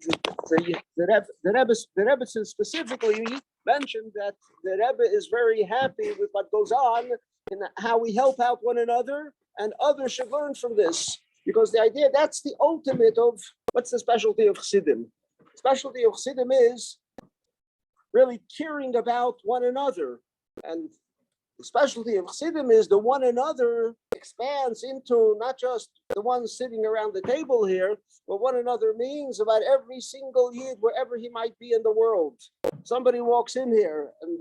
the Rebbe specifically mentioned that the Rebbe is very happy with what goes on and how we help out one another, and others should learn from this, because the idea, that's the ultimate of what's the specialty of Chassidim. Specialty of Chassidim is really caring about one another, and the specialty of Chassidim is the one another expands into not just the ones sitting around the table here, but one another means about every single Yid, wherever he might be in the world. Somebody walks in here, and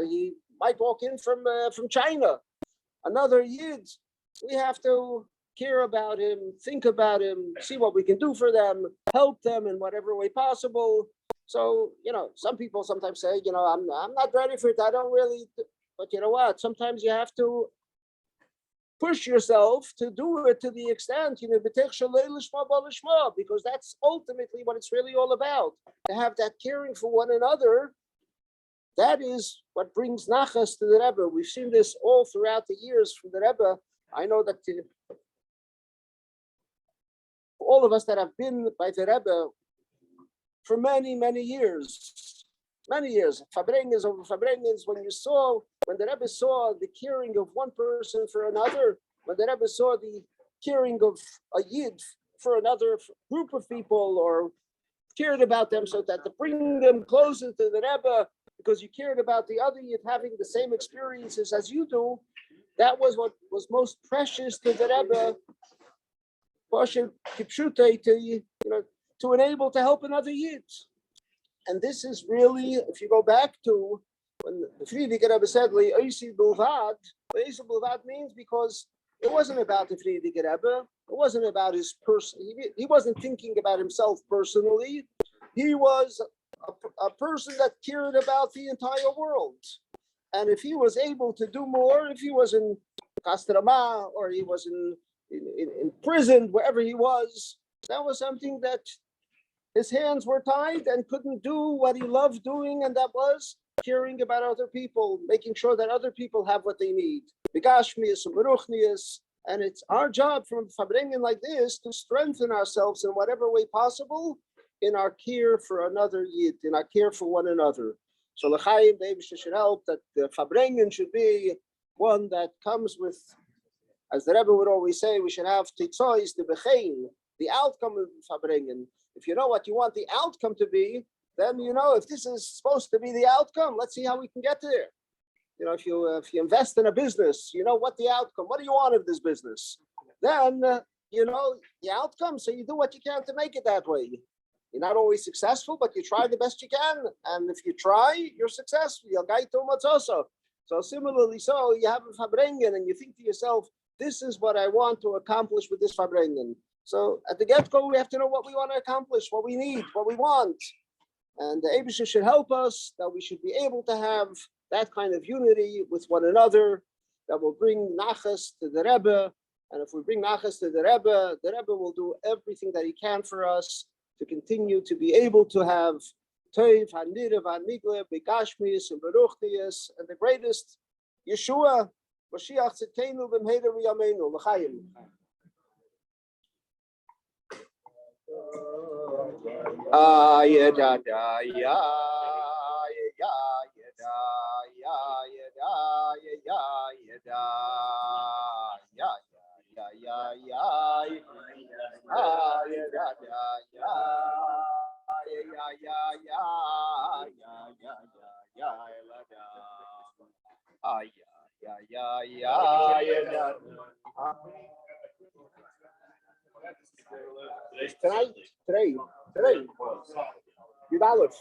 he might walk in from China. Another Yid, we have to care about him, think about him, see what we can do for them, help them in whatever way possible. So, some people sometimes say, I'm not ready for it. I don't really. But you know what? Sometimes you have to push yourself to do it to the extent, because that's ultimately what it's really all about. To have that caring for one another, that is what brings nachas to the Rebbe. We've seen this all throughout the years from the Rebbe. I know that all of us that have been by the Rebbe for many, many years, Farbrengen over Farbrengens, when the Rebbe saw the caring of one person for another, when the Rebbe saw the caring of a Yid for another group of people, or cared about them so that to bring them closer to the Rebbe, because you cared about the other Yid having the same experiences as you do, that was what was most precious to the Rebbe, to enable to help another Yid. And this is really, if you go back to when the Frierdiker Rebbe said, Le'osi Bilvad means because it wasn't about the Frierdiker Rebbe, it wasn't about his person, he wasn't thinking about himself personally, he was a person that cared about the entire world. And if he was able to do more, if he was in Castrama, or he was in prison, wherever he was, that was something that his hands were tied and couldn't do what he loved doing, and that was caring about other people, making sure that other people have what they need. And it's our job from Farbrengen like this to strengthen ourselves in whatever way possible in our care for another Yid, in our care for one another. So l'chaim, the Eibusher should help that the Farbrengen should be one that comes with, as the Rebbe would always say, we should have titzois the bechein, the outcome of Farbrengen. If you know what you want the outcome to be, then if this is supposed to be the outcome, let's see how we can get there. If you invest in a business, what the outcome, what do you want of this business? Then the outcome. So you do what you can to make it that way. You're not always successful, but you try the best you can. And if you try, you're successful. So similarly, so you have a Farbrengen and you think to yourself, this is what I want to accomplish with this Farbrengen. So at the get-go, we have to know what we want to accomplish, what we need, what we want. And the Eibusher should help us, that we should be able to have that kind of unity with one another, that will bring nachas to the Rebbe. And if we bring nachas to the Rebbe will do everything that he can for us to continue to be able to have Toiv, HaNirav, HaNigle, Begashmius, and Beruchtius, and the greatest Yeshua, Mashiach Tzidkenu, B'mheira V'yameinu, L'chaim. Today. Yud Aleph.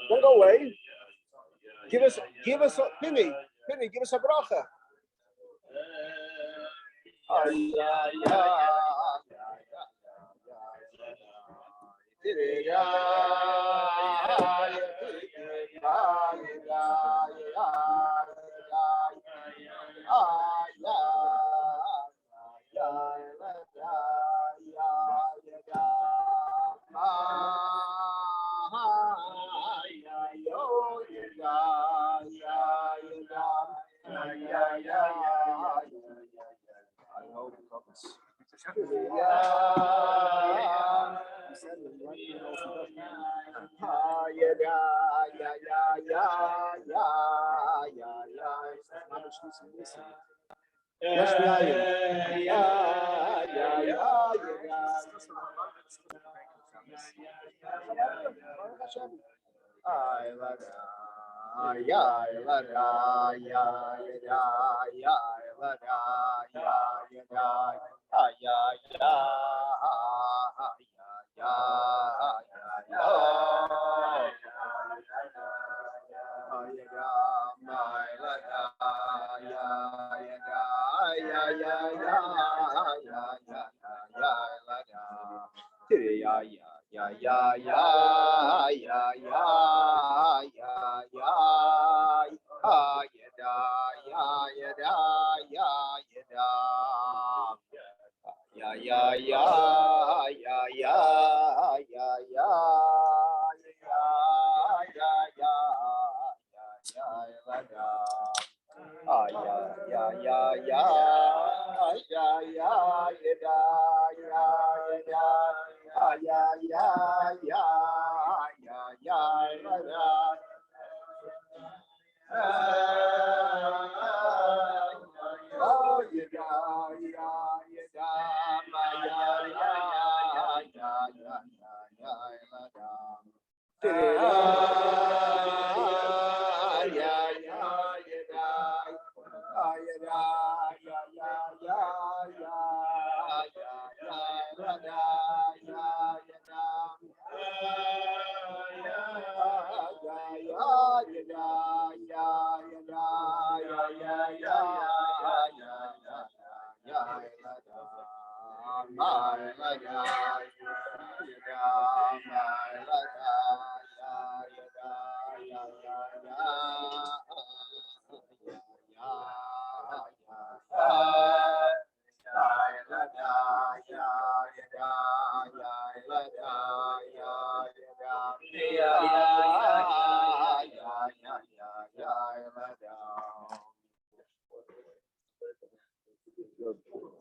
Don't go away. Give us a Penny, give us a bracha. Yes, we are.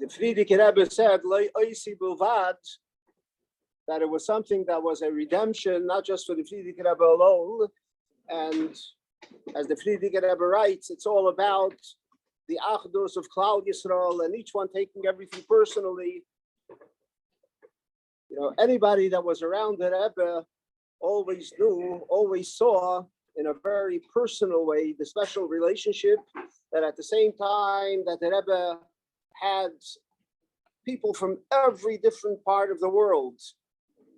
The Friedrich Rebbe said, that it was something that was a redemption, not just for the Friedrich Rebbe alone. And as the Friedrich Rebbe writes, it's all about the Achdus of Klal Yisroel and each one taking everything personally. You know, anybody that was around the Rebbe always knew, always saw in a very personal way the special relationship that at the same time that the Rebbe had people from every different part of the world,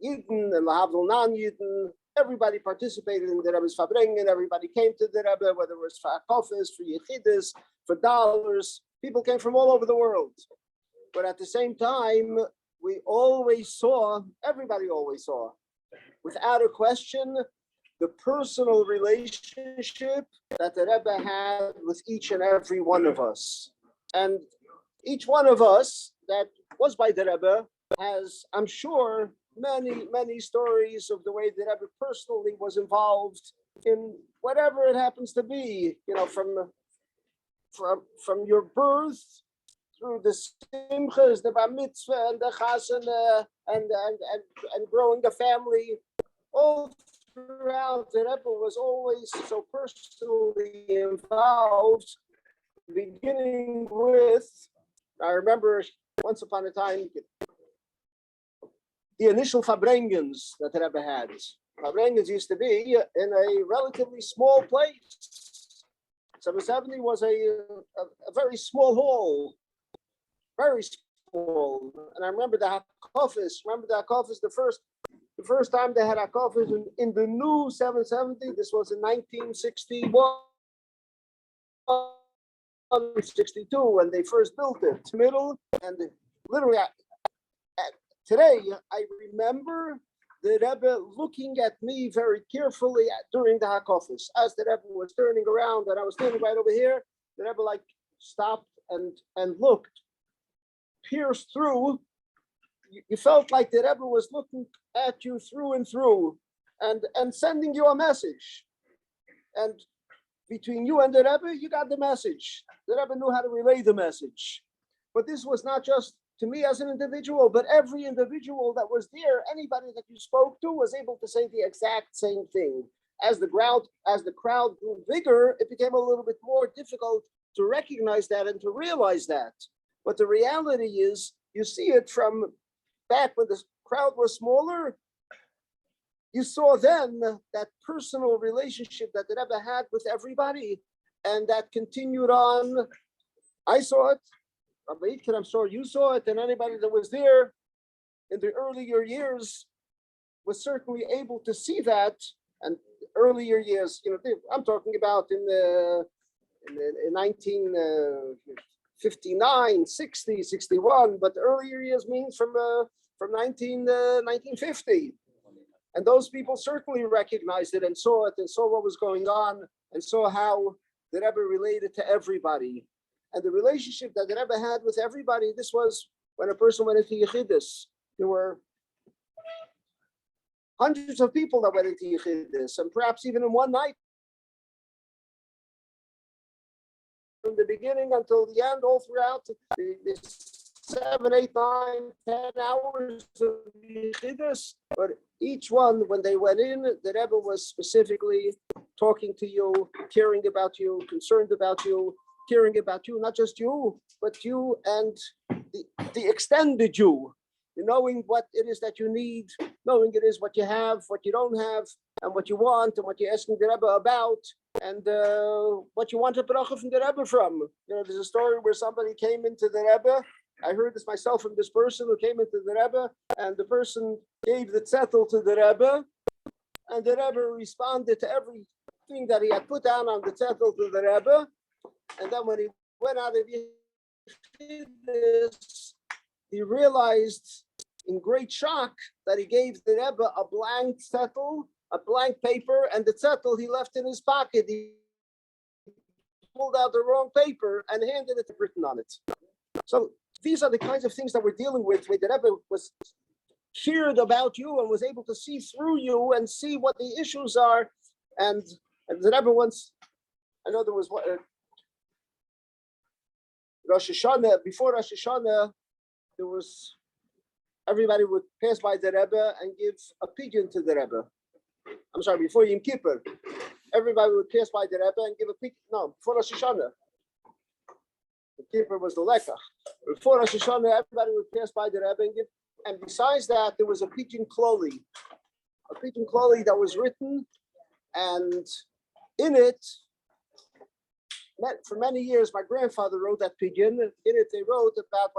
Yidden and Lahavdil non-Yidden, everybody participated in the Rebbe's Farbrengen, everybody came to the Rebbe, whether it was for Akofis, for Yechidus, for dollars, people came from all over the world. But at the same time, we always saw, everybody always saw, without a question, the personal relationship that the Rebbe had with each and every one of us. And each one of us that was by the Rebbe has, I'm sure, many stories of the way the Rebbe personally was involved in whatever it happens to be, you know, from your birth through the simchas, the bar mitzvah, and the chasana, and growing a family, all throughout. The Rebbe was always so personally involved, beginning with, I remember once upon a time, the initial Farbrengens that the Rebbe had. Farbrengens used to be in a relatively small place. 770 was a very small hall, very small. And I remember the Hakofis. The first time they had Hakofis in the new 770. This was in 1961. 62 when they first built it, middle, and literally today I remember the Rebbe looking at me very carefully during the Hakofis. As the Rebbe was turning around and I was standing right over here, the Rebbe like stopped and looked, pierced through. You felt like the Rebbe was looking at you through and through and sending you a message. And between you and the Rebbe, you got the message. The Rebbe knew how to relay the message. But this was not just to me as an individual, but every individual that was there, anybody that you spoke to was able to say the exact same thing. as the crowd grew bigger, it became a little bit more difficult to recognize that and to realize that. But the reality is, you see it from back when the crowd was smaller. You saw then that personal relationship that the Rebbe had with everybody, and that continued on. I saw it. Rabbi Itkin, I'm sure you saw it, and anybody that was there in the earlier years was certainly able to see that. And earlier years, I'm talking about in 1959, 60, 61, but the earlier years means from 1950. And those people certainly recognized it and saw it and saw what was going on and saw how the Rebbe related to everybody. And the relationship that the Rebbe had with everybody, this was when a person went into Yechidus. There were hundreds of people that went into Yechidus, and perhaps even in one night, from the beginning until the end, all throughout the 7, 8, 9, 10 hours of Yechidus. But each one, when they went in, the Rebbe was specifically talking to you, caring about you, concerned about you, caring about you, not just you, but you and the extended you, knowing what it is that you need, knowing it is what you have, what you don't have, and what you want, and what you're asking the Rebbe about, and what you want a bracha from the Rebbe from. There's a story where somebody came into the Rebbe. I heard this myself from this person who came into the Rebbe, and the person gave the zettel to the Rebbe, and the Rebbe responded to everything that he had put down on the zettel to the Rebbe. And then when he went out of Yechidus, he realized in great shock that he gave the Rebbe a blank zettel, a blank paper, and the zettel he left in his pocket. He pulled out the wrong paper and handed it written on it. So these are the kinds of things that we're dealing with, where the Rebbe was cared about you and was able to see through you and see what the issues are. And the Rebbe once, I know there was what, Rosh Hashanah, before Rosh Hashanah, there was, everybody would pass by the Rebbe and give a pigeon to the Rebbe. I'm sorry, before Yom Kippur, everybody would pass by the Rebbe and give a pigeon. No, before Rosh Hashanah. The Kippur was the Lekach. Before Rosh Hashanah, everybody would pass by the Rebbe and give. And besides that, there was a pigeon kloli that was written, and in it, for many years, my grandfather wrote that pigeon. In it, they wrote about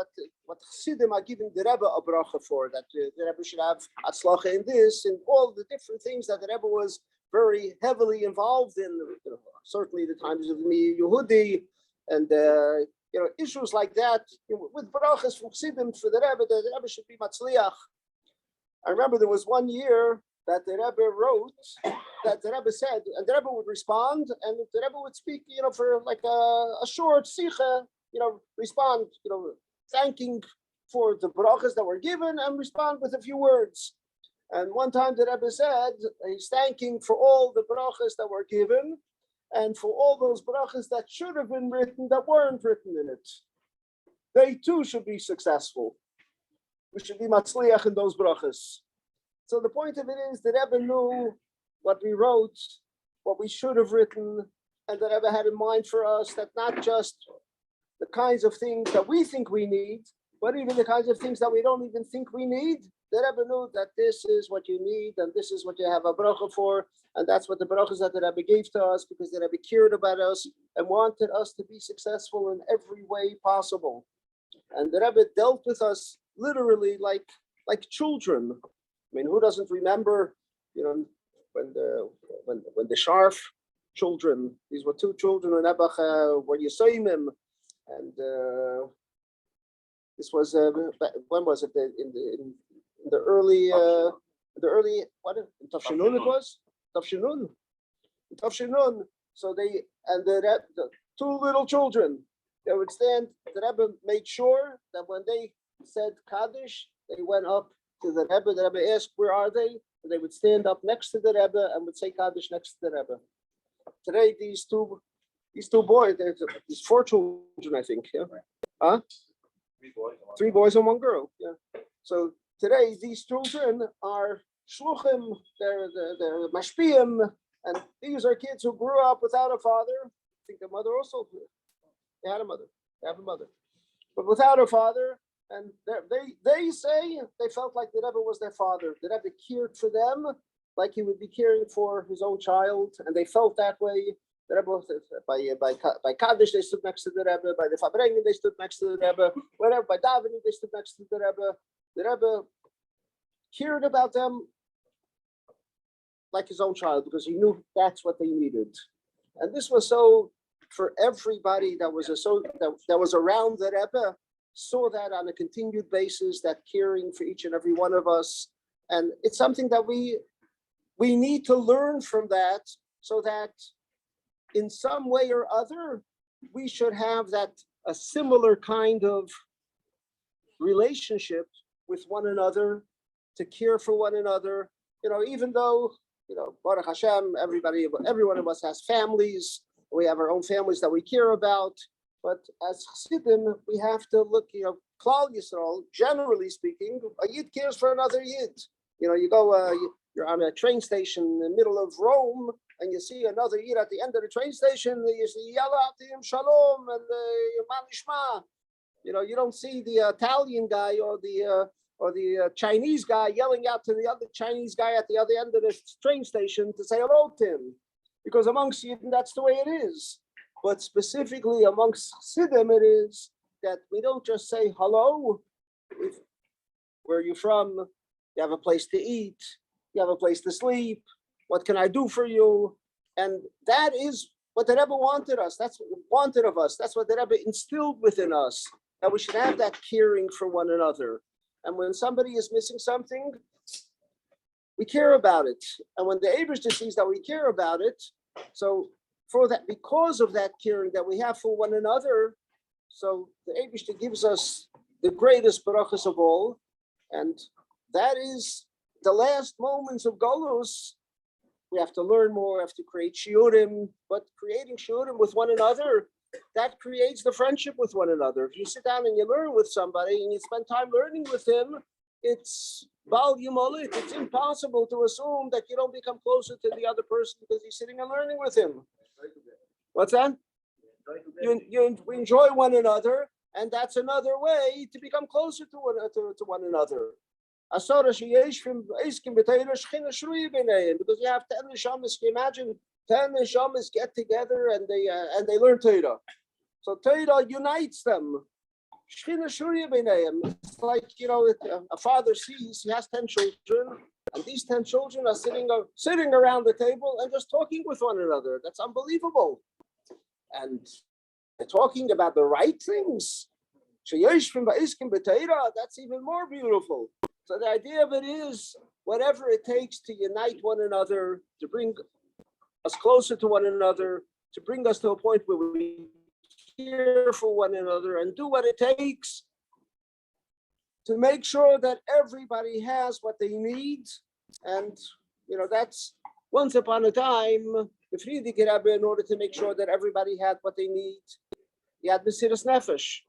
what Chassidim are giving the Rebbe a bracha for, that the Rebbe should have atzlacha in this, and all the different things that the Rebbe was very heavily involved in. Certainly the times of the Yehudi, and issues like that, with brachas from Chassidim for the Rebbe should be matzliach. I remember there was one year that the Rebbe wrote, that the Rebbe said, and the Rebbe would respond, and the Rebbe would speak, for like a short sicha, respond, thanking for the brachas that were given, and respond with a few words. And one time the Rebbe said, he's thanking for all the brachas that were given, and for all those brachas that should have been written that weren't written in it. They too should be successful. We should be matzliach in those brachas. So the point of it is, the Rebbe knew what we wrote, what we should have written, and the Rebbe had in mind for us that not just the kinds of things that we think we need, but even the kinds of things that we don't even think we need. The Rebbe knew that this is what you need, and this is what you have a bracha for, and that's what the brachas that the Rebbe gave to us, because the Rebbe cared about us and wanted us to be successful in every way possible. And the Rebbe dealt with us literally like children. I mean, who doesn't remember, when the Sharf children, these were two children in Ebach, were Yisoimim, and this was when was it? In the early what? In Tafshinun it was Tafshinun. So the two little children, they would stand. The Rebbe made sure that when they said Kaddish, they went up to the Rebbe. The Rebbe asked, "Where are they?" And they would stand up next to the Rebbe and would say Kaddish next to the Rebbe. Today, these two boys, there's 4 children, I think. Yeah, huh? 3 boys and 1 girl. Yeah. So today, these children are shluchim. They're mashpiyim And these are kids who grew up without a father. I think the mother also, they had a mother, they have a mother, but without a father. And they say they felt like the Rebbe was their father. The Rebbe cared for them like he would be caring for his own child, and they felt that way. The Rebbe, by Kaddish they stood next to the Rebbe, by the Farbrengen they stood next to the Rebbe, whatever, by davening they stood next to the Rebbe. The Rebbe cared about them like his own child because he knew that's what they needed. And this was so for everybody that was that was around the Rebbe, saw that on a continued basis, that caring for each and every one of us. And it's something that we need to learn from that, so that in some way or other, we should have that a similar kind of relationship with one another, to care for one another. Even though, Baruch Hashem, every one of us has families. We have our own families that we care about. But as Chassidim, we have to look, Klal Yisroel, generally speaking, a Yid cares for another Yid. You go, you're on a train station in the middle of Rome, and you see another Yid at the end of the train station, you see, yell out to him, shalom, and manishma. You don't see the Italian guy or the Chinese guy yelling out to the other Chinese guy at the other end of the train station to say hello to him. Because amongst Yidden, that's the way it is. But specifically amongst Chassidim, it is that we don't just say hello. Where are you from? You have a place to eat. You have a place to sleep. What can I do for you? And that is what the Rebbe wanted us. That's what he wanted of us. That's what the Rebbe instilled within us, that we should have that caring for one another. And when somebody is missing something, we care about it. And when the Eibishter sees that we care about it, so for that, because of that caring that we have for one another, so the Eibishter gives us the greatest barachas of all, and that is the last moments of Golus. We have to learn more, we have to create shiurim, but creating shiurim with one another, that creates the friendship with one another. If you sit down and you learn with somebody and you spend time learning with him, it's bal yumolit. It's impossible to assume that you don't become closer to the other person because you're sitting and learning with him. What's that? We enjoy one another, and that's another way to become closer to one another. Because you have 10 neshamas. Imagine 10 neshamas get together and they learn Torah. So Torah unites them. It's like, a father sees he has 10 children, and these 10 children are sitting around the table and just talking with one another. That's unbelievable. And they're talking about the right things. That's even more beautiful. So the idea of it is, whatever it takes to unite one another, to bring us closer to one another, to bring us to a point where we care for one another and do what it takes to make sure that everybody has what they need. And, that's once upon a time, the Friedrich Rebbe, in order to make sure that everybody had what they need, he had Mesiras Nefesh,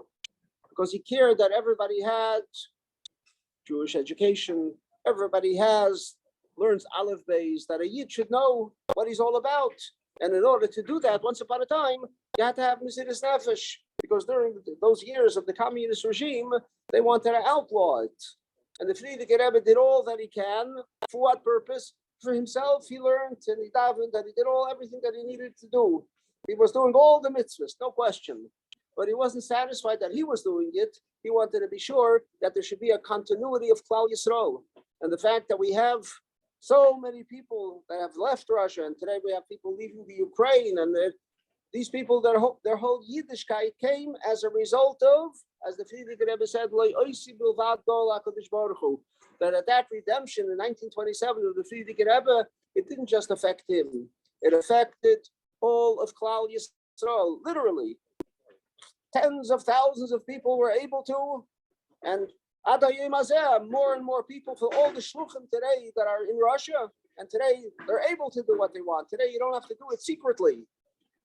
because he cared that everybody had Jewish education, everybody learns Aleph-Bais, that a Yid should know what he's all about. And in order to do that, once upon a time, you had to have Mesiras Nefesh, because during those years of the communist regime, they wanted to outlaw it. And the Friedrich Rebbe did all that he can. For what purpose? For himself, he learned and he davened that he did everything that he needed to do. He was doing all the mitzvahs, no question. But he wasn't satisfied that he was doing it. He wanted to be sure that there should be a continuity of Klal Yisroel. And the fact that we have so many people that have left Russia, and today we have people leaving the Ukraine, and these people, their whole Yiddishkeit came as a result of, as the Friedrich Rebbe said, that at that redemption in 1927 of the Friedrich Rebbe, it didn't just affect him. It affected all of Klal Yisrael, literally. Tens of thousands of people were able to, and more and more people for all the shluchim today that are in Russia, and today they're able to do what they want. Today you don't have to do it secretly.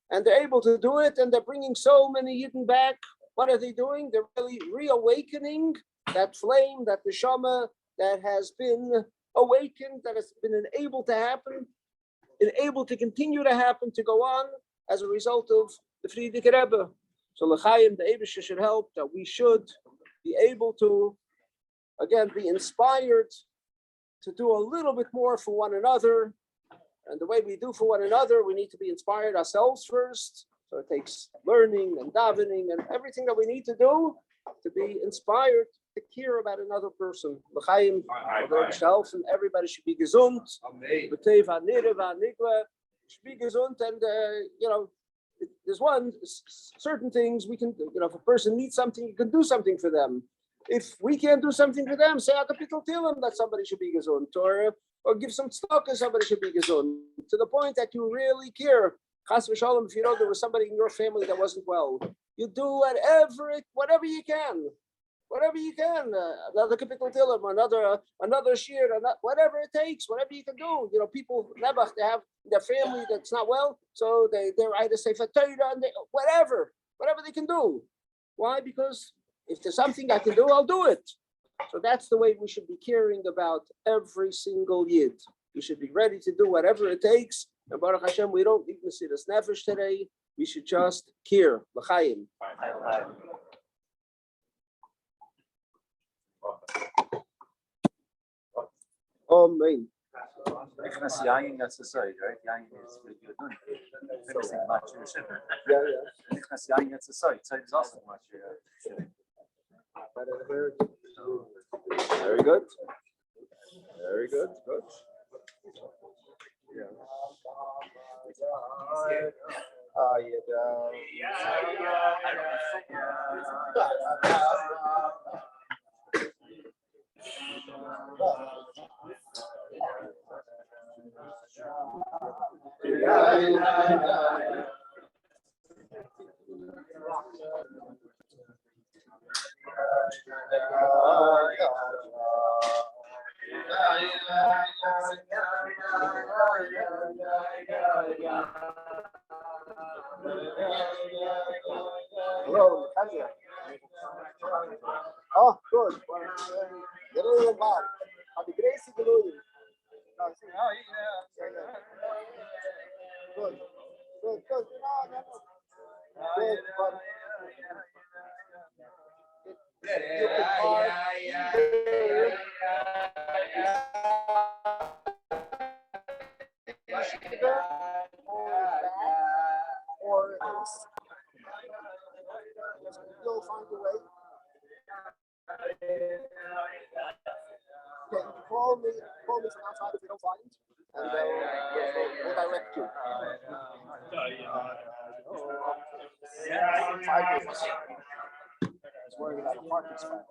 And they're able to do it, and they're bringing so many Yidden back. What are they doing? They're really reawakening that flame, that neshama that has been awakened, that has been able to happen able to continue to happen, to go on as a result of the Frierdiker Rebbe. So L'chaim, the Eibusher should help that we should be able to, again, be inspired to do a little bit more for one another. And the way we do for one another, we need to be inspired ourselves first. So it takes learning and davening and everything that we need to do to be inspired to care about another person. L'chaim, and everybody should be gesund. Should be gesund, and there's certain things we can, if a person needs something, you can do something for them. If we can't do something for them, say a kapitel tilim that somebody should be gesund, or give some stock and somebody should be gesund, to the point that you really care. Chas v'shalom, if you know there was somebody in your family that wasn't well, you do whatever you can. Another kapitel tilim, another shir, whatever it takes, whatever you can do. People nebach, they have their family that's not well, so they're either say for Torah and whatever they can do. Why? Because if there's something I can do, I'll do it. So that's the way we should be caring about every single yid. We should be ready to do whatever it takes. And Baruch Hashem, we don't need Mesiras Nefesh today. We should just care. L'chaim. Amen. Nicholas Yain, that's the side, right? Yain is really good. Finishing much. Yeah. Nicholas Yain, that's the side. Side is also much. Very good. Good. Yeah. Hello, Nechemia. Oh, good. Have a grace of the Lord. Good. Or you'll find a way. Okay, call me from outside if you don't find, and we'll direct you. 5 minutes. I was worried about a parking spot.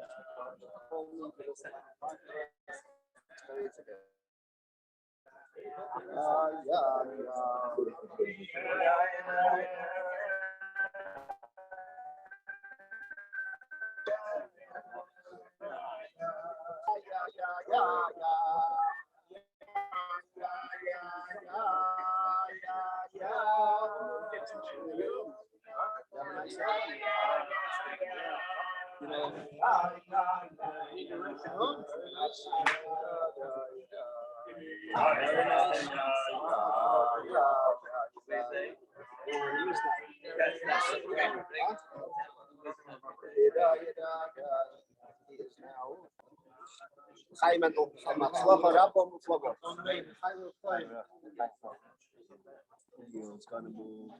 It's gonna move.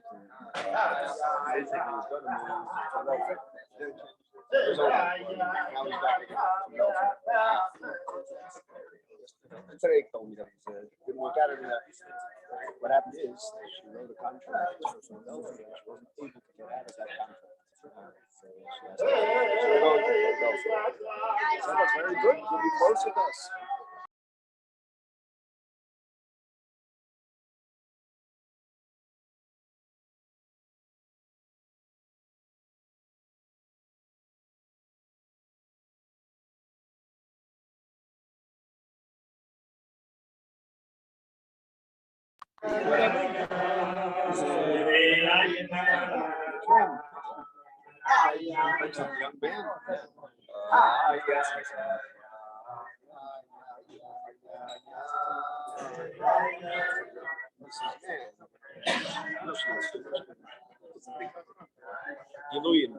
Today told me that didn't work out. What happened is she wrote a contract for Philadelphia. She wasn't able to get out of that contract. So she has to go to Philadelphia. So that's very good. You'll be close with us. Giluyim.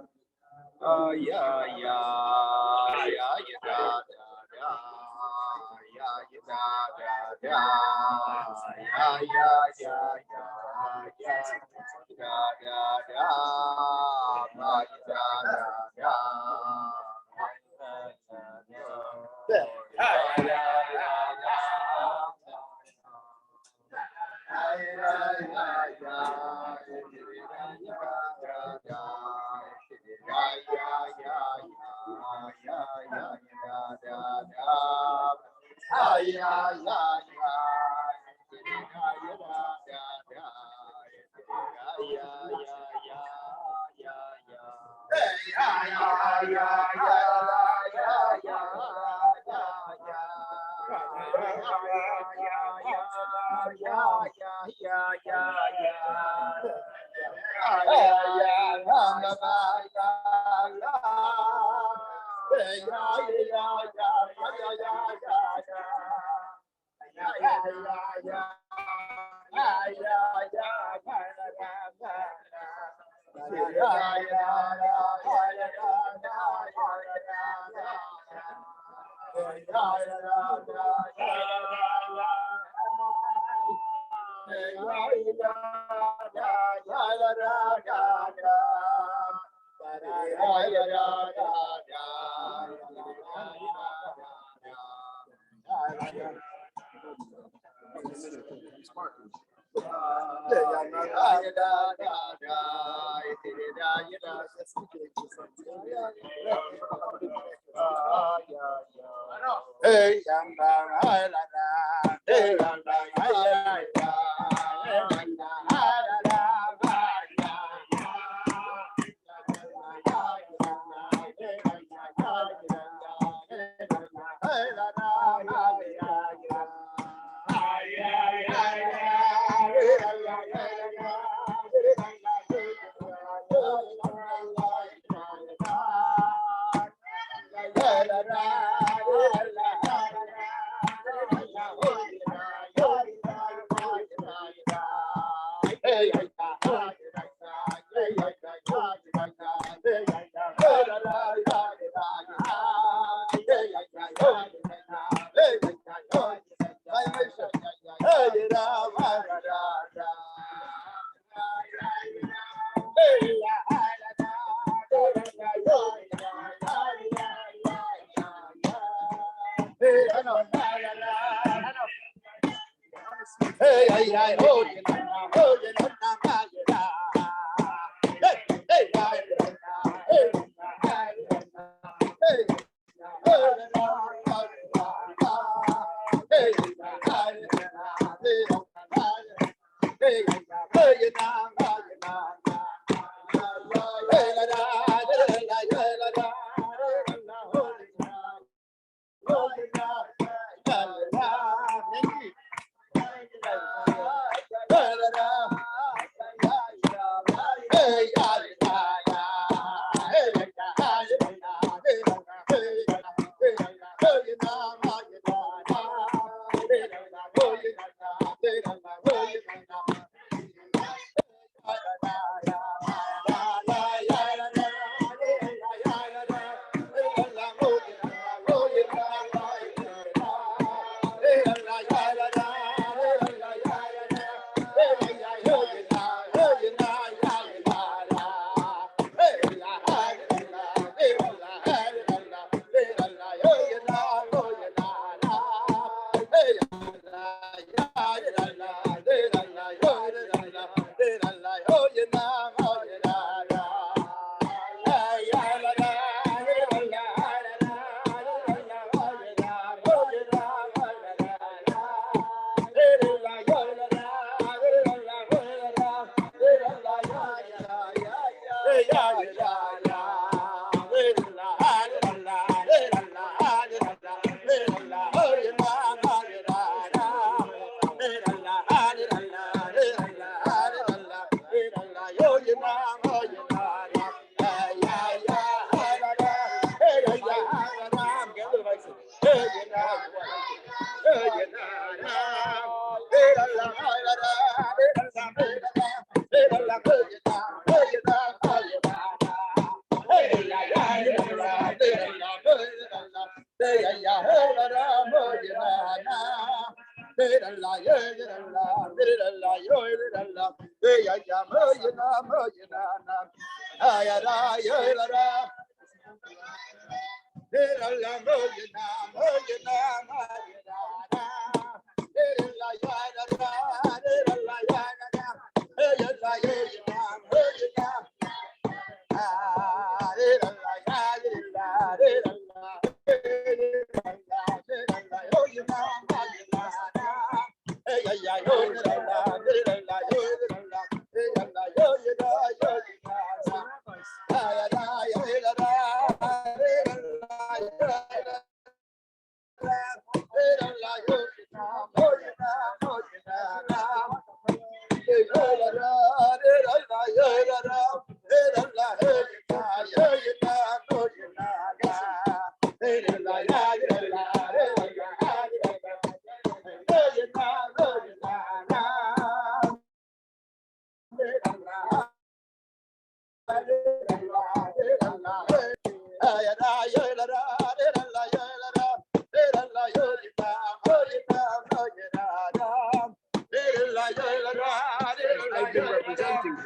I've been representing you.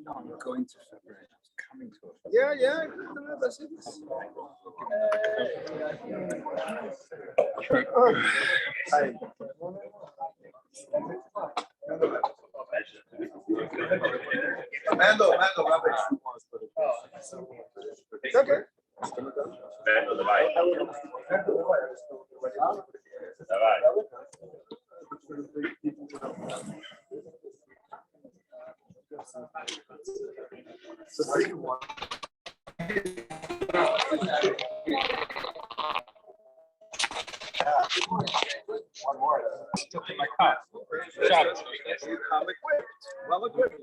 I'm going to Farbrengen. Coming to a Yeah. That's it. Mando, Rabbis. It's okay. Mando, давай. Давай. One more. Still in my car. Shabbos. I'm equipped. Well equipped.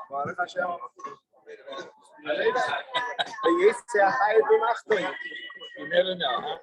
Baruch Hashem. Jetzt sehr heil und Achtung. You never know, huh?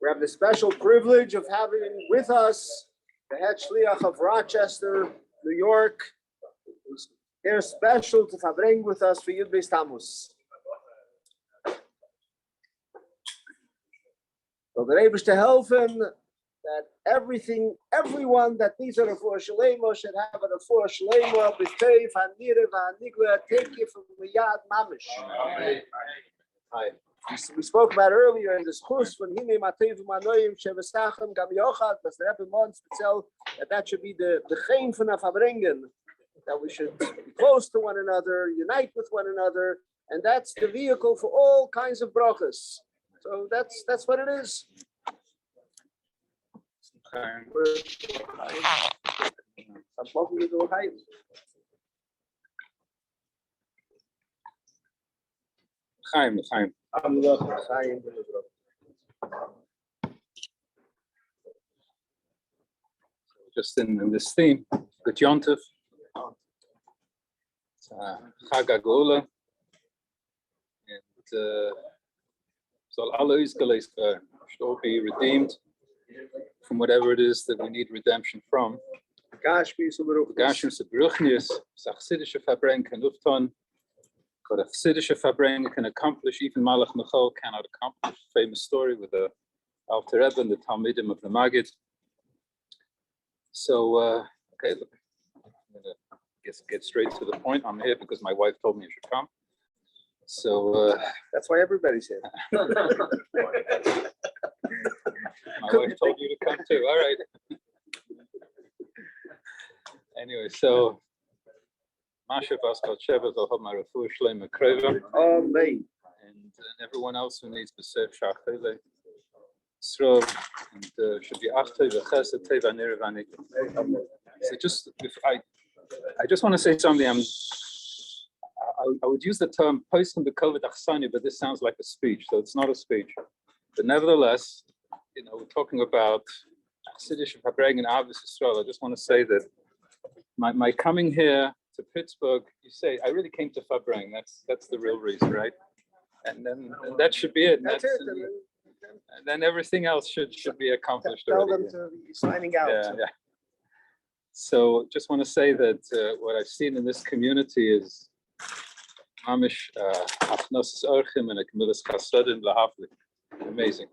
We have the special privilege of having with us the head shliach of Rochester, New York, who's here special to Farbrengen with us for Yud Beis Tammuz. So the Rebbe is to helfen that everyone that needs a refuah shalema should have a refuah shalema b'teif hanire v'hanigla. Take it from the yad mamish. We spoke about earlier in this chus when hine matev manoyim shevesachem gam yochad, but the Rebbe wants to tell that should be the chain from Farbrengen, that we should be close to one another, unite with one another, and that's the vehicle for all kinds of brachas. So that's what it is. Chaim. Just in this theme, good Yontif, Chag HaGeula, and it's So should all be redeemed from whatever it is that we need redemption from. Gashmi Subaru. Gashim Sabruchnius, Sachsidische Farbrengen can Lufton, but a Chassidische Farbrengen can accomplish, even Malach Michal cannot accomplish. Famous story with the Alter Rebbe and the Talmidim of the Maggid. So, okay, look, I'm going to get straight to the point. I'm here because my wife told me I should come. So, That's why everybody's here. my wife told you to come too. All right. Anyway, so Masha Vaskal Sheva Zohar Rafu Shlema Kreva. Amen. And everyone else who needs to serve Shachele, Yisroel, and should be Achtay V'Chesed Teva Nirvani. So just if I just want to say something. I would use the term Postim B'Kovid Achsani, but this sounds like a speech, so it's not a speech. But nevertheless, we're talking about Chassidish Farbrengen and Ahavas Yisroel. I just want to say that my coming here to Pittsburgh, you say I really came to Farbrengen. That's the real reason, right? And then that should be it. That's it. And then everything else should be accomplished. Tell already. them to be signing out. Yeah. So just want to say that what I've seen in this community is Mamish Achnos Orchim and Akmilas Chasadim Lahafli. Amazing.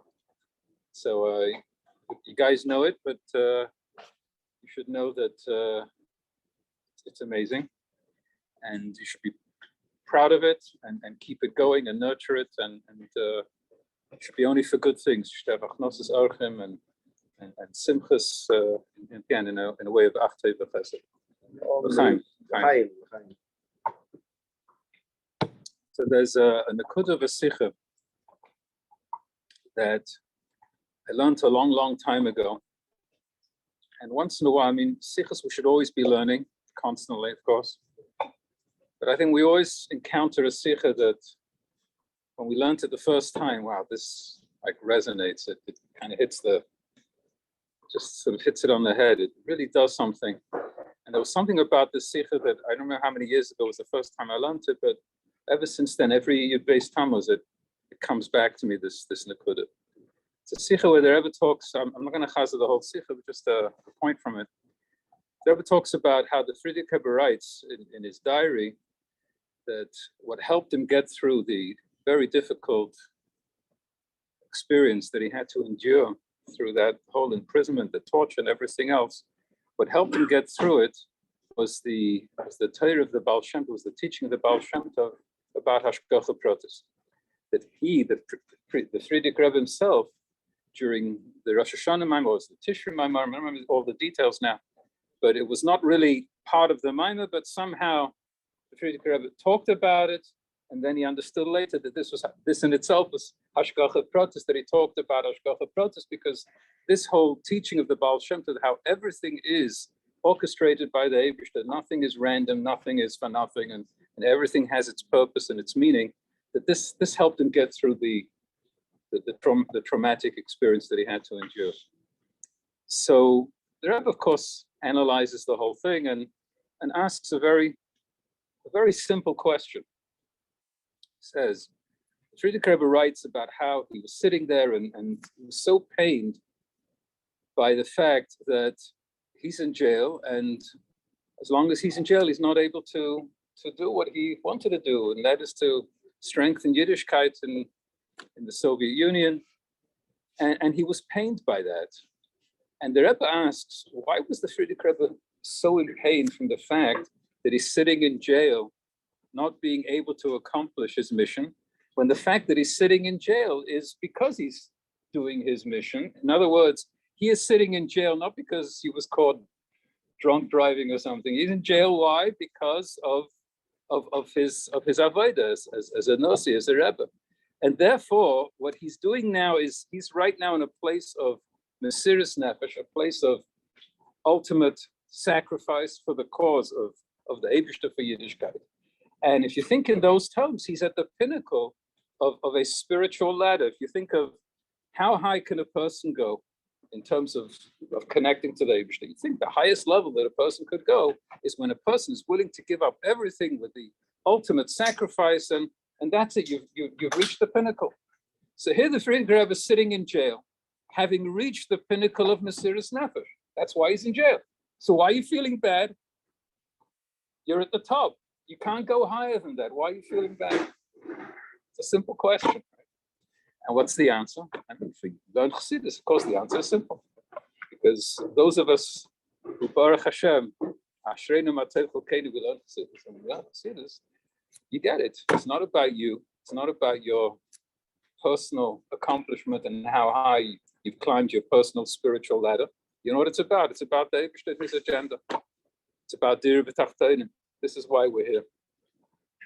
So you guys know it, but you should know that it's amazing, and you should be proud of it and keep it going and nurture it, and it should be only for good things. You should have Achnos Orchim and Simchas again in a way of Achtay V'Chesed. L'chaim. L'chaim. So there's a Nakuda of a Sikha that I learned a long, long time ago. And once in a while, Sikhas we should always be learning, constantly, of course. But I think we always encounter a Sikha that when we learned it the first time, wow, this like resonates. It kind of just sort of hits it on the head. It really does something. And there was something about this Sikha that I don't know how many years ago was the first time I learned it, but ever since then, every Yud Beis Tammuz, it comes back to me, this Nakuda. It's a Sikha where the Rebbe talks, I'm not going to chazah the whole Sikha, but just a point from it. The Rebbe talks about how the Frierdiker Rebbe writes in his diary that what helped him get through the very difficult experience that he had to endure through that whole imprisonment, the torture and everything else, what helped him get through it was the Torah of the Baal Shem Tov, was the teaching of the Baal Shem Tov about Hashgacha protest. That he, the Frierdiker Rebbe himself, during the Rosh Hashanah Maimah, was the Tishri Maimah, I remember all the details now, but it was not really part of the Maimah, but somehow the Frierdiker Rebbe talked about it, and then he understood later that this in itself was Hashgacha protest, that he talked about Hashgacha protest, because this whole teaching of the Baal Shem Tov, how everything is orchestrated by the Eibush, that nothing is random, nothing is for nothing, and everything has its purpose and its meaning, that this helped him get through the traumatic experience that he had to endure. So the Rebbe, of course, analyzes the whole thing and asks a very simple question. He says, Frierdiker Rebbe writes about how he was sitting there and he was so pained by the fact that he's in jail, and as long as he's in jail, he's not able to do what he wanted to do, and that is to strengthen Yiddishkeit in the Soviet Union, and he was pained by that. And the Rebbe asks, why was the Frierdiker Rebbe so in pain from the fact that he's sitting in jail, not being able to accomplish his mission, when the fact that he's sitting in jail is because he's doing his mission? In other words, he is sitting in jail not because he was caught drunk driving or something. He's in jail. Why? Because of his avodah as a nasi, as a rebbe. And therefore, what he's doing now is he's right now in a place of mesiras nefesh, a place of ultimate sacrifice for the cause of the Eibishter for Yiddishkeit. And if you think in those terms, he's at the pinnacle of a spiritual ladder. If you think of how high can a person go in terms of connecting to the Eibishter, you think the highest level that a person could go is when a person is willing to give up everything with the ultimate sacrifice, and that's it. You've reached the pinnacle. So here the Friedrich Rebbe is sitting in jail, having reached the pinnacle of Mesiras Nefesh. That's why he's in jail. So why are you feeling bad? You're at the top. You can't go higher than that. Why are you feeling bad? It's a simple question. Right? And what's the answer? And if you learn Chassidus, of course, the answer is simple. Because those of us who Baruch Hashem, Ashreinu Matei Cholkeinu, we learn Chassidus, and we learn Chassidus, you get it. It's not about you. It's not about your personal accomplishment and how high you've climbed your personal spiritual ladder. You know what it's about? It's about the Eibishter's agenda. It's about Dir B'Tachtonim. This is why we're here.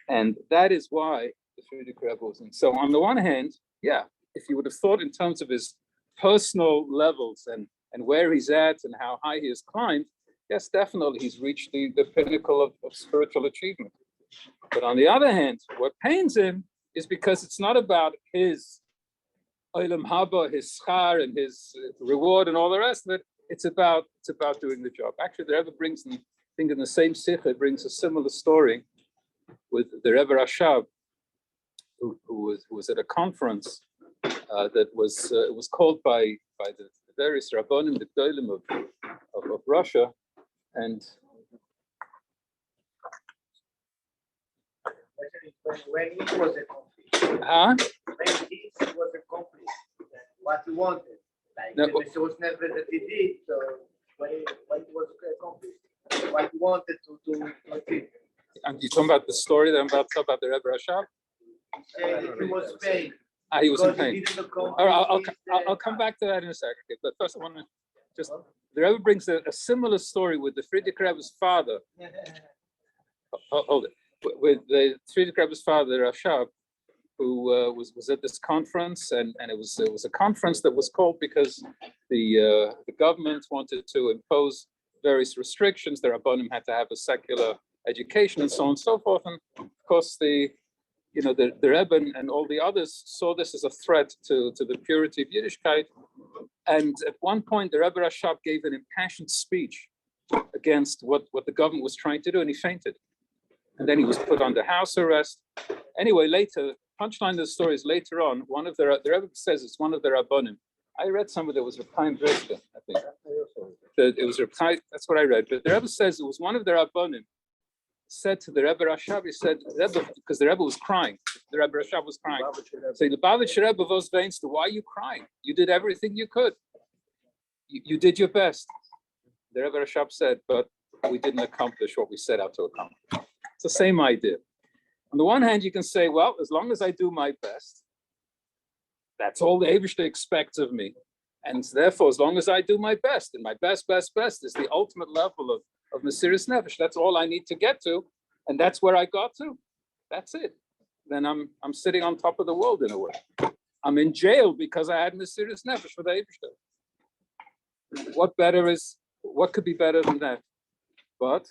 And that is why the Friedrich Rebbe was in. So on the one hand, yeah, if you would have thought in terms of his personal levels and where he's at and how high he has climbed, yes, definitely he's reached the pinnacle of spiritual achievement. But on the other hand, what pains him is because it's not about his olam haba, his schar, and his reward and all the rest of it. It's about doing the job. Actually, the Rebbe brings, I think in the same sikha, brings a similar story with the Rebbe Rashab, who was at a conference that was called by the various rabbonim, the gdolim of Russia, and when it was accomplished. Huh? When it was accomplished, what he wanted. Like No, the was never that he did, so when it was accomplished, what he wanted to achieve. and you're talking about the story that I'm about to talk about the Rebbe Rashab? He was paid. He was in because he pain. didn't accomplish All right, his, I'll come back to that in a second. But first, I want to just the Rebbe brings a similar story with the Friedrich Rebbe's father. Hold it. With the Friedrich Rebbe's father, Rashab, who was at this conference, and it was a conference that was called because the government wanted to impose various restrictions. The Rabbanim had to have a secular education and so on and so forth. And of course, the Rebbe and all the others saw this as a threat to the purity of Yiddishkeit. And at one point, the Rebbe Rashab gave an impassioned speech against what the government was trying to do, and he fainted. And then he was put under house arrest. Anyway, later, punchline of the story is later on, one of the Rebbe says it's one of the Rabbanim. I read somewhere that was Reb Chaim Brisker, I think. It was Reb Chaim, that's what I read. But the Rebbe says it was one of the Rabbanim said to the Rebbe Rashab, he said, Rebbe, because the Rebbe was crying. The Rebbe Rashab was crying. So the Lubavitcher Rebbe was Veinster, why are you crying? You did everything you could. You did your best. The Rebbe Rashab said, but we didn't accomplish what we set out to accomplish. It's the same idea. On the one hand, you can say, well, as long as I do my best, that's all the Eibishter expects of me. And therefore, as long as I do my best, and my best is the ultimate level of Mesiras Nefesh, that's all I need to get to, and that's where I got to. That's it. Then I'm sitting on top of the world in a way. I'm in jail because I had Mesiras Nefesh for the Eibishter. What could be better than that? But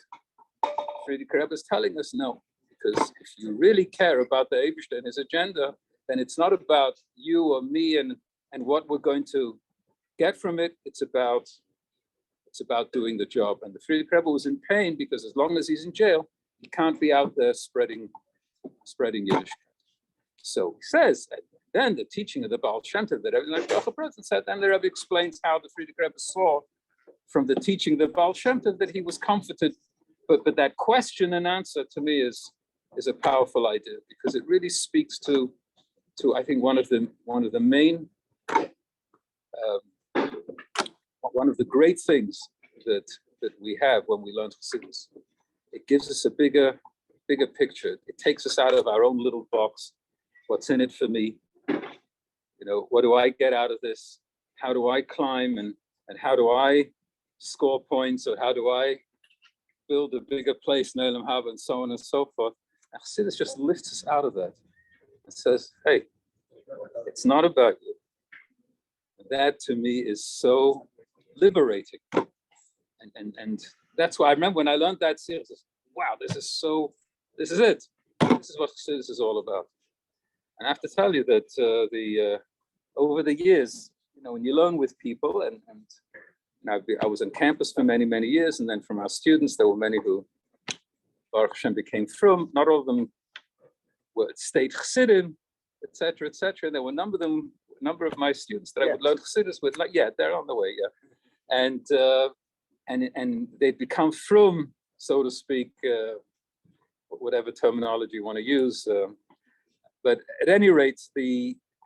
Friedrich Rebbe is telling us no, because if you really care about the Eibishter and his agenda, then it's not about you or me and what we're going to get from it. It's about doing the job. And the Friedrich Rebbe was in pain because as long as he's in jail, he can't be out there spreading Yiddishkeit. So he says that then the teaching of the Baal Shem Tov that everything like the President said, then the Rebbe explains how the Friedrich Rebbe saw from the teaching of the Baal Shem Tov that he was comforted. But that question and answer to me is a powerful idea because it really speaks to I think one of the main one of the great things that we have when we learn Chassidus. It gives us a bigger picture. It takes us out of our own little box. What's in it for me? What do I get out of this? How do I climb and how do I score points, or how do I build a bigger place in Olam Haba, and so on and so forth? And Chassidus just lifts us out of that and says, hey, it's not about you. That to me is so liberating. And that's why I remember when I learned that series, wow, this is it. This is what Chassidus is all about. And I have to tell you that over the years, when you learn with people, and I was on campus for many, many years, and then from our students, there were many who, Baruch Hashem, became frum. Not all of them stayed Chassidim, etc., etc. And there were a number of my students that I would learn Chassidus with. Like, yeah, they're on the way, yeah, and they'd become from, so to speak, whatever terminology you want to use. But at any rate,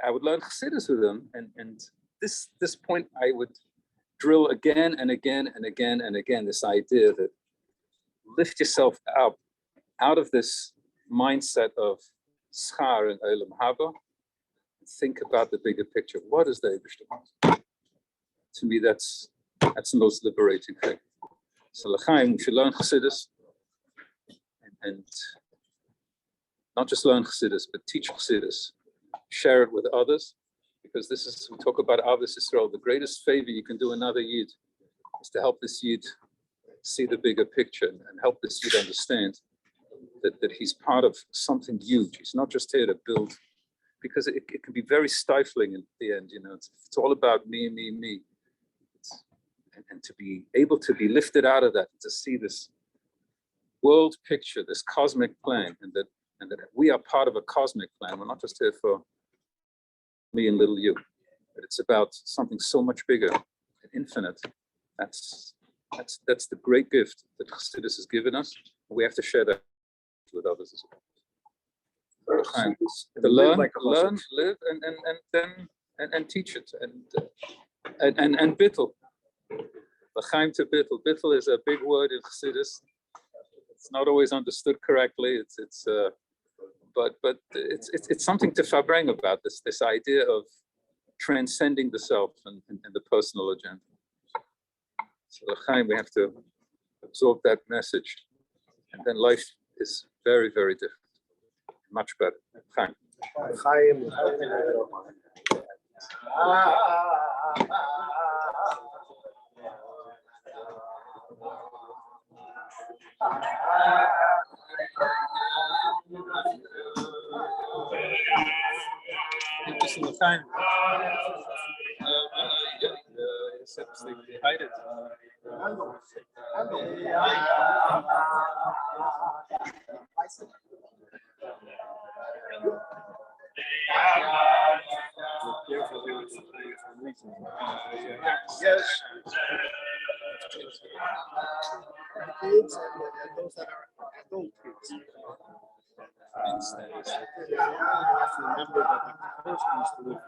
I would learn Chassidus with them, and this point I would drill again and again and again and again this idea that lift yourself up out of this mindset of schar and olam haba. Think about the bigger picture. What is the Eibishter want? To me, that's the most liberating thing. So l'chaim, we should learn Chassidus, and not just learn Chassidus, but teach Chassidus, share it with others, because this is, we talk about Ahavas Yisroel, the greatest favor you can do another Yid is to help this Yid see the bigger picture and help this Yid understand that he's part of something huge. He's not just here to build, because it can be very stifling at the end, you know, it's all about me, me, me. And to be able to be lifted out of that, to see this world picture, this cosmic plan, and that we are part of a cosmic plan. We're not just here for me and little you, but it's about something so much bigger and infinite. That's the great gift that Chassidus has given us. We have to share that with others as well. To learn, live, and teach it, and bittul. L'chaim to bittul. Bittul is a big word in Chassidus. It's not always understood correctly. But it's something to Farbrengen about this idea of transcending the self and the personal agenda. So l'chaim, we have to absorb that message, and then life is very, very different, much better. L'chaim. Just in the time. Hide it. Yes. Kids and those that are adult kids. You have to remember that the person is to live.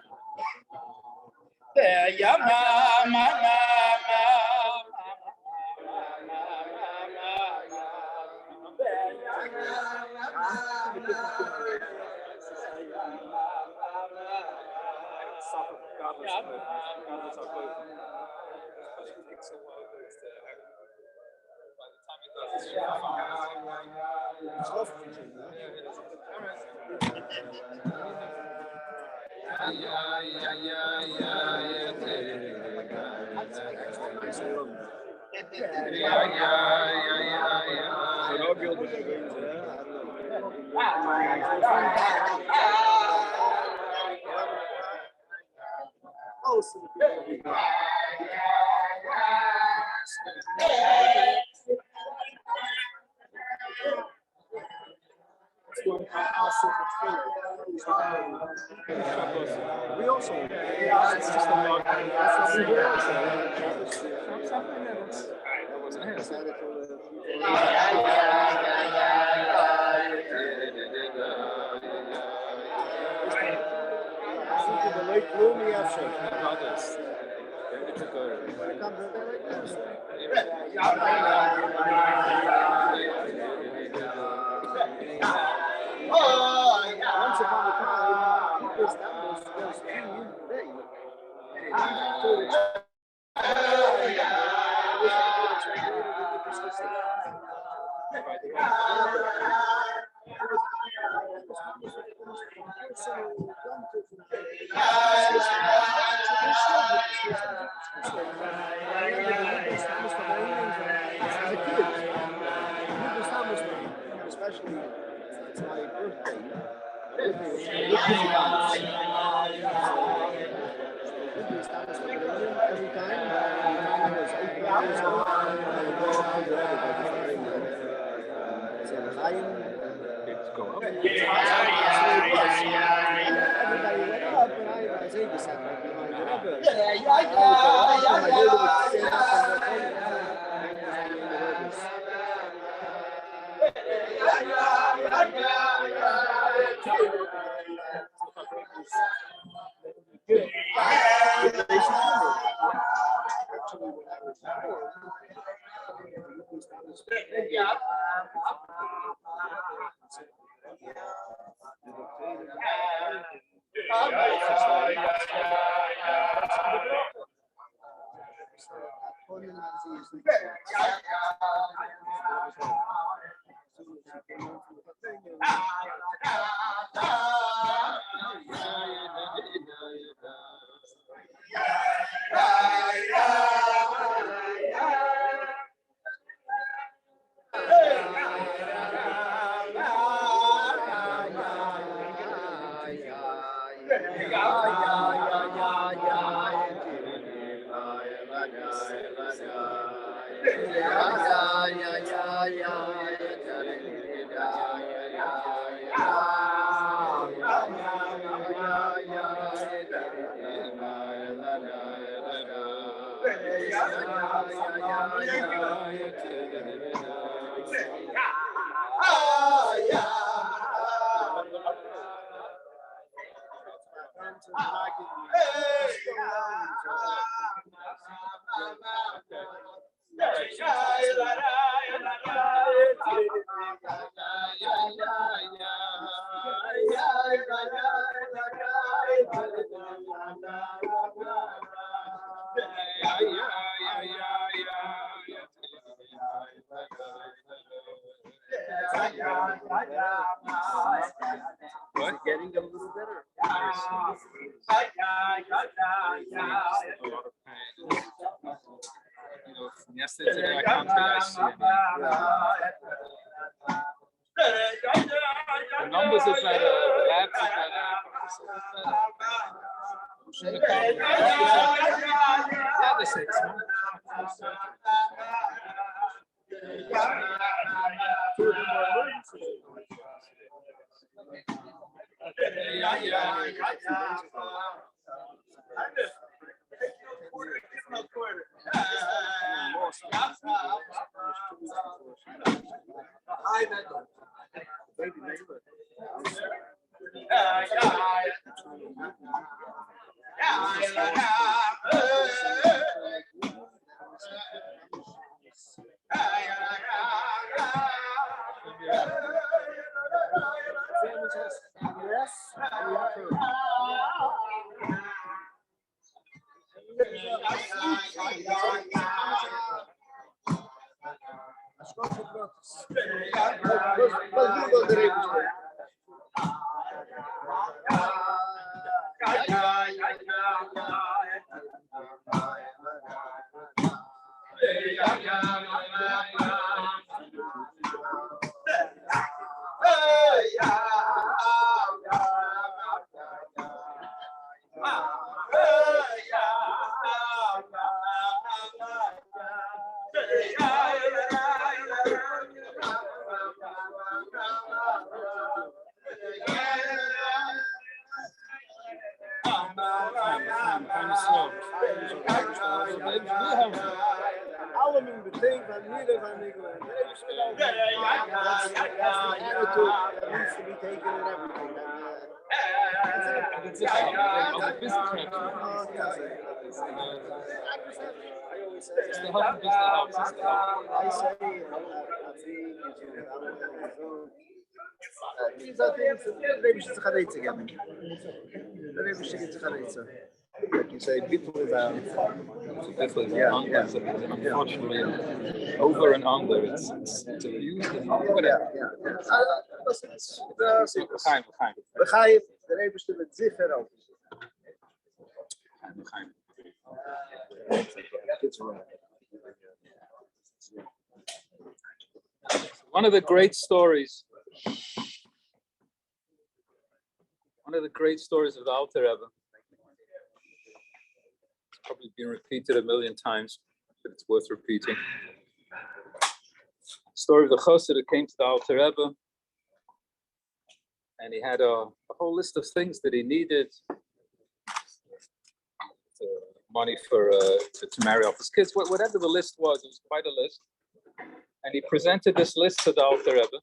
We also, it's just a lot. Once upon a time, Yud Beis Tammuz was in Yud Beis. Especially, it's my birthday. Every time I was 8 years old, I would go up to the Rebbe by the Farbrengen. Say, Chaim, it's go up. Rebbe sat right behind the Rebbe. Yeah, yeah, yeah, My neighbor would stand up and walk over there. Good. Actually, when I was What? Getting a little better. A lot of pain. You know, from yesterday today, I can't tell I see any. The numbers are better, the labs are better. Yeah, the 6 months. These are things that the Rebbe should have together. The Rebbe should get together. Like you say, people is Unfortunately, over and under, it's abused and whatever. Kind. Begrijp, de Rebbe should het zeker ook. One of the great stories of the Alter Rebbe, it's probably been repeated a million times, but it's worth repeating. The story of the Chassid that came to the Alter Rebbe, and he had a whole list of things that he needed. money for to marry off his kids. Whatever the list was, it was quite a list. And he presented this list to the Alter Rebbe.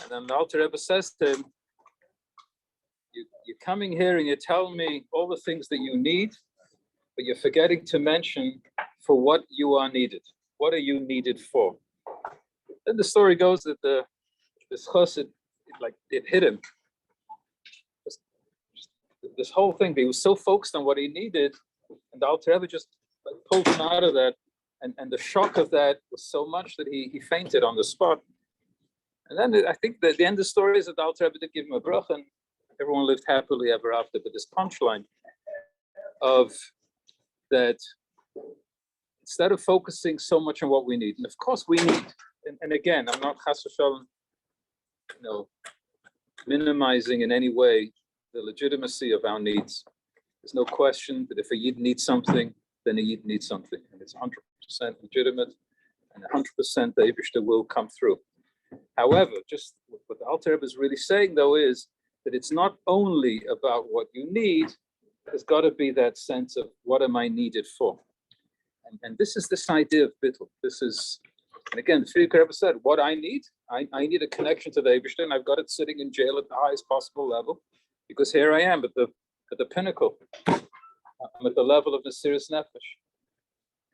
And then the Alter Rebbe says to him, you're coming here and you're telling me all the things that you need, but you're forgetting to mention for what you are needed. What are you needed for? Then the story goes that this chassid, it hit him. This whole thing, he was so focused on what he needed, and the Alter Rebbe just pulled him out of that. And the shock of that was so much that he fainted on the spot. And then I think that the end of the story is that the Alter Rebbe did give him a bracha, and everyone lived happily ever after. But this punchline of that, instead of focusing so much on what we need, and of course we need, and again, I'm not chas v'shalom, minimizing in any way the legitimacy of our needs. There's no question that if a Yid needs something, then a Yid needs something, and it's 100% legitimate, and 100% the Eibishter will come through. However, just what the Alter Rebbe is really saying, though, is that it's not only about what you need. There's got to be that sense of what am I needed for, and this is this idea of bittul. This is, and again, the Friedrich Rebbe said, what I need a connection to the Eibishter, and I've got it sitting in jail at the highest possible level, because here I am at the pinnacle. I'm at the level of the serious nefesh.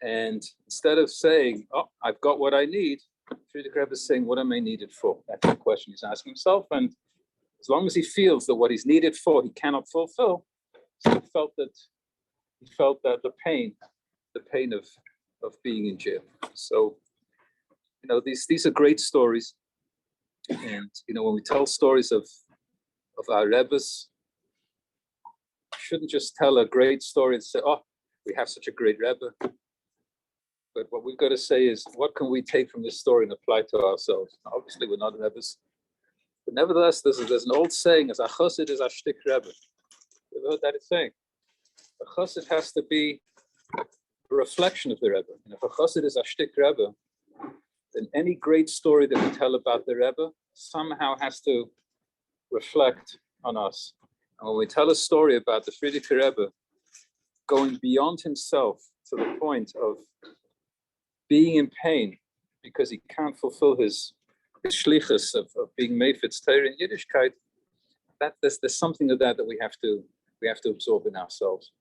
And instead of saying, oh, I've got what I need, Friedrich Rebbe is saying, what am I needed for? That's the question he's asking himself. And as long as he feels that what he's needed for, he cannot fulfill, so he felt that the pain of being in jail. So, these are great stories. And, when we tell stories of our Rebbes, shouldn't just tell a great story and say, oh, we have such a great Rebbe. But what we've got to say is, what can we take from this story and apply to ourselves? Now, obviously, we're not Rebbes. But nevertheless, there's an old saying, as a chassid is a shtik Rebbe. You've heard that saying? A chassid has to be a reflection of the Rebbe. And if a chassid is a shtik Rebbe, then any great story that we tell about the Rebbe somehow has to reflect on us. And when we tell a story about the Friedrich Rebbe going beyond himself to the point of being in pain because he can't fulfill his shlichus of being meifetz Torah in Yiddishkeit, that there's something of that we have to absorb in ourselves.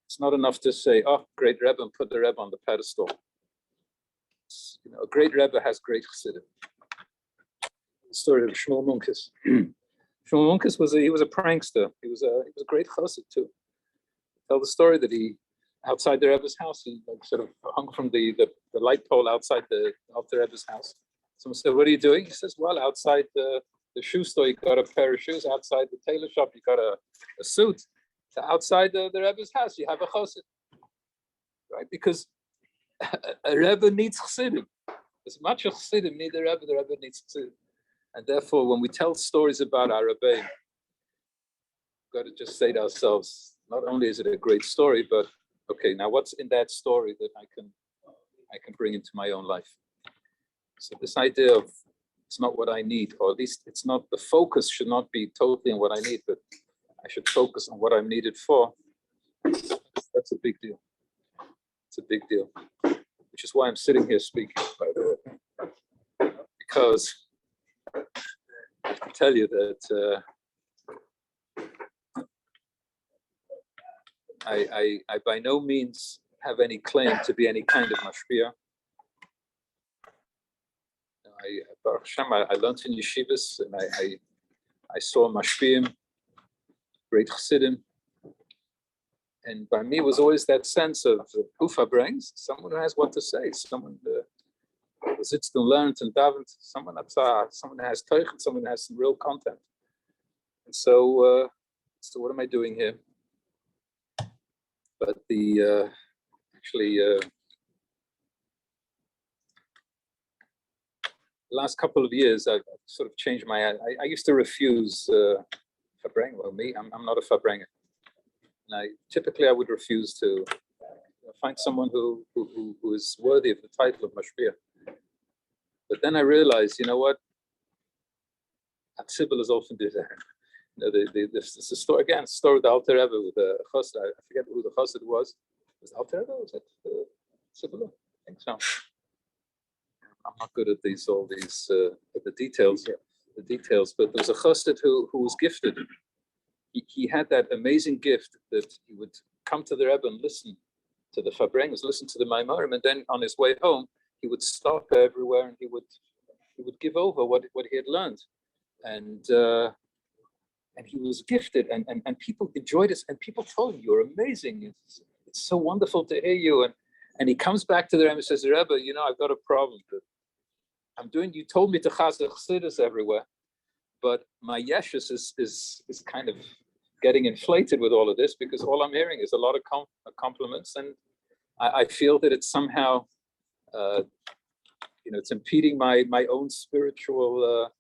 It's not enough to say, oh, great Rebbe, and put the Rebbe on the pedestal. A great Rebbe has great chassidim. The story of Shmuel Munkes. Shmuel Munkes was a prankster. He was a great chassid too. Tell the story that he, outside the Rebbe's house, he sort of hung from the light pole outside the Rebbe's house. Someone said, "What are you doing?" He says, "Well, outside the shoe store, you got a pair of shoes. Outside the tailor shop, you got a suit. So outside the Rebbe's house, you have a chassid, right? Because a Rebbe needs chassidim. As much as chassidim need the Rebbe needs chassidim. And therefore, when we tell stories about our Rebbe, we've got to just say to ourselves, not only is it a great story, but okay, now what's in that story that I can bring into my own life? So this idea of it's not what I need, or at least it's not, the focus should not be totally on what I need, but I should focus on what I'm needed for. That's a big deal. It's a big deal, which is why I'm sitting here speaking, by the way, because I can tell you that I by no means have any claim to be any kind of mashpia. Baruch Hashem, I learned in yeshivas, and I saw mashpiim, great chassidim, and by me was always that sense of who Farbrengen, someone who has what to say, someone who sits and learns and davens, someone who has teichen, someone who has some real content. And so what am I doing here? But the last couple of years, I've sort of changed I used to refuse Farbrengen. Well, I'm not a Farbrengen. And I would refuse to find someone who is worthy of the title of mashpia. But then I realized, you know what? Hatzvi-Bais is often do that. This story again, story of the Alter Rebbe with the Chassid. I forget who the Chassid was. Was it Alter Rebbe? Was it Sibula? I think so. I'm not good at all these the details. The details, but there was a Chassid who was gifted. He had that amazing gift that he would come to the Rebbe and listen to the Farbrengen, listen to the Maimarim, and then on his way home he would stop everywhere and he would give over what he had learned, and he was gifted, and people enjoyed it, and people told him, "You're amazing. It's so wonderful to hear you." And he comes back to the Rebbe and says, "Rebbe, I've got a problem. I'm doing. You told me to chazir chassidus everywhere, but my yeshus is kind of getting inflated with all of this because all I'm hearing is a lot of compliments, and I feel that it's somehow, it's impeding my own spiritual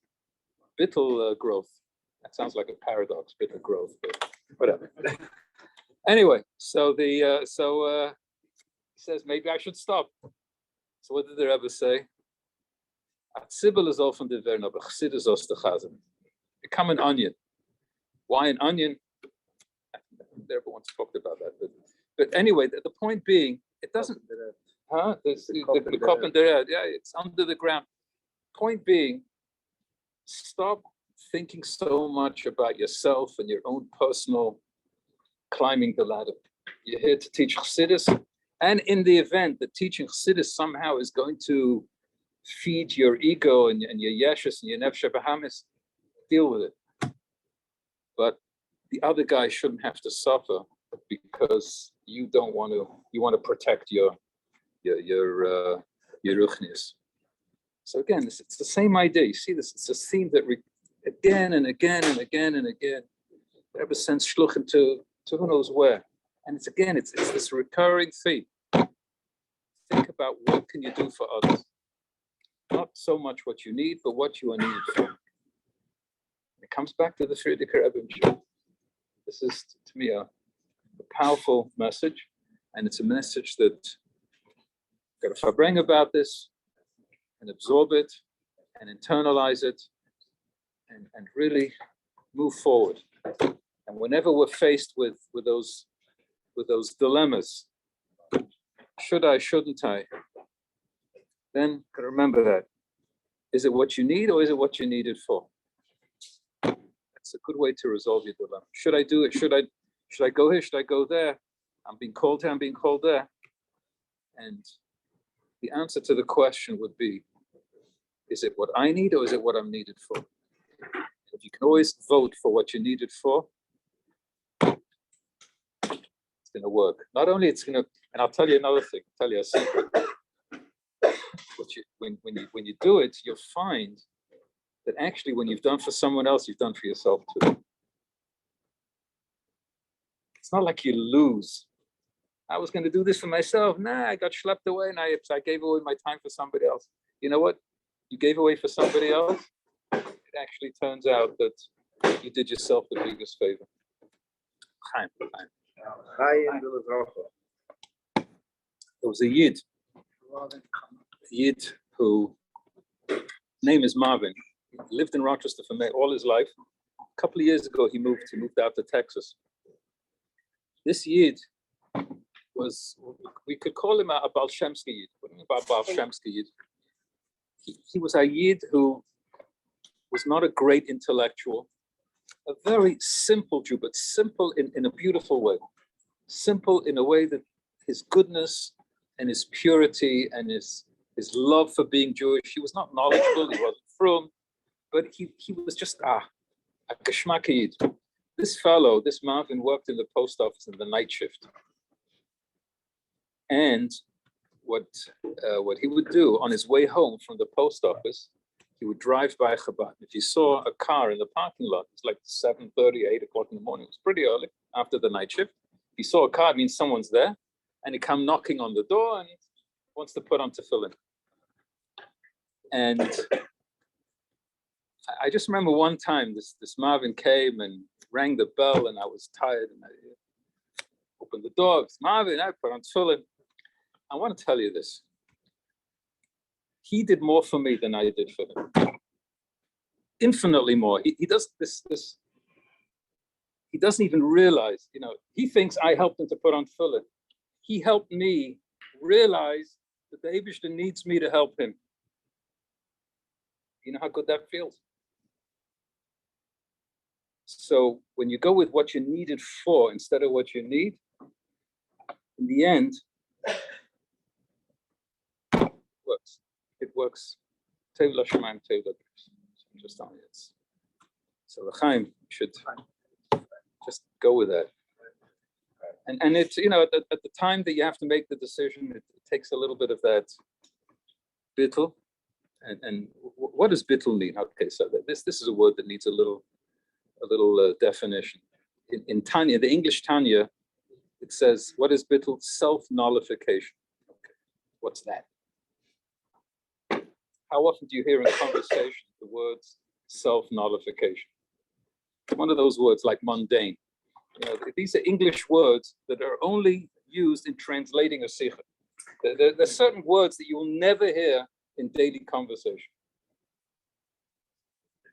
bittul growth." That sounds like a paradox, bittul growth, but whatever. Anyway, so he says maybe I should stop. So what did the Rebbe say? Become an onion. Why an onion? The Rebbe once talked about that, but anyway, the point being, it doesn't. The cup and the it's under the ground. Point being, stop thinking so much about yourself and your own personal climbing the ladder. You're here to teach Chassidus, and in the event that teaching Chassidus somehow is going to feed your ego and your yeshus and your nefesh bahamis, deal with it. But the other guy shouldn't have to suffer because you don't want to. You want to protect your ruchnius. So again, it's the same idea. You see this? It's a theme that again and again and again and again. The Rebbe sends shluchim to who knows where, and it's this recurring theme. Think about what can you do for others. Not so much what you need, but what you are needed for. It comes back to the Farbrengen Rebbe. This is, to me, a powerful message, and it's a message that got to Farbrengen about this, and absorb it, and internalize it, and really move forward. And whenever we're faced with those dilemmas, should I, shouldn't I? Then remember that. Is it what you need or is it what you need it for? That's a good way to resolve your dilemma. Should I do it? Should I go here? Should I go there? I'm being called here, I'm being called there. And the answer to the question would be, is it what I need or is it what I'm needed for? If you can always vote for what you're needed for, it's going to work. Not only it's going to, and I'll tell you another thing, tell you a secret. When you do it, you'll find that actually when you've done for someone else, you've done for yourself too. It's not like you lose. I was going to do this for myself. Nah, I got schlepped away and I gave away my time for somebody else. You know what? You gave away for somebody else. It actually turns out that you did yourself the biggest favor. There was a Yid who, name is Marvin. He lived in Rochester for all his life. A couple of years ago, he moved out to Texas. This Yid was, we could call him a Baal Shemski Yid. What do you mean by Baal Shemski Yid? He was a Yid who was not a great intellectual, a very simple Jew, but simple in a beautiful way. Simple in a way that his goodness and his purity and his love for being Jewish, he was not knowledgeable, he wasn't frum, but he was just a geschmack Yid. This fellow, this Marvin, worked in the post office in the night shift. And what he would do on his way home from the post office, he would drive by Chabad. If he saw a car in the parking lot, it's like 7:30, 8 o'clock in the morning. It was pretty early after the night shift. If he saw a car, it means someone's there, and he come knocking on the door and wants to put on tefillin. And I just remember one time this Marvin came and rang the bell, and I was tired, and I opened the door. It's Marvin, I put on tefillin. I want to tell you this. He did more for me than I did for him. Infinitely more. He does this he doesn't even realize, he thinks I helped him to put on tefillin. He helped me realize that the Eibishter needs me to help him. You know how good that feels? So when you go with what you need it for instead of what you need, in the end, it works. It works. Tevla Shemaim, Tevla. Just on it. So L'chaim should just go with that. And it's, at the time that you have to make the decision, it takes a little bit of that bittul. And what does bittul mean? Okay, so this is a word that needs a little definition. In Tanya, the English Tanya, it says, what is bittul? Self-nullification. Okay, what's that? How often do you hear in conversation the words self-nullification? One of those words like mundane. These are English words that are only used in translating a sikha. There's certain words that you will never hear in daily conversation.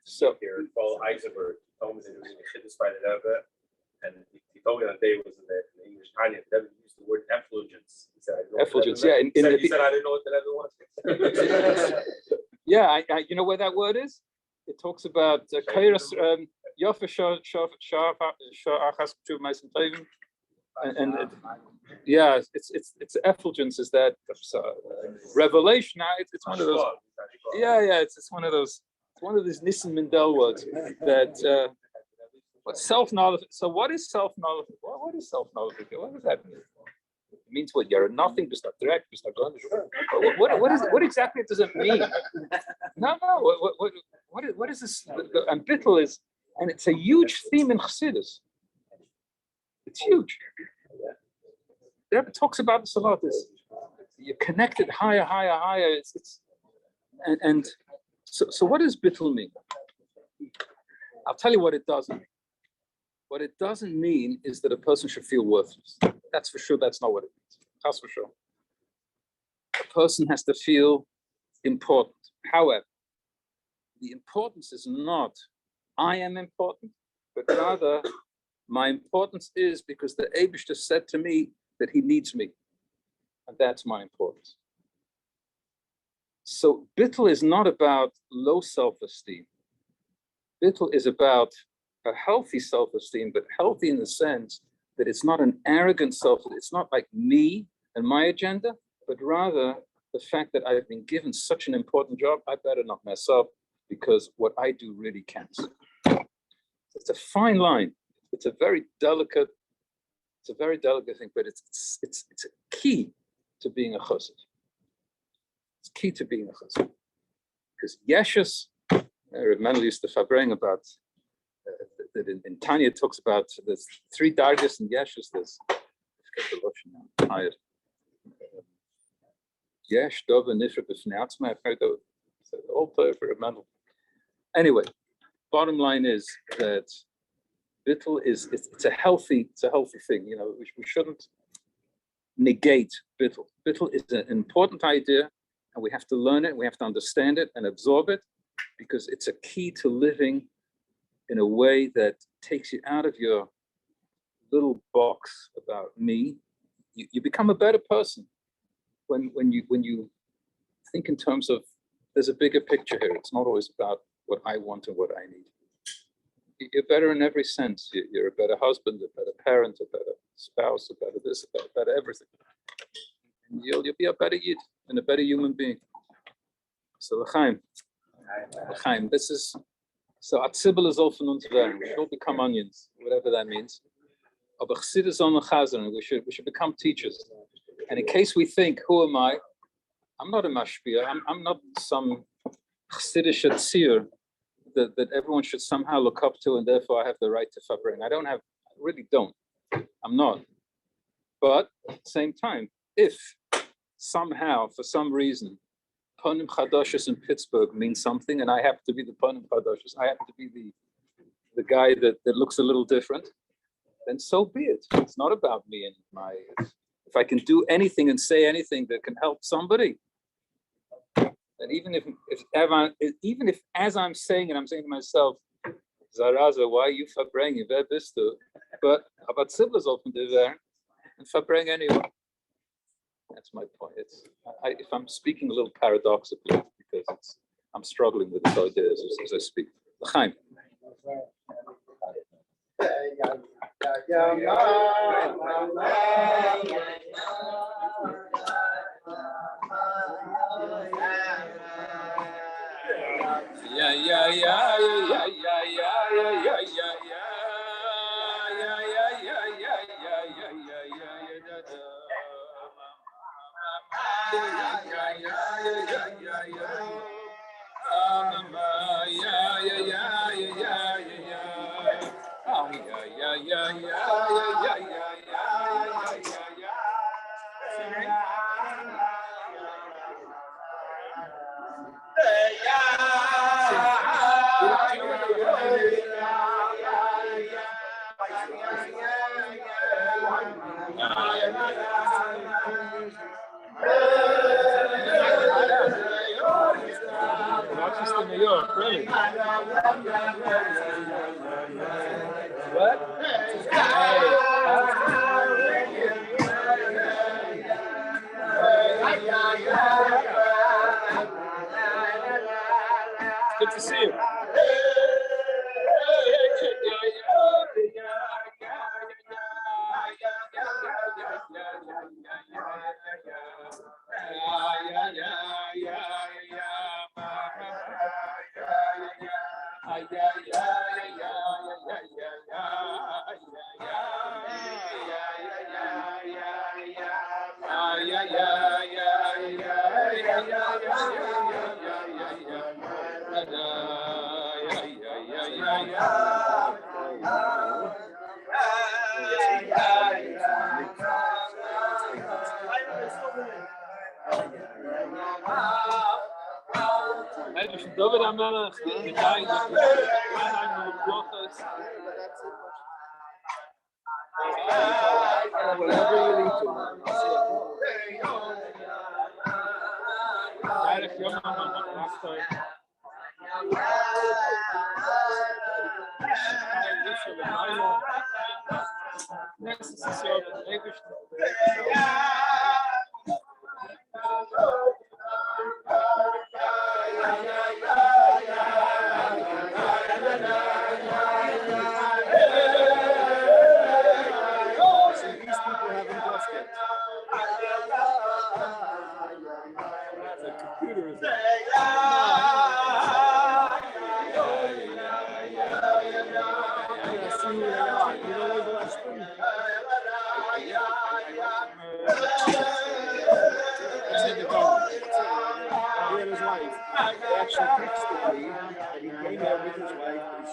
So here, Paul Eisenberg told me that he was in the Chiddush by the Rebbe, and he told me that day was in the English Tanya, the Rebbe used the word effulgence. He said, effulgence, yeah. He said, I didn't know what the Rebbe was. Yeah, I you know where that word is? It talks about kairos yofa sha'achas to my saving, and yeah, it's effulgence. Is that revelation? It's one of those. Yeah, it's one of those. It's one of these Nissan Mindel words that. But self-knowledge. So what is self-knowledge? What is self-knowledge? What does that mean? It means what? You're nothing. What exactly does it mean? No. What is this? And bittul is, and it's a huge theme in Chassidus. It's huge. The Rebbe talks about this a lot. You're connected higher. So what does bittul mean? I'll tell you what it doesn't mean. What it doesn't mean is that a person should feel worthless. That's for sure. That's not what it means. That's for sure. A person has to feel important. However, the importance is not I am important, but rather my importance is because the Eibishter said to me that he needs me. And that's my importance. So bittul is not about low self-esteem. Bittul is about a healthy self-esteem, but healthy in the sense that it's not an arrogant it's not like me and my agenda, but rather the fact that I've been given such an important job, I better not mess up because what I do really counts. It's a fine line. It's a very delicate thing, but it's a key to being a chassid. It's key to being a chassid. Because Yeshus, Rabbi Mendel used to Farbrengen about that in Tanya it talks about there's 3 dargos in Yeshus. There's Yesh, Dov, and Nifra b'fnei atzma. I've heard the whole prayer for Rabbi Mendel. Anyway, bottom line is that bittul is it's a healthy thing. We shouldn't negate bittul. Bittul is an important idea, and we have to learn it. We have to understand it and absorb it, because it's a key to living in a way that takes you out of your little box about me. You become a better person when you think in terms of there's a bigger picture here. It's not always about what I want and what I need. You're better in every sense. You're a better husband, a better parent, a better spouse, a better this, a better everything. And you'll be a better yid and a better human being. So L'chaim, this is, so Atzibel is all von uns werden. We should all become onions, whatever that means. Aber Chassidus on the Chazan, we should become teachers. And in case we think, who am I? I'm not a mashpia. I'm not some Chassidish tzir that everyone should somehow look up to, and therefore I have the right to Farbrengen. I really don't. I'm not. But at the same time, if somehow, for some reason, Ponim Chadashos in Pittsburgh means something, and I happen to be the Ponim Chadashos, I happen to be the guy that looks a little different, then so be it. It's not about me and my. If I can do anything and say anything that can help somebody, and even if as I'm saying it, I'm saying to myself, Zaraza, why you Farbrengen? Wer bist du? But about Sibbles open there and Farbrengen anyway. That's my point. If I'm speaking a little paradoxically, because I'm struggling with this idea as I speak. L'chaim. Rochester, New York, really? What? Good to see you. David Amelech, the guy Whatever you need to.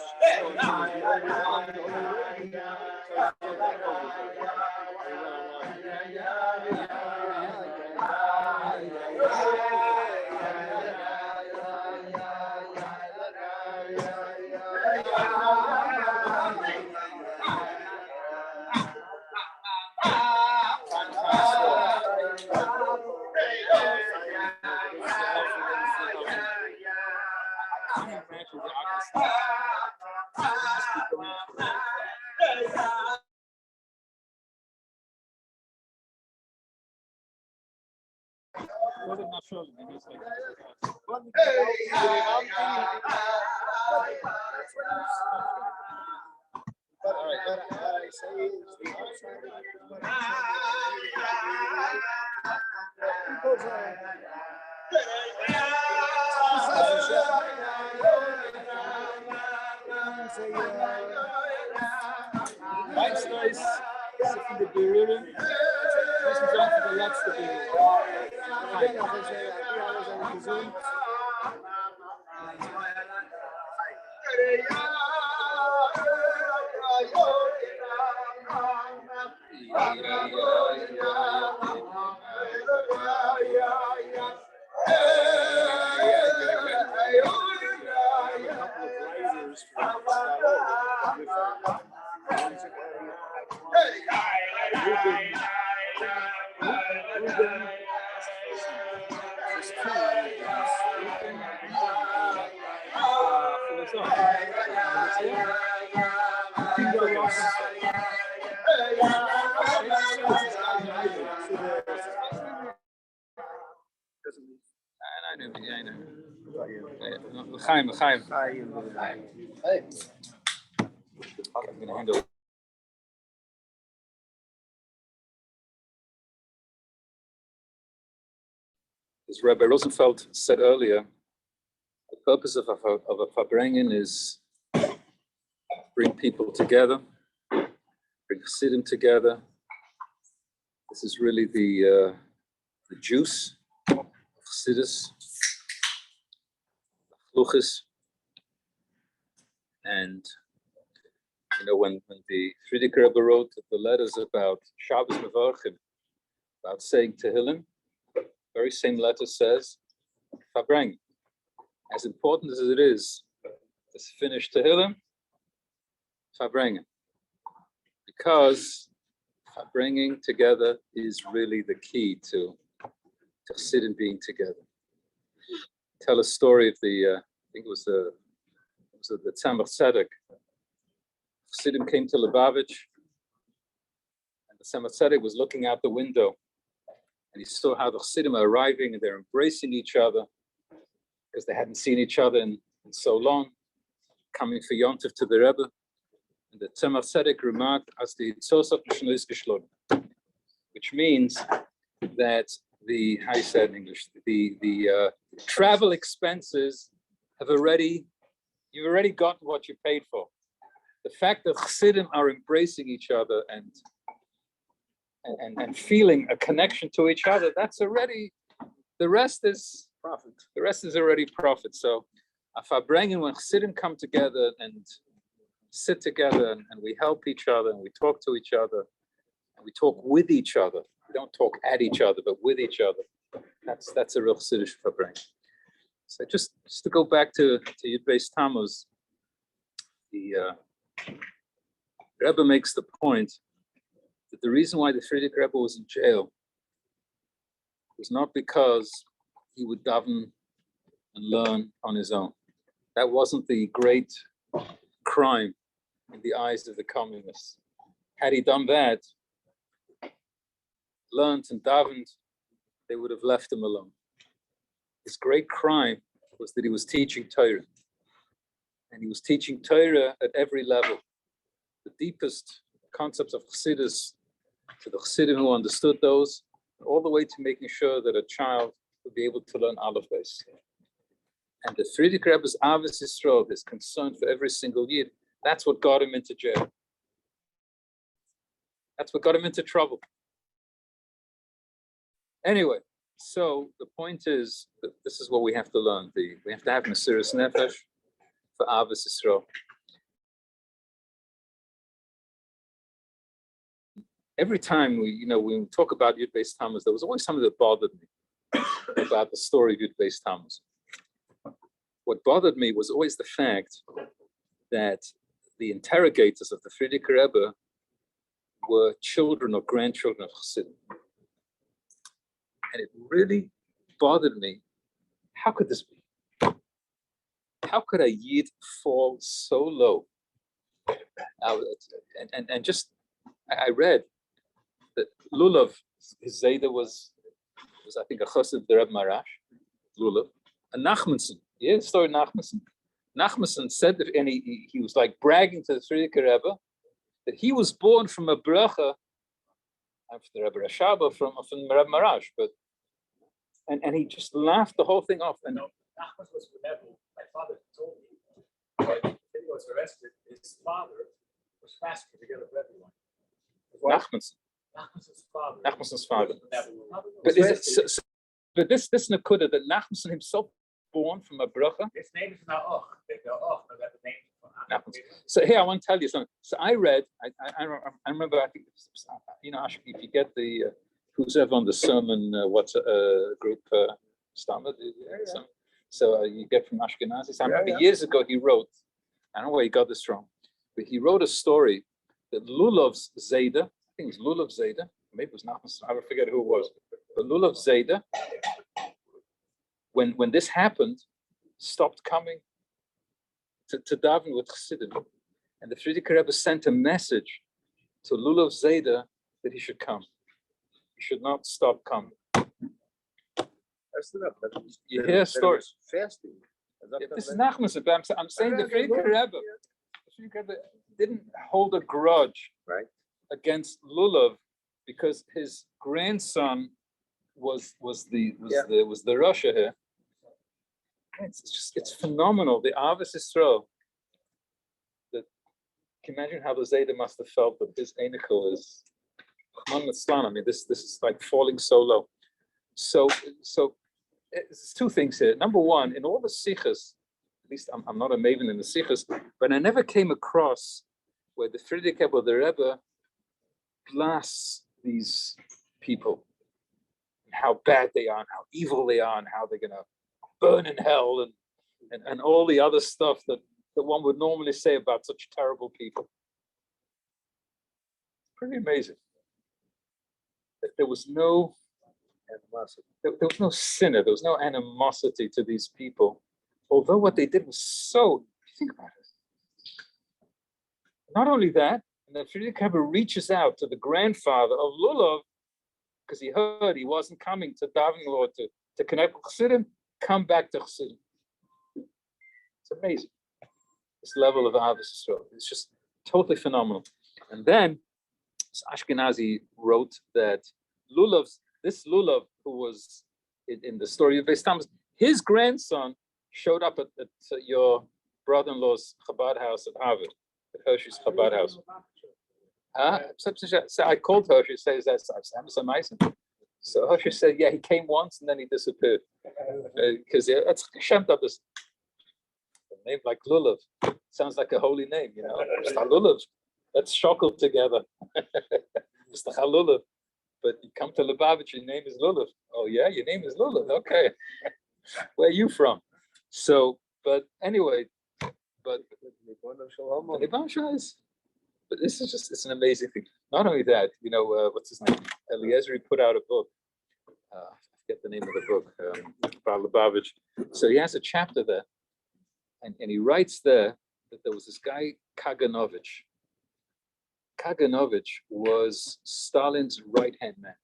I know. L'chaim. I'm going to handle. As Rabbi Rosenfeld said earlier, the purpose of a Farbrengen is bring people together, bring Chassidim together. This is really the juice of Chassidus, Luchis. And when the Friedrich Rebbe wrote the letters about Shabbos Mevarchim, about saying Tehillim, very same letter says Farbrengen. As important as it is to finish Tehillim, Farbrengen, because bringing together is really the key to Chassidim being together. Tell a story of the I think it was the Tzemach Tzedek. Chassidim came to Lubavitch, and the Tzemach Tzedek was looking out the window, and he saw how the Chassidim are arriving and they're embracing each other because they hadn't seen each other in so long, coming for Yontif to the Rebbe. And the Tzemach Tzedek remarked, as the Yitzchok is geschlossen, which means that how you said in English, the travel expenses you've already gotten what you paid for. The fact that Chassidim are embracing each other and feeling a connection to each other, that's already, the rest is profit. The rest is already profit. So a Farbrengen, when Chassidim come together and sit together and we help each other and we talk to each other and we talk with each other. We don't talk at each other, but with each other. That's a real Chassidish Farbrengen. So just to go back to Yud Beis Tammuz, the Rebbe makes the point that the reason why the Friedrich Rebbe was in jail was not because he would daven and learn on his own. That wasn't the great crime in the eyes of the communists. Had he done that, learned and davened, they would have left him alone. His great crime was that he was teaching Torah. And he was teaching Torah at every level. The deepest concepts of Chassidus to the Chassidim who understood those, all the way to making sure that a child would be able to learn Aleph Beis. And the Friedrich Rebbe's Ahavas Yisroel, his concern for every single Yid, that's what got him into jail. That's what got him into trouble. Anyway, so the point is that this is what we have to learn. We have to have Mesiras Nefesh for Ahavas Yisroel. Every time when we talk about Yud Beis Tammuz, there was always something that bothered me about the story of Yud Beis Tammuz. What bothered me was always the fact that the interrogators of the Friedrich Rebbe were children or grandchildren of Chassidim. And it really bothered me. How could this be? How could a Yid fall so low? And just, I read that Lulav, his Zayda was I think a chassid of the Rebbe Marash, Lulav, and Nachmanson. Yeah, the story of Nachmanson. Nachmanson said that, and he was like bragging to the Friedrich Rebbe that he was born from a bracha, after the Rebbe Rashaba from Rebbe Marash, but and he just laughed the whole thing off. And Nachman was rebel. My father told me when he was arrested, his father was fasting together with everyone. Nachmanson's father. But this Nakuda that Nachmanson himself born from a bracha. His name is Naoch. That's the name. So here I want to tell you something. So I read. I remember. I think if you get the who's ever on the sermon group Stammer. So you get from Ashkenazi. So I remember years ago he wrote. I don't know where he got this from, but he wrote a story that Lulav's Zayda. I think it was Lulav Zayda. Maybe it was Nachmanson. I forget who it was. But Lulav Zayda. When this happened, stopped coming to daven with Chassidim. And the Frierdiker Rebbe sent a message to Lulav Zayda that he should come. He should not stop coming. You hear stories. Fasting. Yeah, this is Nachman's, but I'm saying the Frierdiker Rebbe didn't hold a grudge against Lulav because his grandson was the Russia here. It's phenomenal. The Ahavas Yisroel. Can you imagine how the Zayda must have felt that his Einichel is? I mean, this is like falling so low. So there's two things here. Number one, in all the sichas, at least I'm not a maven in the sichas, but I never came across where the Frierdiker Rebbe, the Rebbe, blasts these people, and how bad they are, and how evil they are, and how they're gonna burn in hell, and all the other stuff that one would normally say about such terrible people. Pretty amazing. There was no animosity. There was no sinner. There was no animosity to these people. Although what they did was so, think about it. Not only that, and the Frierdiker Rebbe reaches out to the grandfather of Lulav, because he heard he wasn't coming to davening Lord to connect with Chassidim, come back to Chassidim. It's amazing. This level of Ahavas Yisroel. It's just totally phenomenal. And then Ashkenazi wrote that this Lulav, who was in the story of Beis Tammuz, his grandson showed up at your brother-in-law's Chabad house at Harvard, at Hershey's Chabad house. So I called Hershey, says that's amazing. So Hershey said, yeah, he came once and then he disappeared. Because it's Shemt up this name like Lulav. Sounds like a holy name, you know. Mr. Lulav. Let's shokol together. Mr. Lulav. But you come to Lubavitcher, your name is Lulav. Oh yeah, your name is Lulav. Okay. Where are you from? So, but anyway, but this is just, it's an amazing thing. Not only that, you know, what's his name? Eliezer put out a book. I forget the name of the book, about Lubavitch. So he has a chapter there, and he writes there that there was this guy, Kaganovich. Kaganovich was Stalin's right-hand man.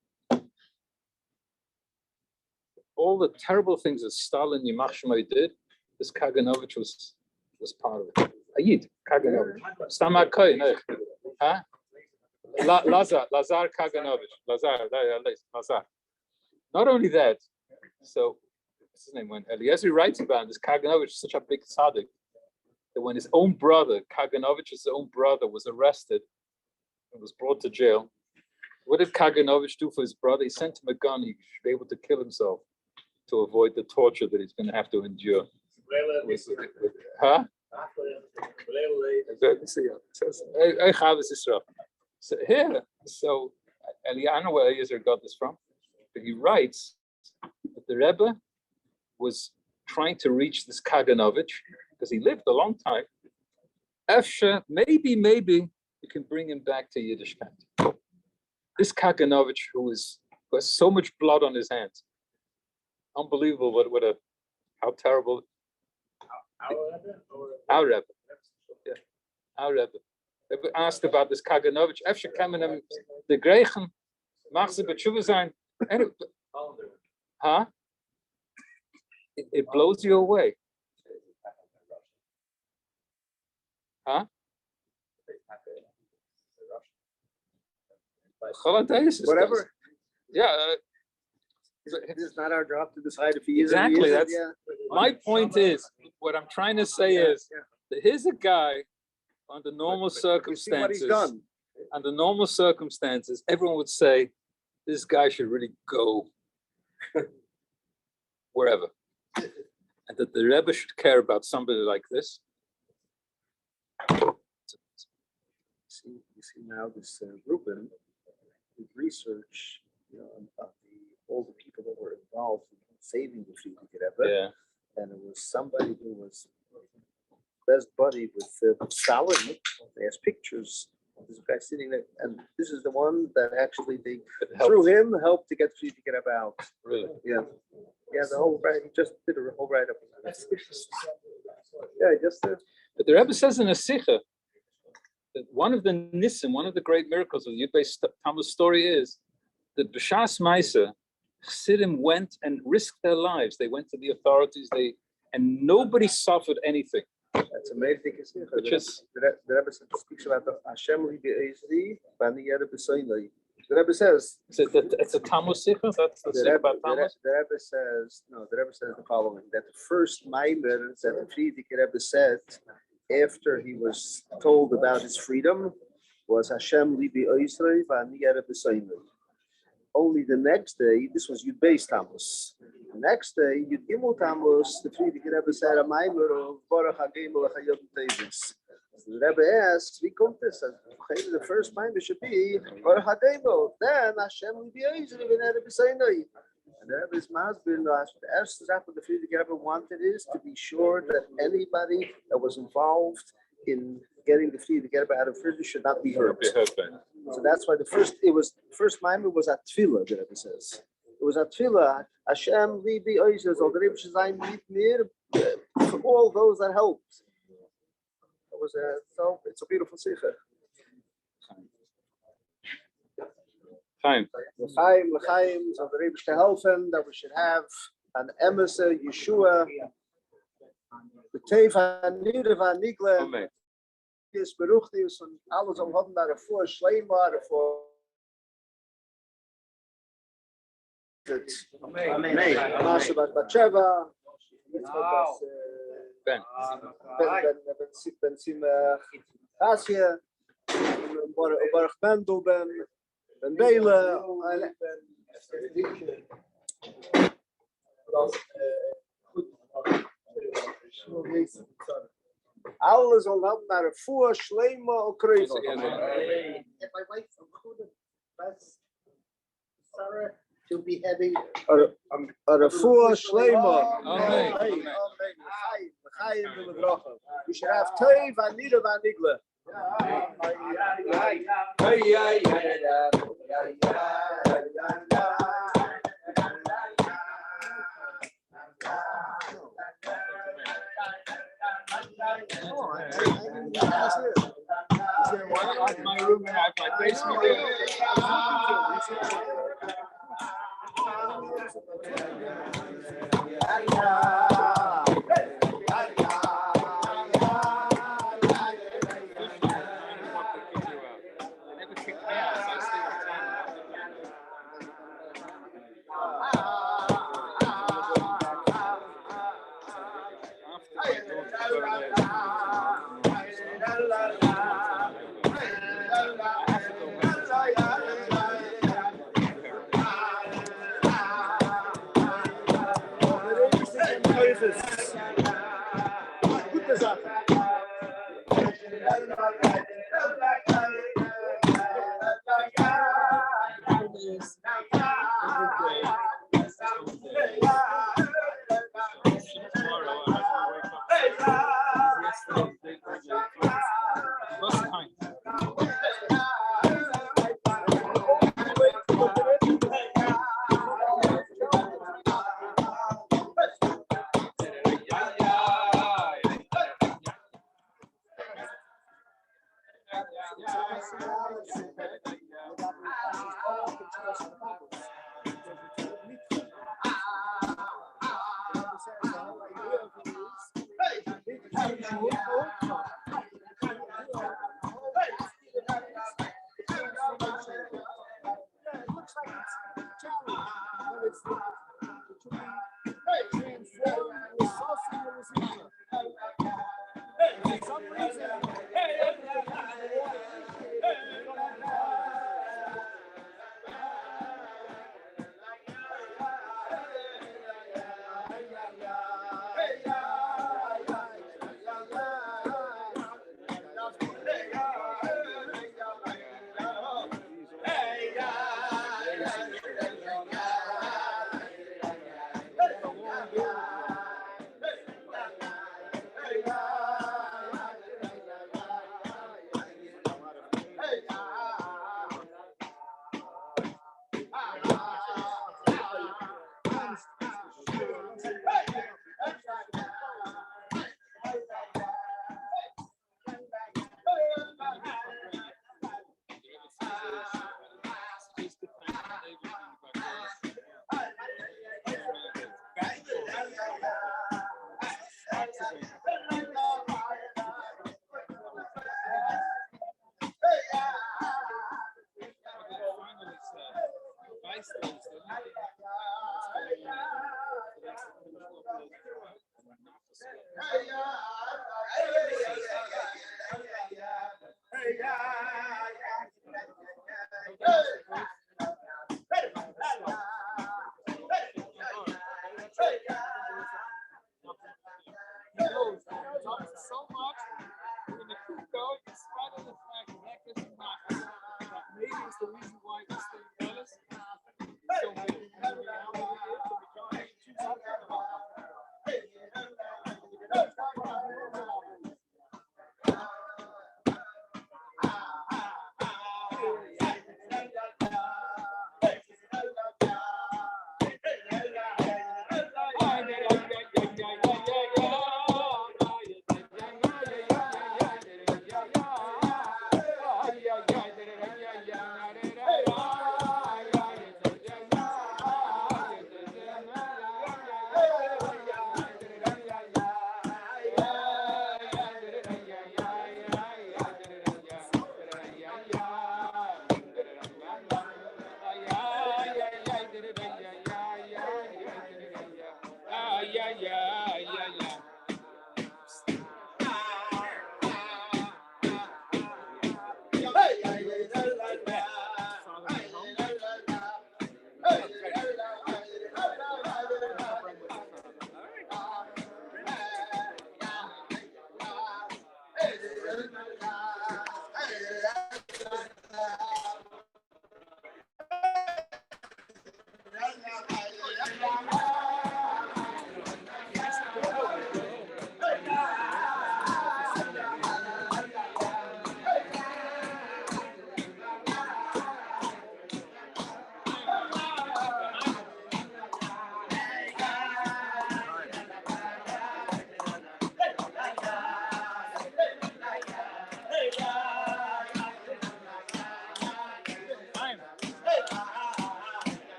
All the terrible things that Stalin, Yimach Shmoi, did, this Kaganovich was part of it. Ayid, Kaganovich. Stamar Koy, no. Huh? Lazar Kaganovich. Lazar. Not only that, so what's his name? When Eliezer writes about this, Kaganovich is such a big tzaddik that when his own brother, Kaganovich's own brother, was arrested and was brought to jail, what did Kaganovich do for his brother? He sent him a gun. He should be able to kill himself to avoid the torture that he's going to have to endure. Huh? So here, so I don't know where Eliezer got this from, but he writes that the Rebbe was trying to reach this Kaganovich because he lived a long time. Efshe, maybe you can bring him back to Yiddishkeit. This Kaganovich, who has so much blood on his hands, unbelievable! How terrible! Our Rebbe, yeah, our Rebbe. They asked about this Kaganovich. Efshe kamen the Griechen, machze b'tshuva sein. Huh? It blows you away. Huh? Whatever. Yeah. It is not our job to decide if he is exactly. Or he That's isn't, my point. Is what I'm trying to say is that here's a guy under normal circumstances. Under normal circumstances, everyone would say this guy should really go wherever, and that the Rebbe should care about somebody like this. You see now this Reuben with research, you know, about all the people that were involved in saving the Frierdiker Rebbe. Yeah. And it was somebody who was best buddy with Stalin. They has pictures of this guy sitting there, and this is the one that actually they through him helped to get Frierdiker Rebbe out. Really? Yeah. Yeah, the whole right. He just did a whole write-up. Yeah, just But the Rebbe says in a Sikha that one of the Nisim, one of the great miracles of the Yud Beis Tammuz story is that B'Shas Maisa, Chassidim went and risked their lives. They went to the authorities, and nobody suffered anything. That's amazing. Which is the Rebbe speaks about the Hashem li be'ezri, bani yere b'soinai. The Rebbe says it's a Tammuz Sikha. That's the Sikha about Tammuz. The Rebbe says the following: that the first Maimer that the Frierdiker Rebbe said after he was told about his freedom was Hashem li be'ezri, bani yere b'soinai. Only the next day, this was Yud Beis Tammuz. The next day, Yud Gimel Tammuz, the Frierdiker Rebbe said a Maimer of Baruch HaGimel HaYod Tevis. The Rebbe asks, "We come this? The first Maimer should be Baruch HaGimel. Then Hashem will be Eizri v'nere b'Seinai." And the Rebbe's masbir, the first thing the Frierdiker Rebbe wanted is to be sure that anybody that was involved in getting the Frierdiker Rebbe out of prison should not be hurt. So that's why the first Maimer was at Tefillah, the Rebbe says. It was at Tefillah, Hashem libi oishes, or the Rebbe Shazayim mit mir, for all those that helped. It was so it's a beautiful sikha. L'chaim, so the Rebbe to helfen, that we should have an emissary, Yeshua, the Teva, Nirva, Nigle, is beruchtius und alles am haben da davor schleimer davor. Amen. Masha bat Batsheva. Ben Sim Asia. Baruch Mendel Ben Bela. Alles al hebben naar een voor schleima of kruis. If I wait for good, that's Sarah to be having a voor schleima. Amen. We should have two van Nida van Nigle. I have my room, I have my basement room.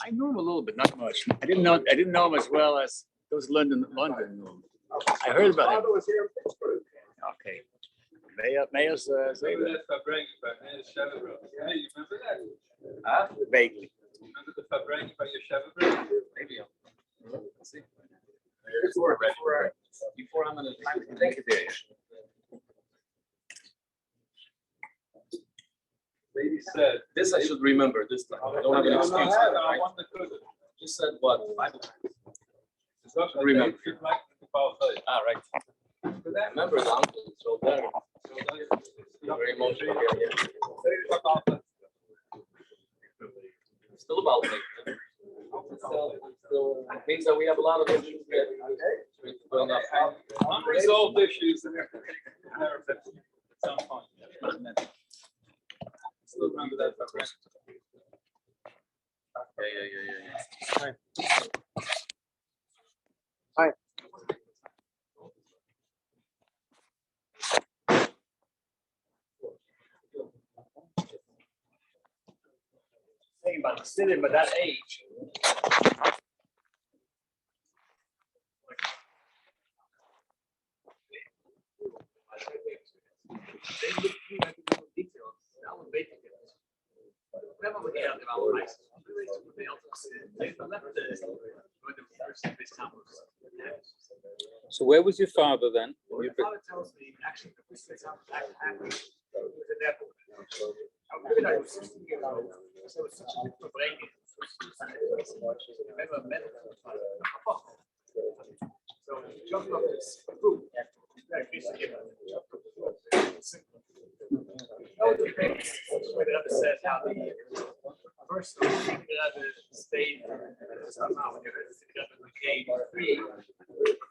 I knew him a little bit, not much. I didn't know him as well as those London knew him. I heard about him. Father was here in Pittsburgh. Okay. Mayor's Remember that Farbrengen by Mayor's Sheva? Yeah, you remember that? Huh? vaguely. Remember the Farbrengen by your Sheva? Maybe. Let's see. Before I'm gonna Thank you, dear. lady said. This I should remember this time. I don't have an excuse. I want the good. You said what? Remember. Ah, right. Remember the uncle, so there. Very emotional. Still about it. Still means that we have a lot of issues. Unresolved issues in there. At some point. Still remember that. Yeah. Saying about sitting by that age. They look through like the little details. That was basic. Never look at them out nice. They left the first Beis Tammuz. So where was your father then? My father tells me actually the first Beis Tammuz happened was in that. I figured I was 16 years old. So it was such a big Farbrengen. I never met him. So he jumped off this roof. The Rebbe says how the first Rebbe stayed somehow when the Rebbe became free,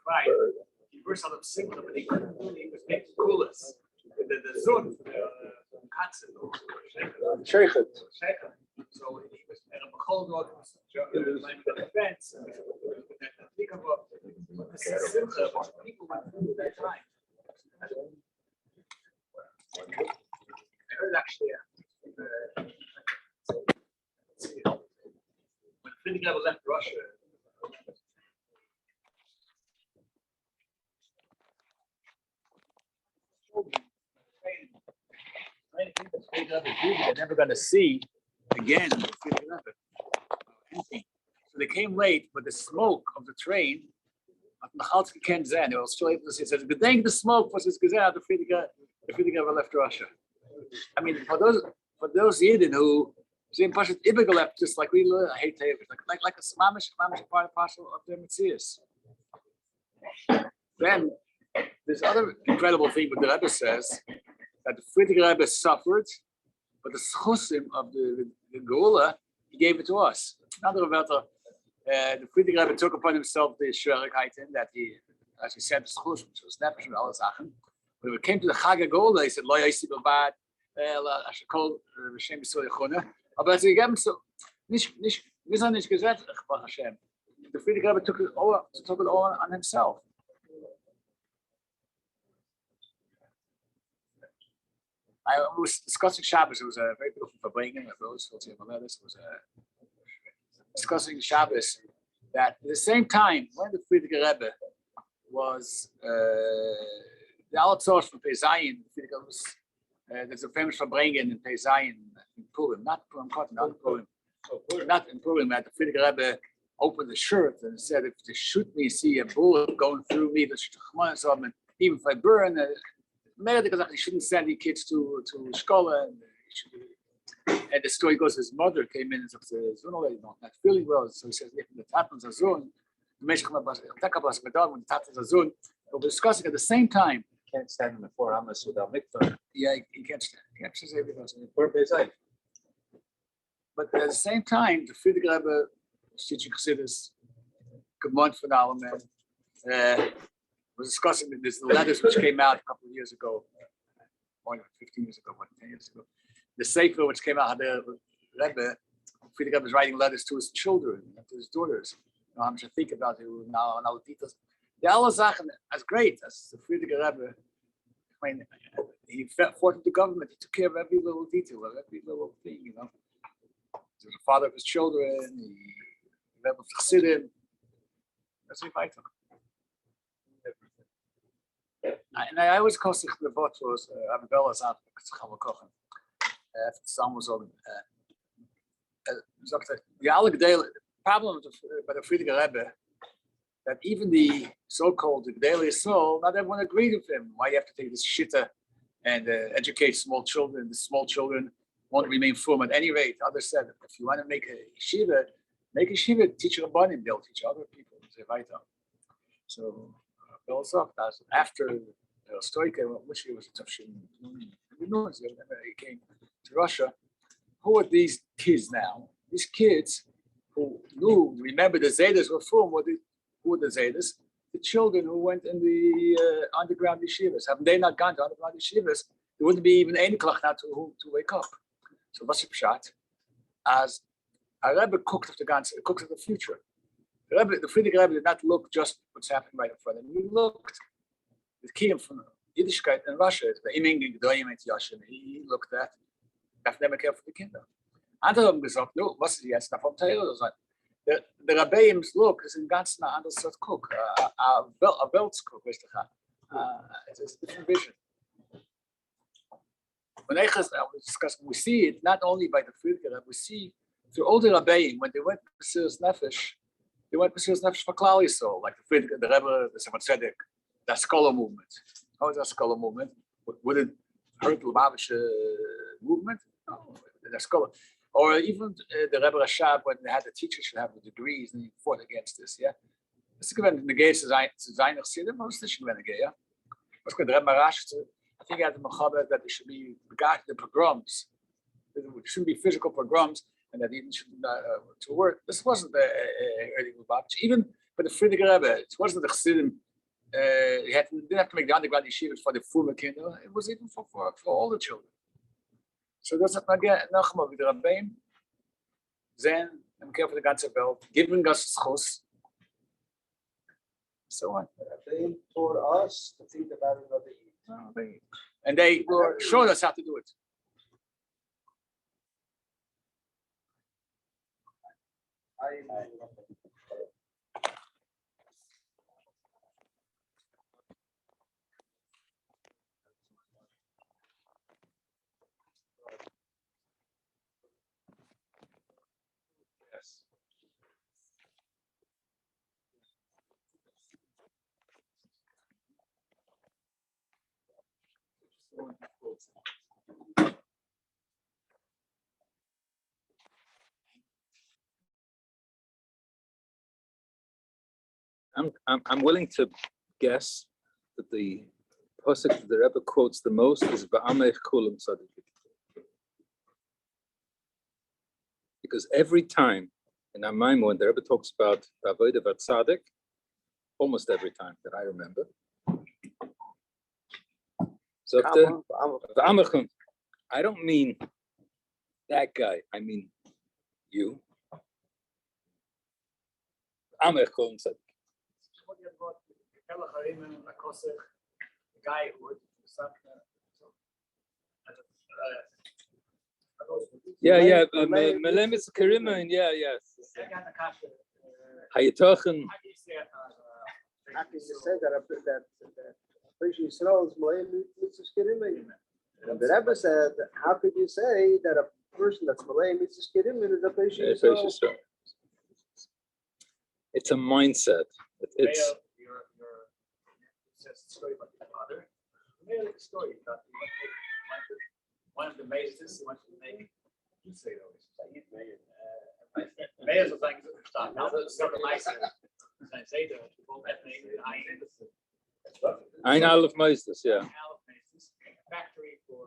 right? He first had him sing them, and he was making coolest. The Zun, Sheikhet. so he was at a cold road, climbing the fence, and think of this is Simcha, which people went through that time. I heard actually, when Friedrich Rebbe left Russia, they're never going to see again. So they came late, but the smoke of the train, they were still able to see. It says, "Gedenk the smoke was his gazette." The Friedrich Rebbe left Russia. I mean, for those Yidden who seem Pashat Ibigalept, just like we learn, I hate to like a smamish part and parcel of their Metzius. Then this other incredible thing what the Rebbe says, that the Friedrich Rebbe suffered, but the schusim of the Geula, he gave it to us. Another about the Friedrich Rebbe took upon himself the Schwierigkeiten that he, as he said, the schusim, so it's never from all Sachen. When it came to the Chag Geula, he said, "Lo yaisi bavad, I should call Hashem Yisroel Yechona." But he gave him so, wir sind nicht gesetzlich, Hashem. The Friedrich Rebbe took it all on himself. I was discussing Shabbos. It was a very beautiful Farbrengen. It was discussing Shabbos that at the same time when the Friedrich Rebbe was the outsourced from Peizayin, there's a famous Farbrengen in Peizayin in Purim, not Purim, not in Purim, that the Friedrich Rebbe opened the shirt and said, "If they shoot me, see a bullet going through me, and even if I burn." Because he shouldn't send the kids to Shkola, and the story goes, his mother came in and said, "Zun, not feeling well." So he says, "If the Tatans are Zun, when the Tatans are Zun," but we're discussing at the same time. Can't stand in the 4 Amos without mikvah. Yeah, he can't stand. He can't say everything. But at the same time, the Friedrich Rebbe, teaching Chassidus, good month for the Alaman. was discussing this letters which came out a couple of years ago, more than 15 years ago, more than 10 years ago. The Sefer which came out, the Rebbe, Friedrich Rebbe was writing letters to his children, to his daughters. You know, I'm trying to think about it now and all the details. The alle Sachen, as great as the Friedrich Rebbe, I mean, he fought with the government. He took care of every little detail, of every little thing, you know. He was the father of his children. He Rebbe of Chassidim. That's what I took. And I always call sich the Wort was Rabbi Bella's out kochen. After the song was over. The problem by the Friedrich Rebbe that even the so-called Gedolei Yisroel, not everyone agreed with him. Why you have to take this shitta and educate small children? The small children won't remain firm at any rate. Others said, if you want to make a yeshiva, teach Rabbanim, they'll teach other people. So, after Stoika, which he was a tough shit, he came to Russia. Who are these kids now? These kids who remember the Zaydas were from, who were the Zaydas? The children who went in the underground yeshivas. Have they not gone to underground yeshivas? There wouldn't be even any clock now to wake up. So what's the pshat? As a Rebbe cooked of the future. The Friedrich Rebbe did not look just what's happening right in front of him. He looked the key from Yiddishkeit in Russia. He looked at Academic for the Kinder. Andere haben gesagt, no, was ist jetzt davon Teil oder so? Der Rabbeims look is in ganz eine andere Sort cook, a Weltskook, weißt du, it's a different vision. When I discuss, we see it not only by the Friedrich Rebbe, we see through all the Rabbeim when they went to Mesiras Nefesh. They went to Mesiras Nefesh for Klal Yisrael, like the Friedrich, the Rebbe, the Sefer Tzedek, the Scholar movement. How is that Scholar movement? Would it hurt the Lubavitcher movement? No, the Scholar. Or even the Rebbe Rashab, when they had the teachers should have the degrees, and he fought against this. Yeah, this is given the gay to sein Chassidim. Most of them gay. Yeah, what's good? The Rebbe Rash, I think he had the Mechaber that there should be the pogroms. There shouldn't be physical pogroms, and that even should to work. This wasn't the early Lubavitch. Even for the Friedrich Rebbe, it wasn't the Chassidim. He didn't have to make the underground yeshivas for the former kinder. It was even for all the children. So das hat man noch mal wieder Rabbeim sehen im Kehr für die ganze Welt, geben das Schuss. So on. Rabbeim taught us to think about another Yid. And they showed us how to do it. I'm willing to guess that the pasuk that the Rebbe quotes the most is Va'amech Kulam Tzadikim. Because every time in our mind when the Rebbe talks about Avodah Vatzadik, almost every time that I remember, so I don't mean that guy, I mean you. Va'amech Kulam Tzadikim. Guy who would Melemis Karima, yes. Hayatochen. How can you say that Yisroel is Malay Mitzvahs Kirimin? And the Rebbe said, how could you say that a person that's Malay Mitzvahs Kirimin is a Yisroel? It's a mindset. It's story about the father. Merely the story about one of the mazes he wanted to make. You say those. Mayors are things that start now. That's not the Meister. I say that people that make Ein Aleph Meisters, yeah. Factory for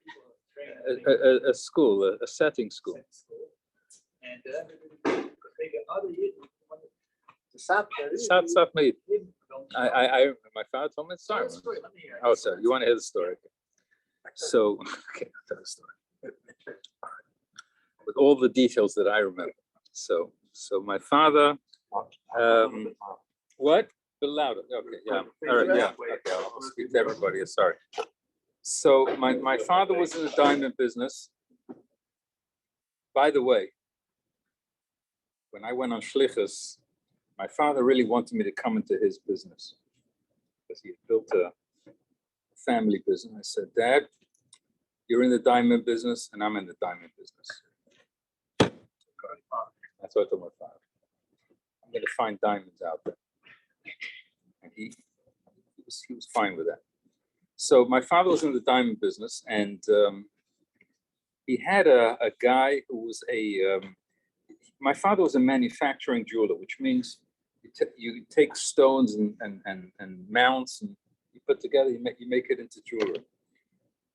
people training. A school, a setting school. And because they get other years. Sat made. My father told me the story. Oh, sorry. You want to hear the story? So, okay, I'll tell the story with all the details that I remember. So my father, what? The louder. Okay, yeah. All right, yeah. Okay, I'll speak to everybody. Sorry. So my father was in the diamond business. By the way, when I went on shlichus, my father really wanted me to come into his business because he had built a family business. I said, Dad, you're in the diamond business and I'm in the diamond business. That's what I told my father. I'm going to find diamonds out there. And he was fine with that. So my father was in the diamond business, and he had a guy who was my father was a manufacturing jeweler, which means you take stones and mounts and you put together, you make it into jewelry.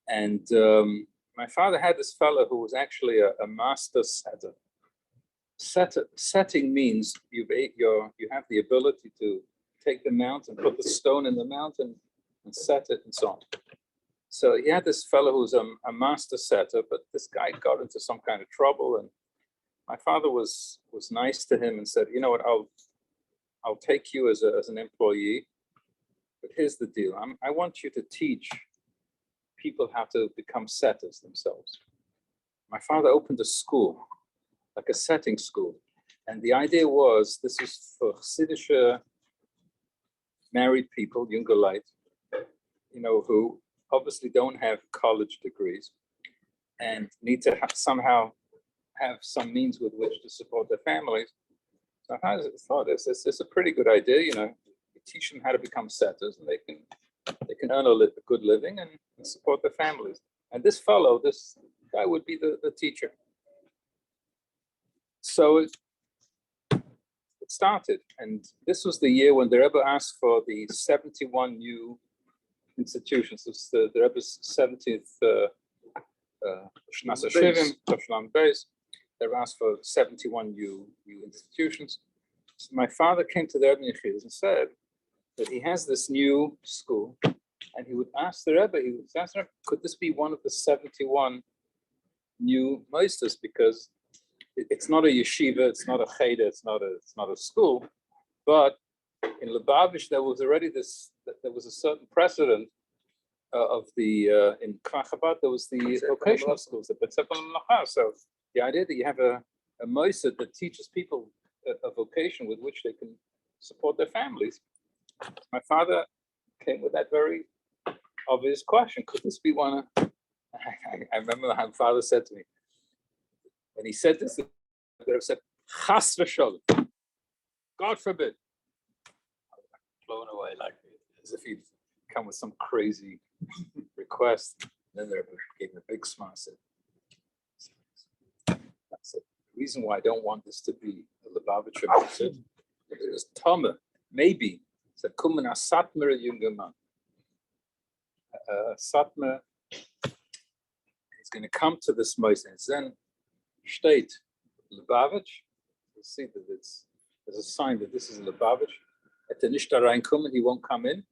And my father had this fellow who was actually a master setter. Setting means you have the ability to take the mount and put the stone in the mount and set it and so on. So he had this fellow who was a master setter, but this guy got into some kind of trouble, and my father was nice to him and said, you know what, I'll take you as an employee, but here's the deal. I want you to teach people how to become setters themselves. My father opened a school, like a setting school. And the idea was, this was for Chassidish married people, younger light, who obviously don't have college degrees and need to somehow have some means with which to support their families. So I thought this is a pretty good idea, You teach them how to become setters, and they can earn a good living and support their families. And this guy would be the teacher. So it started, and this was the year when the Rebbe asked for the 71 new institutions. This is the Rebbe's 70th Shnas Hashivim, Hatzvi-Bais. They were asked for 71 new institutions. So my father came to the Rebbe and said that he has this new school, and he would ask the Rebbe, could this be one of the 71 new meisters? Because it's not a yeshiva, it's not a cheder, it's not a school, but in Lubavitch there was already there was a certain precedent of in Krachabad there was the vocational schools, the Beit Tammuz. So the idea that you have a meister that teaches people a vocation with which they can support their families. My father came with that very obvious question: could this be one? I remember my father said to me, and he said this, they said, Chas v'sholem, God forbid. I was blown away, like as if he'd come with some crazy request. And then they gave him a big smile. I said, the reason why I don't want this to be a Lubavitcher Rebbe, it was Tomer, maybe. Said, Kumen a Satmer junger man. Satmer is going to come to this Moshe, and then steht Lubavitch. You see that there's a sign that this is Lubavitch. At the nicht da reinkommen, he won't come in.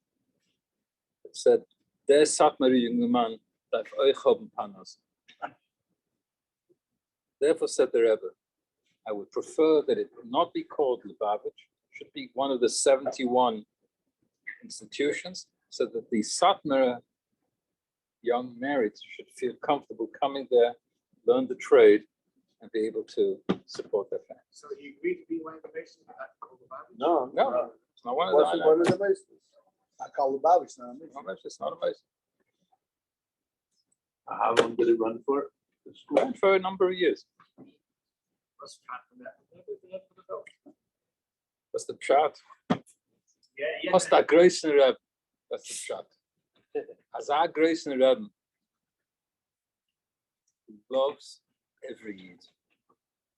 It said, der Satmer junger man darf euch haben Panos. Therefore, said the Rebbe, I would prefer that it not be called Lubavitch, should be one of the 71 institutions, so that the Satmar young marrieds should feel comfortable coming there, learn the trade, and be able to support their family. So he agreed to be one of the Masons, not called Lubavitch? No, it's not one of Wasn't one of them. the Masons. Not called Lubavitch, not a Mason. It's not a Mason. How long did it run for? The school? Ran for a number of years. What's the time from that? That's the pshat. Yeah. What's that grace in Rebbe? That's the pshat. As our grace in Rebbe, he loves every Yid,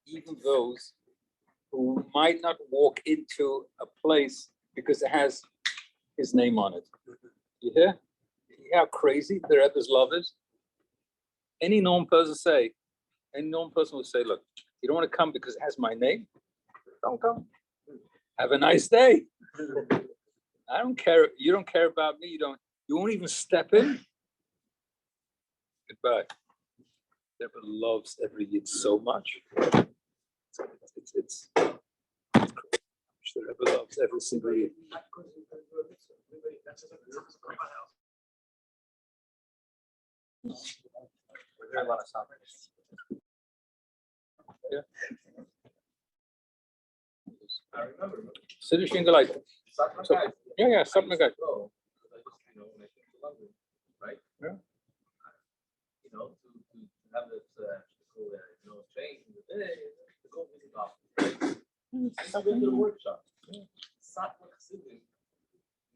even those who might not walk into a place because it has his name on it. You hear? You hear how crazy the Rebbe's love is? Any normal person will say, look, you don't want to come because it has my name? Don't come. Have a nice day. I don't care. You don't care about me. You won't even step in. Goodbye. Rebbe loves every Yid so much. It's the Rebbe loves every single Yid. Yeah. I remember. Siddish in the light. So, yeah, something like that. Right? Yeah. You know, to have this, change in the day, to go visit the office. I went to the workshop. Satmar Chassidim,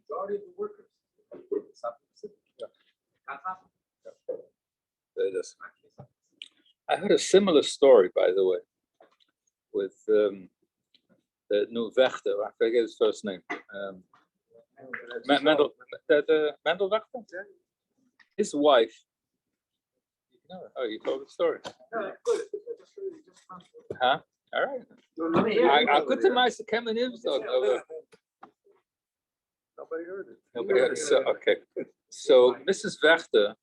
majority of the workers. Satmar Chassidim. Can't happen. It is. I heard a similar story, by the way, with the new Wächter. I forget his first name. Mendel Wächter? His wife. No, oh, you told the story. Huh? All right. I could to my second news though. Nobody heard it. Nobody heard it. So, okay. So Mrs. Wächter,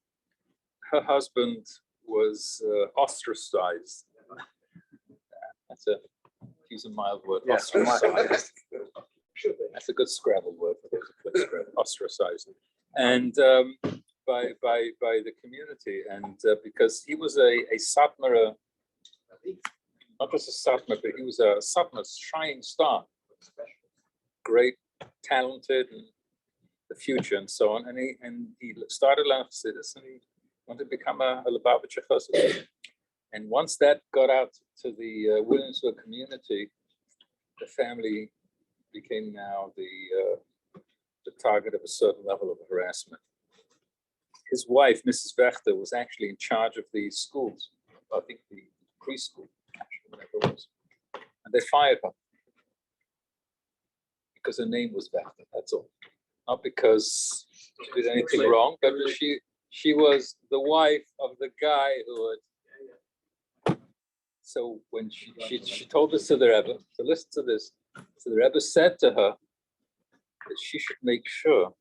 her husband was ostracized. That's a use a mild word. Ostracized. That's a good Scrabble word. Ostracized, and by the community, and because he was a Satmar, not just a Satmar, but he was a Satmar shining star, great, talented, and the future, and so on. And he started Lafsidis, and he wanted to become a Lubavitcher Rebbe. And once that got out to the Williamsburg community, the family became now the target of a certain level of harassment. His wife, Mrs. Wächter, was actually in charge of the schools, I think the preschool, whatever it was. And they fired her because her name was Wächter, that's all. Not because she did anything wrong, but she was the wife of the guy who had. So when she told this to the Rebbe, so listen to this. So the Rebbe said to her that she should make sure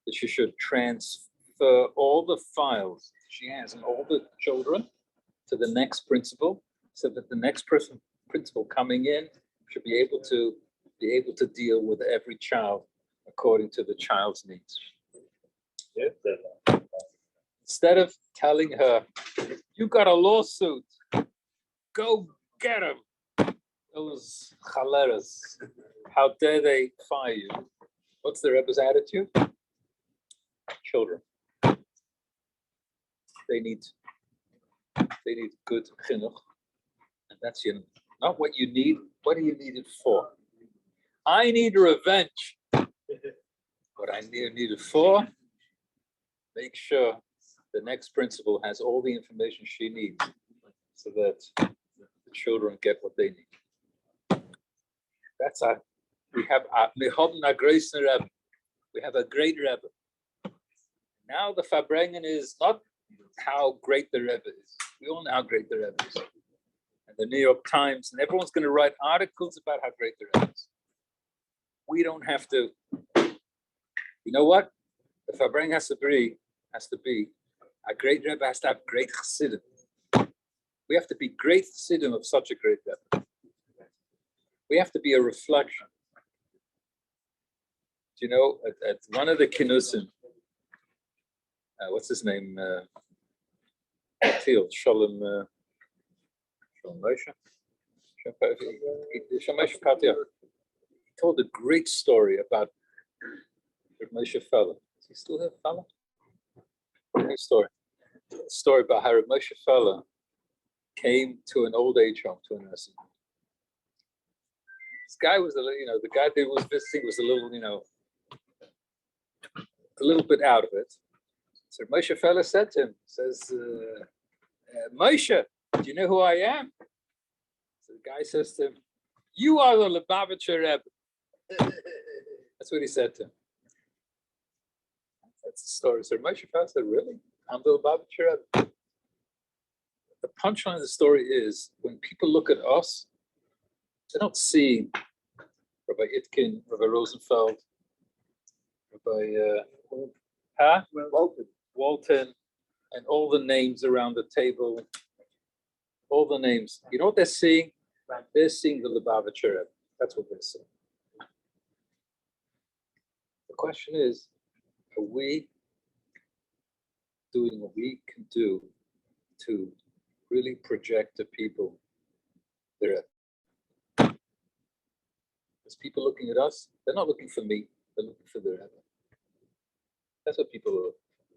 that she should transfer all the files she has and all the children to the next principal, so that the next principal coming in should be able to deal with every child according to the child's needs. Instead of telling her, you got a lawsuit, go get him. Those chaleras, how dare they fire you? What's the Rebbe's attitude? Children. They need good chinuch. And that's not what you need. What do you need it for? I need revenge. What I need it for, make sure the next principal has all the information she needs so that the children get what they need. That's we have a great Rebbe. We have a great Rebbe. Now the Farbrengen is not how great the Rebbe is. We all know how great the Rebbe is. And the New York Times, and everyone's going to write articles about how great the Rebbe is. We don't have to. You know what? The Farbrengen has to be a great Rebbe has to have great Chassidim. We have to be great Chassidim of such a great Rebbe. We have to be a reflection. Do you know, at one of the Kinnusim, what's his name? Shalom Moshe. Shalom Moshe Katia. He told a great story about Moshe Feller. Is he still here, Feller? Great story. A story about how Moshe Feller came to an old age home, to a nursing home. This guy was the guy that was visiting was a little bit out of it. So Moshe Feller said to him, says, Moshe, do you know who I am? So the guy says to him, you are the Lubavitcher Rebbe. That's what he said to him. That's the story. So Moshe Feller said, really? I'm the Lubavitcher Rebbe. The punchline of the story is, when people look at us, they don't see Rabbi Itkin, Rabbi Rosenfeld, Rabbi huh? Walton. Walton, and all the names around the table, all the names. You know what they're seeing? They're seeing the Lubavitcher Rebbe. That's what they're seeing. The question is, are we doing what we can do to really project to people the Rebbe? Because people looking at us, they're not looking for me, they're looking for the Rebbe. That's what people are looking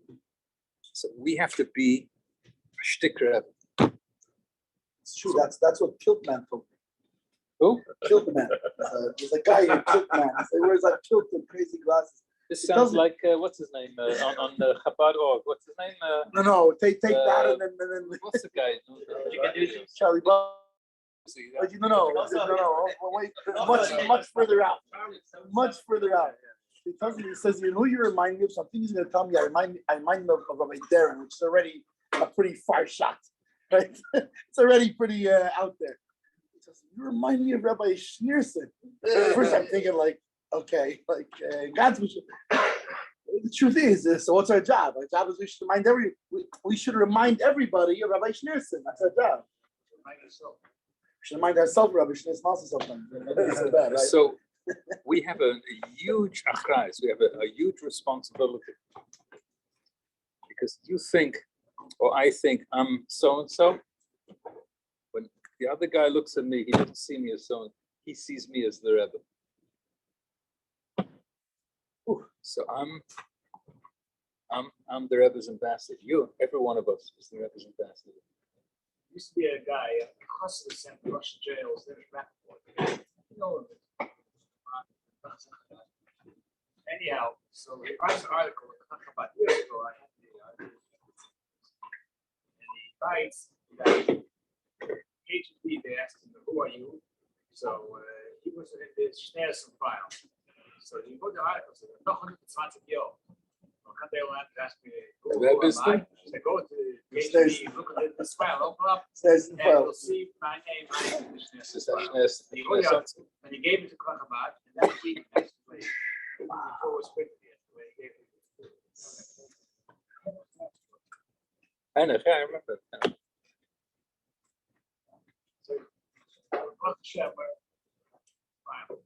for. So we have to be a shtick Rebbe. It's true. That's what Kiltman told me. Who? Kiltman. There's a guy in Kiltman. He wears like kilt and crazy glasses. This sounds like what's his name on the Chabad org. What's his name? No. Take that and then What's the guy? Charlie Brown. No. Wait, much further out. Much further out. He tells me, he says, you know who you remind me of? Something he's going to tell me. I remind him of Rabbi Darren, which is already a pretty far shot, right? It's already pretty out there. He says, you remind me of Rabbi Schneersohn. First, I'm thinking okay, God's mission. The truth is, so what's our job? Our job is we should remind everybody of Rabbi Schneersohn. That's our job. We should remind ourselves of Rabbi Schneersohn also sometimes. So bad, right? So we have a huge achrayus. We have a huge responsibility. Because you think, or I think I'm so-and-so. When the other guy looks at me, he doesn't see me as so-and-so. He sees me as the Rebbe. So I'm the Rebbe's ambassador. Every one of us is the Rebbe's ambassador. Used to be a guy across the Central Russian jails. There's Rappaport. You know him. Anyhow, so he writes an article about years ago. I had the article. And he writes that HB, they asked him, who are you? So he was in this Schneersohn file. So he wrote the article, said, noch 120 Jahre. Man kann der Land ask me, who am I? So go to the HB, look at this file, open up, and you'll see my name right in the Schneersohn. He wrote the article, and he gave it to Krachabad, and that week, next week, before it was printed yet, the way he gave it. I remember. So, Rosh Hashanah, file.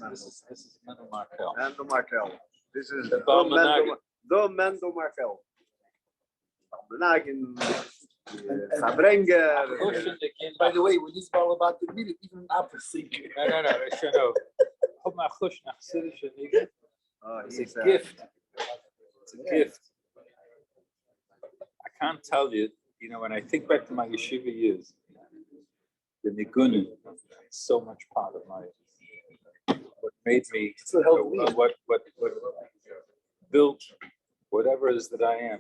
This is Mendel Martel. Mendel Martel. This is The Mendel Martel. Farbrengen, Farbrengen. By the way, when this is all about the meeting, even opposite. No, I know. Hope my chush nach Siddish and Nigga. It's a gift. It's a gift. I can't tell you, when I think back to my yeshiva years, the Nigunim is so much part of my, what made me, what built whatever it is that I am.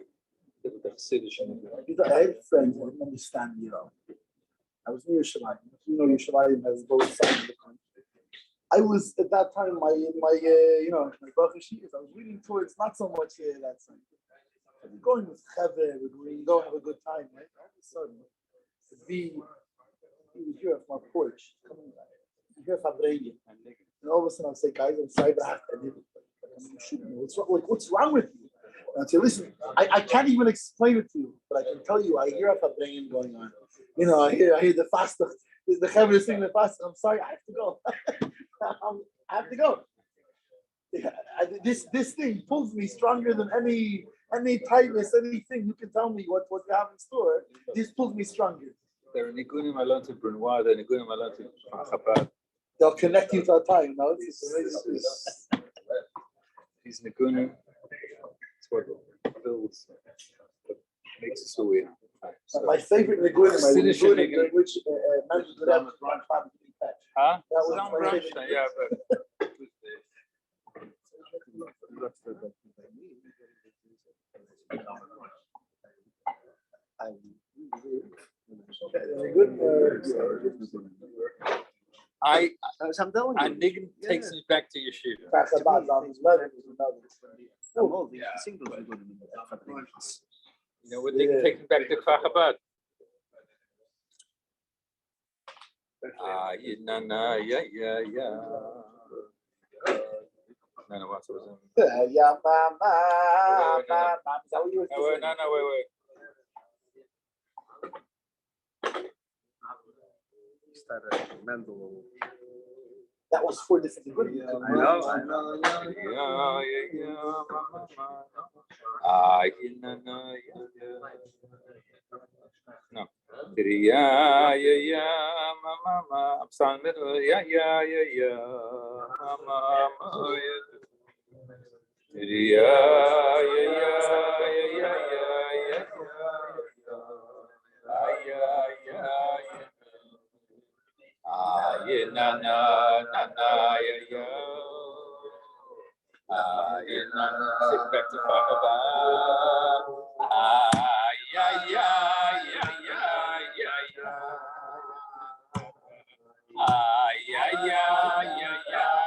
The Siddish and Nigga. I have friends who didn't understand, I was in Yerushalayim. Yerushalayim has both sides of the country. I was at that time, my Baruch Yeshivas, I was leaning towards not so much that side. I was going with Cheve, we can go have a good time, right? All of a sudden, he was here off my porch, coming back. You hear Farbrengen. And all of a sudden, I'll say, guys, I'm sorry, but I did it. You shouldn't know. What's wrong with you? And I say, listen, I can't even explain it to you, but I can tell you, I hear a Farbrengen going on. I hear the fastach, the Cheve is singing the fastach. I'm sorry, I have to go. I have to go. Yeah, this thing pulls me stronger than any any tightness, anything, you can tell me what you have in store. This pulls me stronger. There are nigunim I learned to Brunoir, there are nigunim I learned to Chabad. They'll connect you to a time. No, These nigunim, it's what builds, what makes us who we are. So, my favorite nigunim, which managed to have huh? That was Some my branch, favorite. yeah, but I'm telling you. and Niggun takes me back to Yeshiva. You know what Niggun takes me back to Kfar Chabad? Na na ya ya ya. No, no, what was it? Yeah, mama. Is that what you were No, wait, saying? no, wait. That was 4 different nigunim. Yeah, yeah, yeah, na na ya ya. No. Yeah, yeah, yeah, mama. I'm starting middle. Yeah, yeah, yeah, yeah, mama. Yeah, yeah, yeah, yeah, yeah, yeah, na na ya ya. Yeah, na na. Sit back to Father. Yeah, yeah, yeah, yeah, yeah, yeah. Yeah, yeah, yeah, yeah,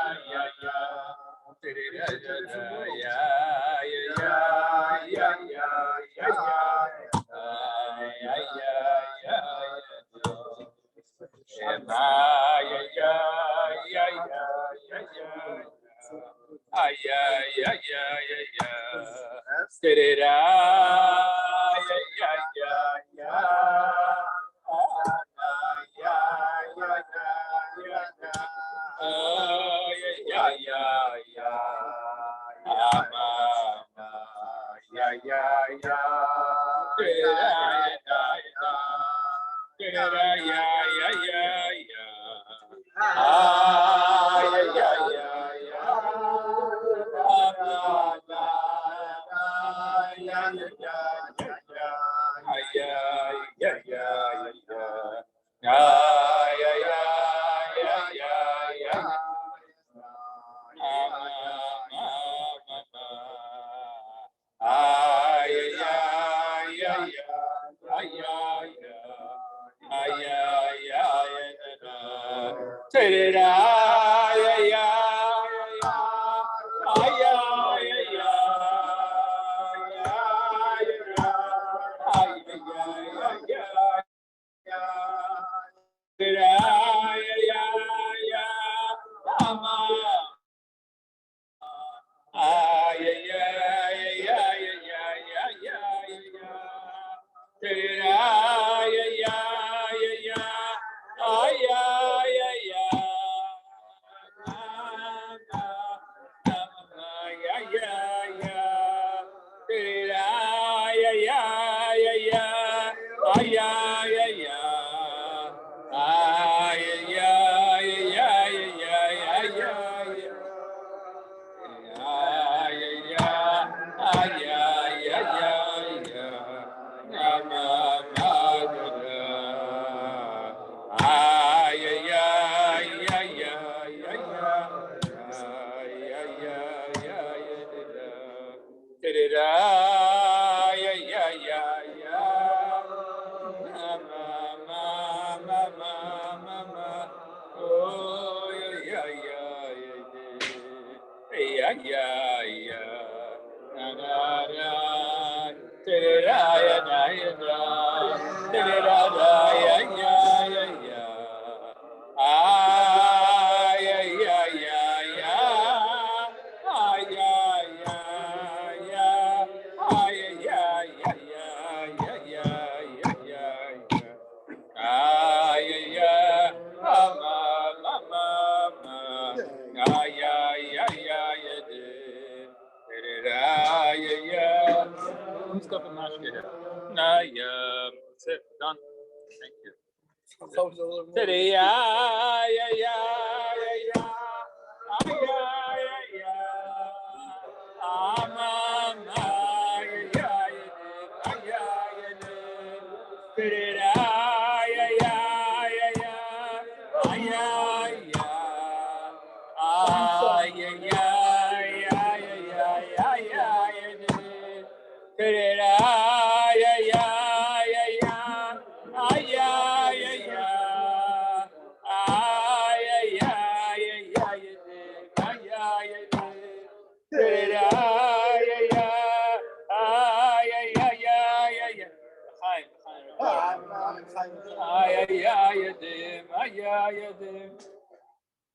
yeah. That's it. Done. Thank you.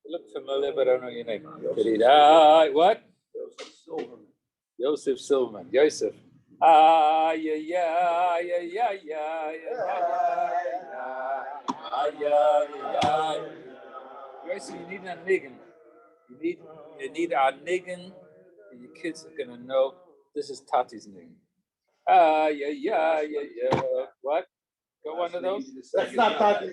Look familiar, but I don't know your name. What? Yosef Silverman. Yosef. Yosef, you need a niggin. You need a niggin. And your kids are gonna know this is Tati's niggin. What? Got one of those? That's not Tati.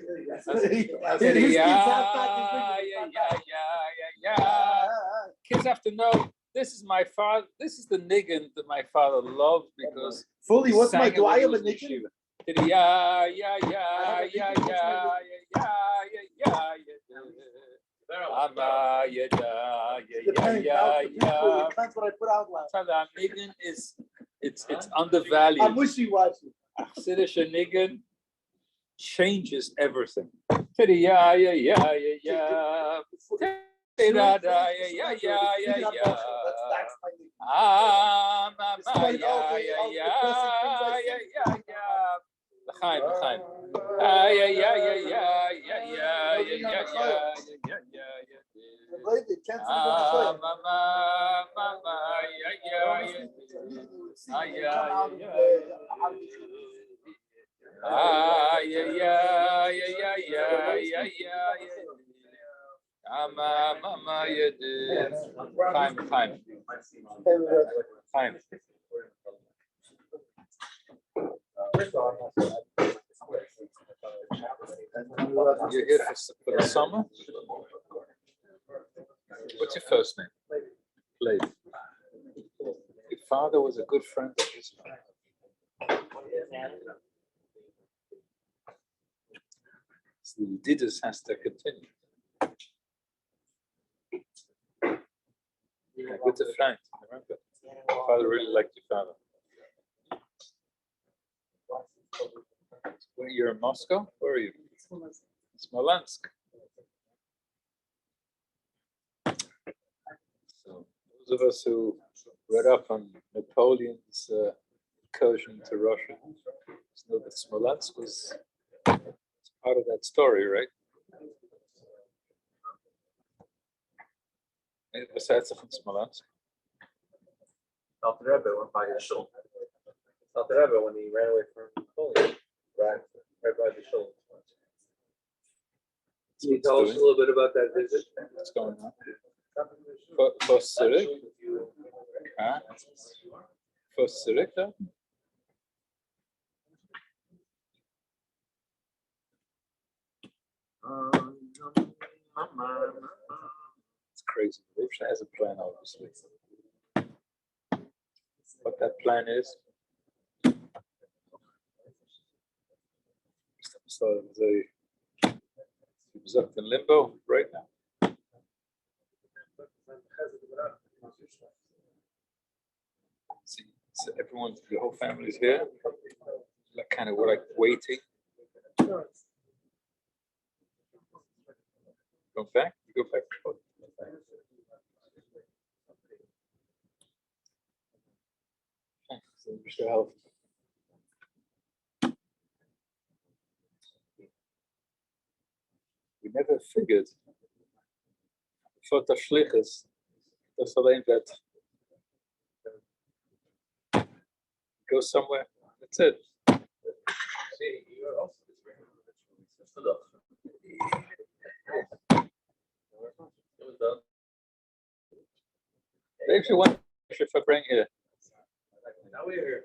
Kids have to know this is my father. This is the niggin that my father loved because Fully, what's my? sang it Do when I he have a was in niggin? Depends what I put out last. Niggin is it's undervalued. I'm wishy-washy. Siddish niggin changes everything. Time. You're here for the summer? What's your first name? Leif. Your father was a good friend of his father. So the Yiddish has to continue. Yeah, good to friend, remember? Your father really liked your father. Where you're in Moscow? Where are you? Smolensk. So those of us who read up on Napoleon's incursion to Russia know that Smolensk was part of that story, right? And besides from Smolensk. Dr. Rebbe went by the shul. Dr. Rebbe, when he ran away from Napoleon, right by the shul. Can you tell us a little bit about that visit? What's going on? For Zurich? Huh? For Zurich, though? It's crazy. Lubavitcher has a plan, obviously. What that plan is? So they was up in limbo right now. See, so everyone, your whole family's here. Like kind of we're like waiting. Go back. You go back. Okay, so wish you health. We never figured before the shlichus, that's alleen that go somewhere. That's it. If you want, if I bring here. Now we're here.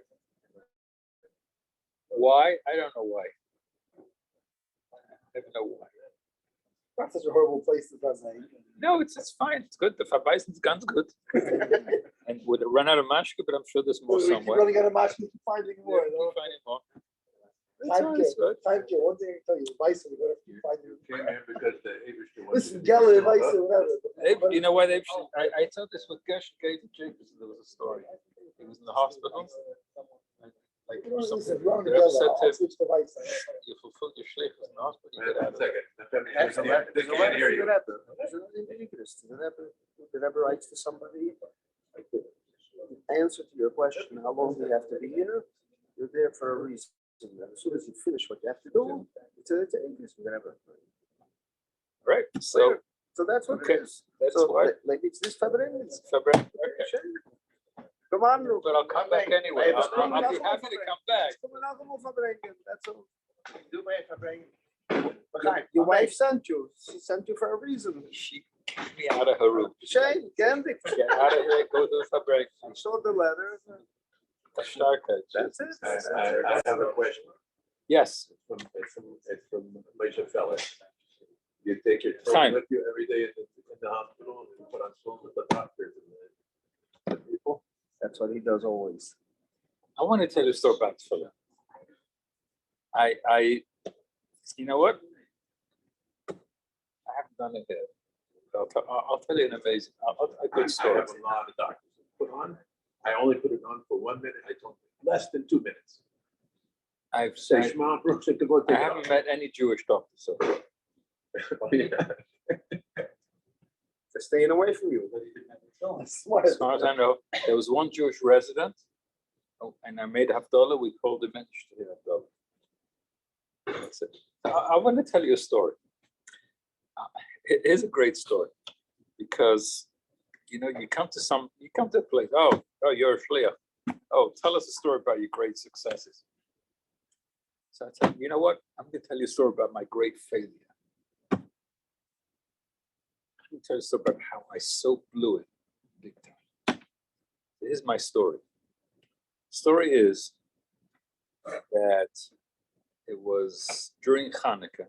why. I don't know why. I don't know why. That's such a horrible place to translate. No, it's fine. It's good. The Farbrengen gun's good. And would it run out of mashka? But I'm sure there's more We keep somewhere. running out of match, we keep finding Yeah, more. we No? keep finding more. It's 5K, all it's good. 5K. One thing I can tell you, Vice, we gotta keep finding. Came here because the Abishter wanted Listen, to- Gala, Vice, whatever. You know what? I told this with Gersh gave to Jacobs. There was a story. He was in the hospital. Like Listen, something. if you're on The the Rebbe Gala, said to I'll him, switch the Vice. "You fulfilled your shlichus in the hospital. You Wait, get out one of it." second. There's a letter They can't hear you. The Rebbe writes to somebody, like, the answer to your question, how long do you have to be here? You're there for a reason. And as soon as you finish what you have to do, it's an increase with the Rebbe. Right. So So that's what Okay, it is. that's So why. like it's this Farbrengen. it's Farbrengen. Okay. Come on, Luke. But I'll come back anyway. I'll be happy to come back. That's all. Do my Farbrengen. Your wife sent you. She sent you for a reason. She kicked me out of her room. Shane, Gandik. Get out of here. Go to Farbrengen. I saw the letter. That's it. I have a question. Yes. It's from Moshe Feller. You take your Fine. phone with you every day in the hospital and you put on phone with the doctors and the people. That's what he does always. I want to tell you a story about Tefillah. You know what? I haven't done it yet. I'll tell you an amazing, a good I story. have a lot of doctors put on. I only put it on for 1 minute. I told them less than 2 minutes. I've Say said, Shema Baruch to go I take it haven't met any Jewish doctor so far. off. They're staying away from you. Smart. As far as I know, there was one Jewish resident, and I made Havdalah. We called him in to hear Havdalah. That's it. I want to tell you a story. It is a great story because you come to a place. Oh, you're a shliach. Oh, tell us a story about your great successes. So I tell him, you know what? I'm going to tell you a story about my great failure. I'm going to tell you a story about how I so blew it big time. Here's my story. The story is that it was during Hanukkah.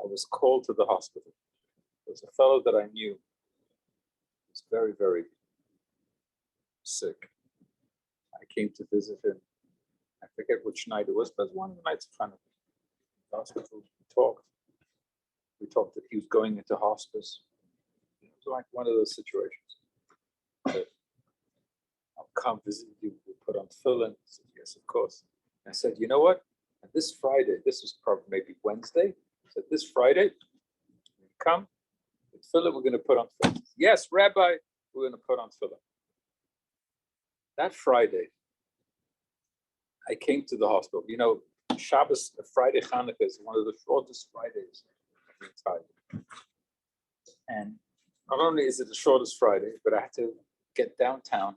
I was called to the hospital. There was a fellow that I knew. He was very, very sick. I came to visit him. I forget which night it was, but it was one of the nights of Hanukkah. The hospital, we talked that he was going into hospice. It was like one of those situations. But I'll come visit you, we'll put on tefillin. I said, yes, of course. And I said, you know what? This Friday, this was probably maybe Wednesday. I said, this Friday, come, with tefillin, we're going to put on tefillin. Yes, Rabbi, we're going to put on tefillin. That Friday, I came to the hospital. Shabbos, Friday Hanukkah is one of the shortest Fridays of the entire year. And not only is it the shortest Friday, but I had to get downtown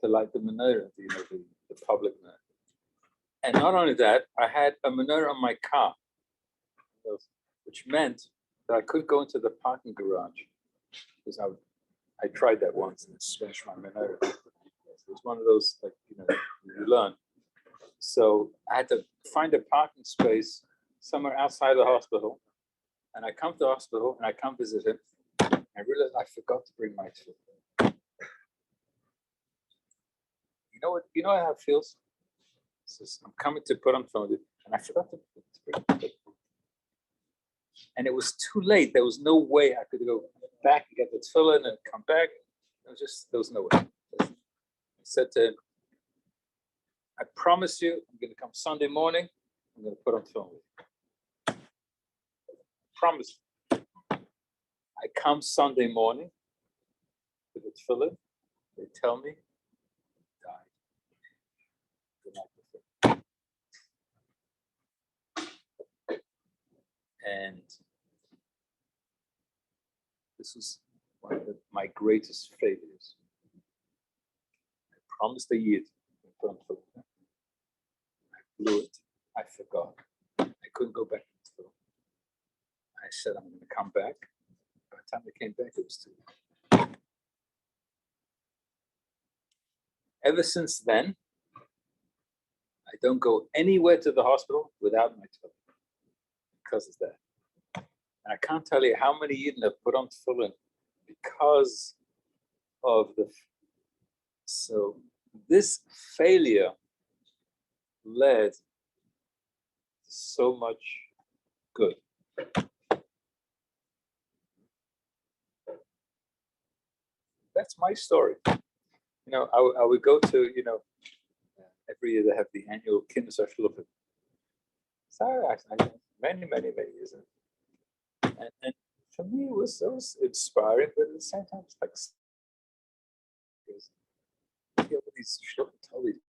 to light the menorah, the public menorah. And not only that, I had a menorah on my car, which meant that I could go into the parking garage because I tried that once and it smashed my menorah. It was one of those, you learn. So I had to find a parking space somewhere outside the hospital. And I come to the hospital and I come visit him. I realized I forgot to bring my tefillin. You know how it feels? I'm coming to put on tefillin and I forgot to bring my tefillin. And it was too late. There was no way I could go back and get the tefillin and come back. There was no way. I said to him, I promise you, I'm going to come Sunday morning. I'm going to put on tefillin with you. Promise. I come Sunday morning with the tefillin. They tell me, he died the night before. And this was one of my greatest failures. I promised a Yid. I blew it. I forgot. I couldn't go back to the film. I said, I'm going to come back. By the time I came back, it was too late. Ever since then, I I don't go anywhere to the hospital without my tefillin because of that. And I can't tell you how many Yidden have put on tefillin because of the. So this failure led to so much good. That's my story. You know, I would go to, you know, every year they have the annual Kinnis HaShlufim. So many years. And for me, it was inspiring, but at the same time, it's like, because you hear what these Shluchim tell these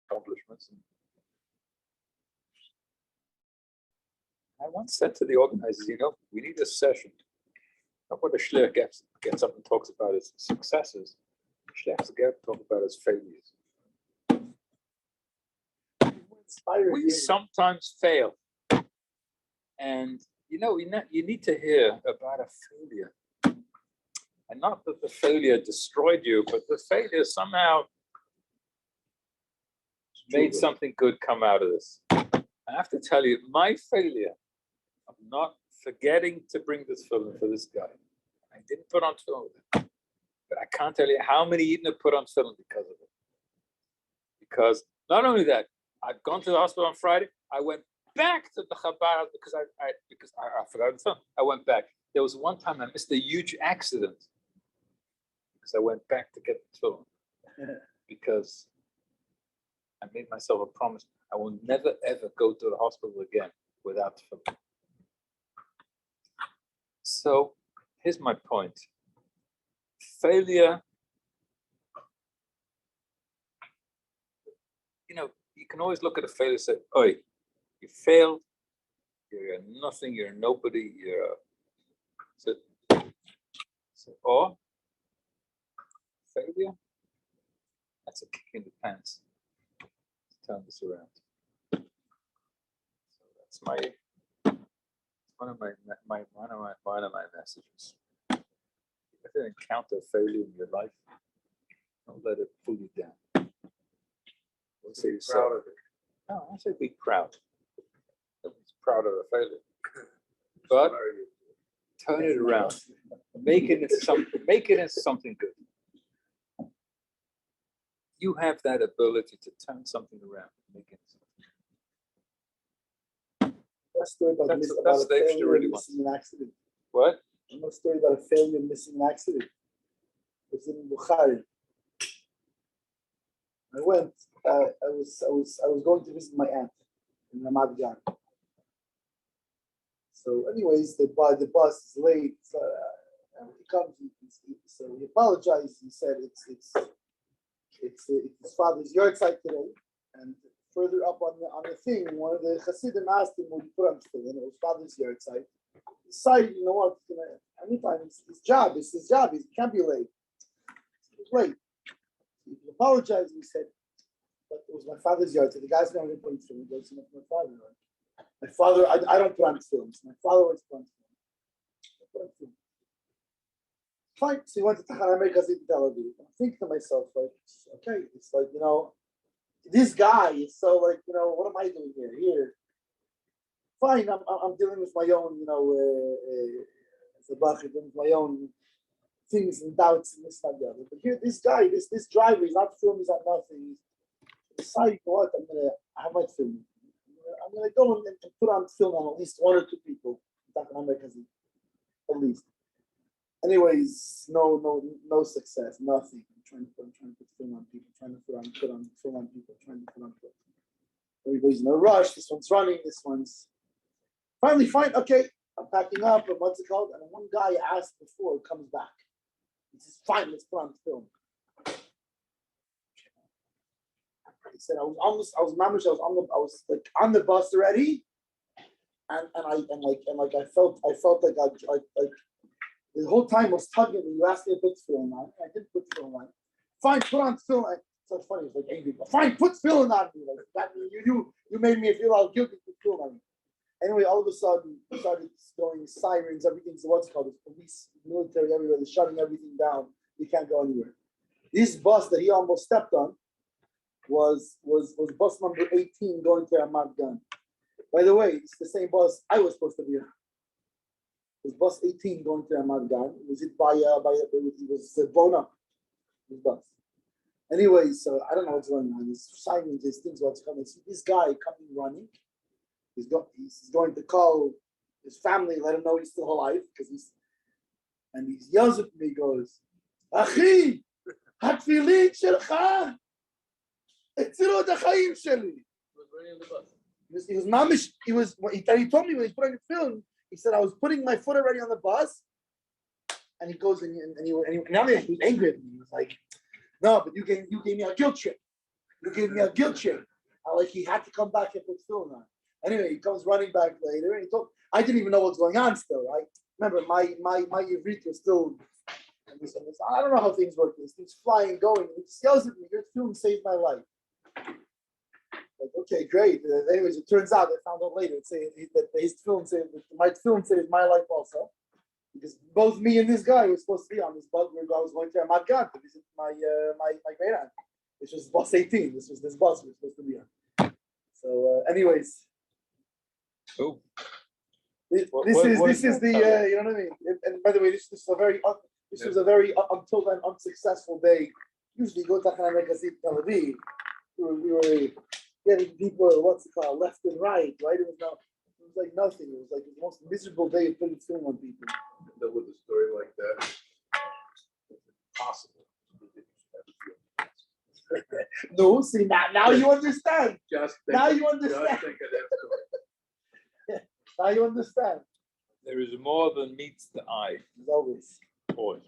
accomplishments. And I once said to the organizers, you know, we need a session. Not what a shliach gets up and talks about his successes. Shliachs get to talk about his failures. We sometimes fail, and you know, you need to hear about a failure, and not that the failure destroyed you, but the failure somehow made something good come out of this. I have to tell you, my failure of not forgetting to bring this film for this guy. I didn't put on film with him, but I can't tell you how many Yidden have put on film because of it. Because not only that, I've gone to the hospital on Friday. I went back to the Chabad because I forgot the film. I went back. There was one time I missed a huge accident because I went back to get the film because I made myself a promise. I will never ever go to the hospital again without the film. So here's my point. Failure, you know, you can always look at a failure and say, "Oi, you failed, you're nothing, you're nobody, you're or failure, that's a kick in the pants. Turn this around." So that's one of my messages. If you encounter failure in your life, don't let it pull you down. Don't say you're proud of it. No, I say be proud. Nobody's proud of a failure. But turn it around. Make it into something good. You have that ability to turn something around. Make it That's the extra really missing an accident. What? Another story about a failure missing an accident. It was in Bukhari. I went. I was going to visit my aunt in Ramat Gan. So, anyways, the bus is late. And he comes. So he apologized. He said it's his father's yard site today. And further up on the thing, one of the Hasidim asked him what he put on tefillin. It was father's yard site. He decided, you know what? Anytime it's his job. It's his job. He can't be late. He was late. He apologized. He said, "But it was my father's yard. So the guy's not going to put on tefillin." He goes, "My father. My father. I don't put on tefillin. My father always put on tefillin." Fine. So he went to Tachana America in Tel Aviv. I'm thinking to myself, like, okay, it's like, you know, this guy is so like, you know, what am I doing here? Here, fine. I'm dealing with my own, you know, as a bachir, dealing with my own things and doubts and this and the other. But here, this guy, this driver, he's not filming, he's not nothing. He's deciding, you know what? I have my film. I'm gonna go and put on film on at least one or two people. At least. Anyways, no success, nothing. I'm trying to put film on people, trying to put on film on people, trying to put on film. Everybody's in a rush. This one's running. This one's finally fine. Okay, I'm packing up. And what's it called? And one guy I asked before comes back. He says, "Fine, let's put on film." He said, I was like on the bus already, and I felt like I the whole time was tugging me. You asked me to put film on. I didn't put film on. Fine, put on film. So it's funny. It's like angry. But fine, put film on me. Like that. You made me feel all guilty to put film on me. Anyway, all of a sudden, started going sirens. Everything's what's called the police, military everywhere. They're shutting everything down. You can't go anywhere. This bus that he almost stepped on was bus number 18 going to Ramat Gan. By the way, it's the same bus I was supposed to be on. It was bus 18 going to Ramat Gan. Was it it was Bona, his bus. Anyway, so I don't know what's going on. He's signing these things, what's coming. See this guy coming running. He's going to call his family, let him know he's still alive, because he yells at me, goes, Achi, hatfilin shelcha, etzilo d'chaim sheli. He was mamish. He told me when he's putting the film. He said, I was putting my foot already on the bus, and he goes and he was angry at me. He was like, no, but you gave me a guilt trip. You gave me a guilt trip. He had to come back and put film on. Anyway, he comes running back later, and he told I didn't even know what's going on still. Right? Remember, my Ivrit was still. I don't know how things work. This thing's flying, going. He just yells at me. Your film saved my life. Like, okay, great. Anyways, it turns out I found out later. That his film saved my film saved my life also, because both me and this guy were supposed to be on this bus. I was going to Ramat Gan to visit my great aunt, which was bus 18. This was this bus we were supposed to be on. So, anyways. Oh. This is the you know what I mean. And by the way, this was a very until then unsuccessful day. Usually go to Tel Aviv. We were getting people what's it called left and right. It was like nothing. It was like the most miserable day of putting film on people. That with a story like that, it's impossible. No, see now you understand. Just now you understand. Just think of that story. Now you understand. There is more than meets the eye. As always. Always.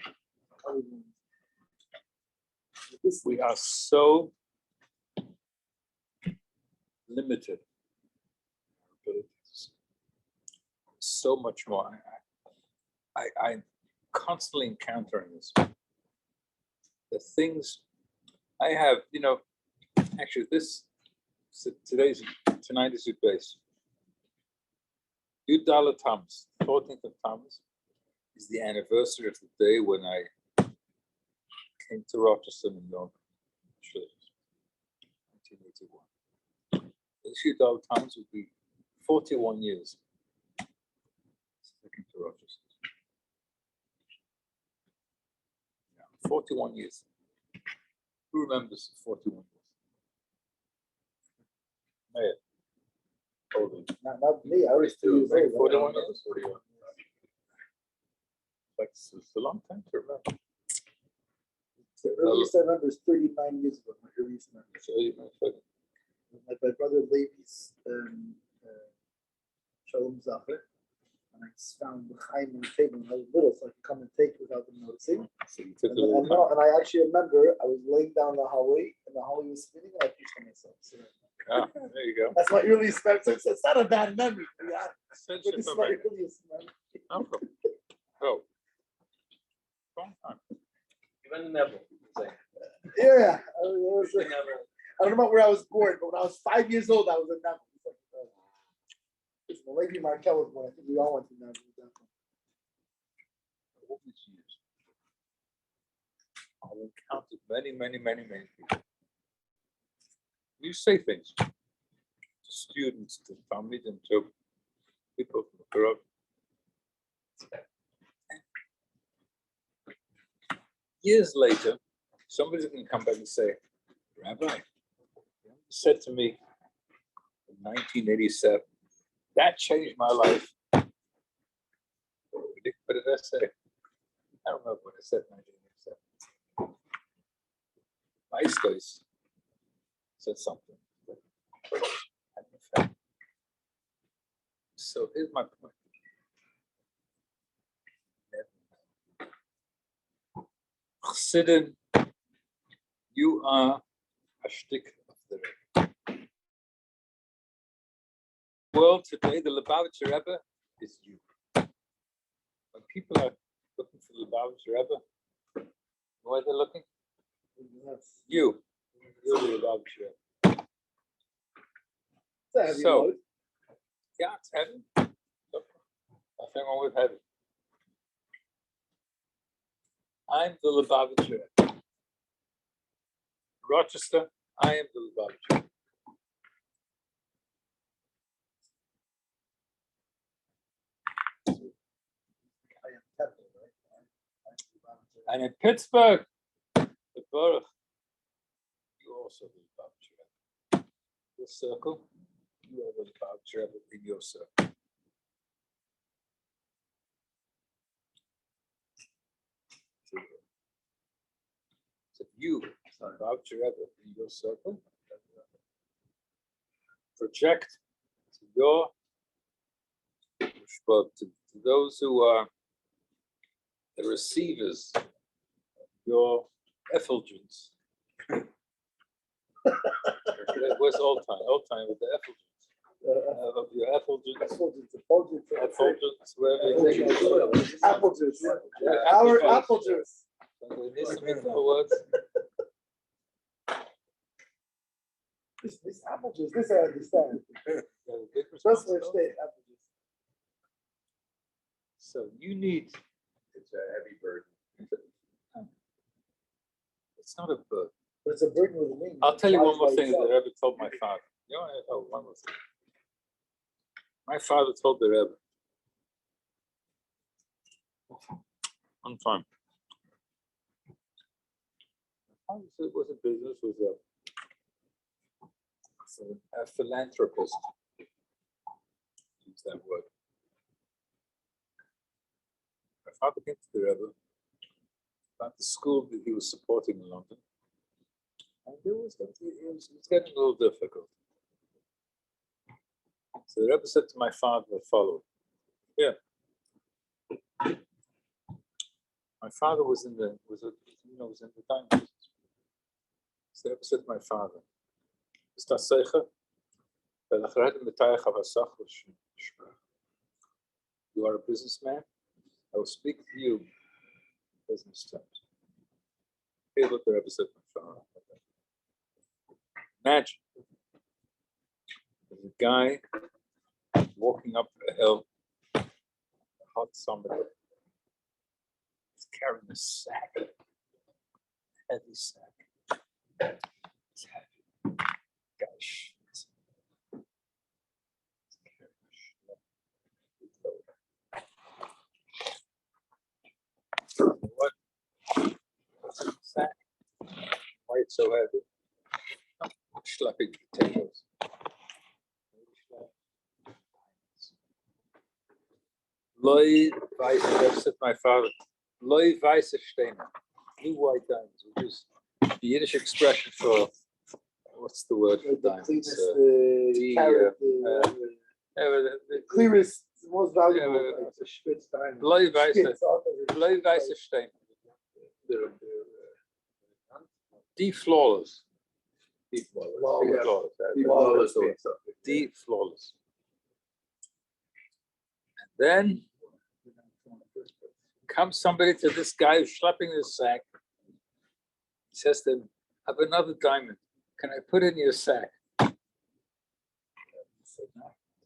We are so limited. So much more. I'm constantly encountering this. The things I have, actually tonight is Yud Beis. Yud Tammuz, 14th of Tammuz, is the anniversary of the day when I came to Rochester, New York, 1981. This Yud Tammuz would be 41 years since I came to Rochester. 41 years. Who remembers 41 years? Mayor. Not me. I was 2 years old. 41 years. 41. Like it's a long time to remember. The earliest I remember is 39 years ago. My earliest memory. My brother Levi's Shalom Zacher, and I found the Chaim on the table when I was little, so I could come and take without them noticing. So you took And I actually remember I was laying down the hallway, and the hallway was spinning, and I pushed on myself. So there you go. that's my earliest memory. So it's not a bad memory, to be honest. But it's my earliest memory. Oh, long time. Even never. Yeah, I don't know about where I was born, but when I was 5 years old, I was in Neville. It's Levi Markel was born. I think we all went to Neville. All these years, I've encountered many people. You say things to students, to families, and to people from the crowd. Years later, somebody's going to come back and say, Rabbi, you said to me in 1987, that changed my life. What did I say? I don't remember what I said in 1987. MySpace said something. So here's my point. Chassidim, you are a shtick of the Rebbe. World today, the Lubavitcher Rebbe is you. When people are looking for the Lubavitcher Rebbe, why they're looking? You're the Lubavitcher Rebbe. So, yeah, it's heaven. Nothing wrong with heaven. I'm the Lubavitcher Rebbe. Rochester, I am the Lubavitcher. And in Pittsburgh, the Baruch, you also the Lubavitcher. Your circle, you are the Lubavitcher in your circle. So you, Lubavitcher in your circle, project to your to those who are the receivers of your effulgence. Where's old time with the effulgence? Of your effulgence, wherever you take it. Apple juice. Yeah, Our apple juice. Words. This apple juice, this I understand. Trust me, stay apple juice. So you need. It's a heavy burden. It's not a burden. But it's a burden with a wing. I'll tell you one more By thing that itself. the Rebbe told my father. You know, one more thing. My father told the Rebbe one time. It was a business, was a philanthropist. Use that word. My father came to the Rebbe about the school that he was supporting in London. And it was getting a little difficult. So the Rebbe said to my father the following. Yeah. My father was in the time business. So the Rebbe said to my father, you are a businessman. I will speak to you in business terms. Here's what the Rebbe said to my father. Imagine there's a guy walking up a hill, a hot summer day. He's carrying a sack, a heavy sack. It's heavy. Gosh. What? What's in the sack? Why it's so heavy? Schlepping potatoes. Loi weiße, said my father. Loi weiße Steine. Blue white diamonds, which is the Yiddish expression for what's the word for diamonds? The carrot, the clearest, the most valuable. Loi weiße Steine. Die flawless. Flawless. And then comes somebody to this guy who's schlepping this sack. He says to him, I have another diamond. Can I put it in your sack? The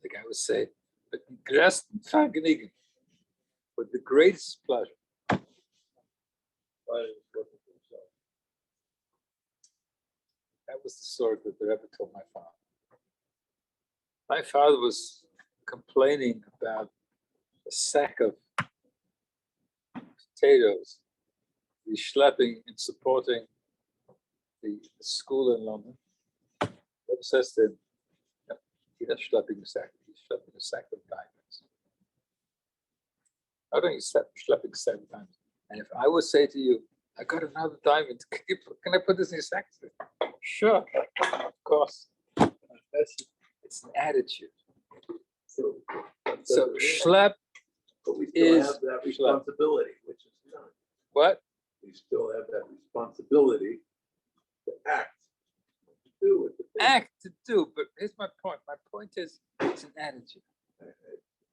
guy would say, but with the greatest pleasure. That was the story that the Rebbe told my father. My father was complaining about a sack of potatoes, the schlepping and supporting the school in London. The Rebbe says to him, no, he's not schlepping a sack, he's schlepping a sack of diamonds. How don't you schlepping a sack of diamonds? And if I would say to you, I got another diamond, can I put this in your sack? Sure, of course. It's an attitude. So schlep But we still is have that responsibility, which is none. what? We still have that responsibility to act, to do with the thing. Act to do, but here's my point. My point is it's an attitude.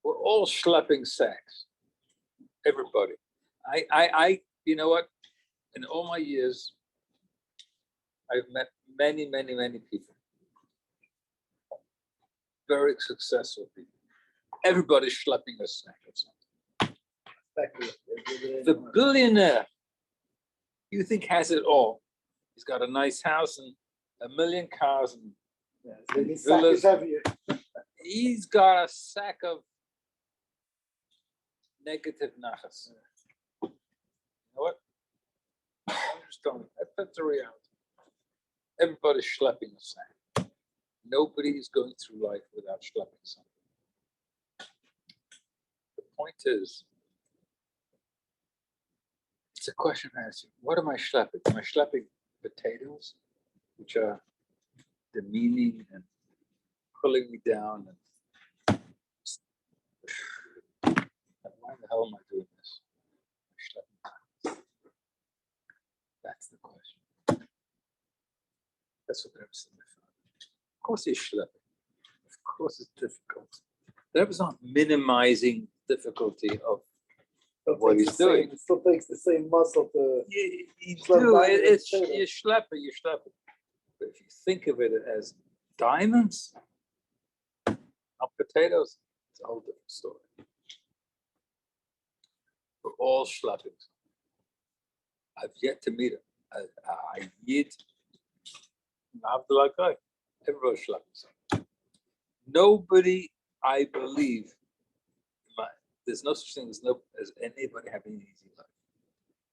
We're all schlepping sacks. Everybody. I you know what? In all my years, I've met many people. Very successful people. Everybody's schlepping a sack or something. The billionaire, you think has it all. He's got a nice house in 1 million cars, and Maybe sack is heavier. he's got a sack of negative nachas. You know what? I'm just telling you, that's the reality. Everybody's schlepping a sack. Nobody is going through life without schlepping something. The point is, it's a question I ask you, what am I schlepping? Am I schlepping potatoes, which are demeaning and pulling me down? And why the hell am I doing this? That's the question. That's what Rebbe said. Of course he's schlepping. Of course it's difficult. Rebbe's not minimizing difficulty of what he's doing. It still takes the same muscle to. You Slap do. diamond It's potato. you schlep it. But if you think of it as diamonds, not potatoes, it's a whole different story. We're all schlepping. I've yet to meet a yid. Everybody's schlepping something. Nobody, I believe, there's no such thing as anybody having an easy life.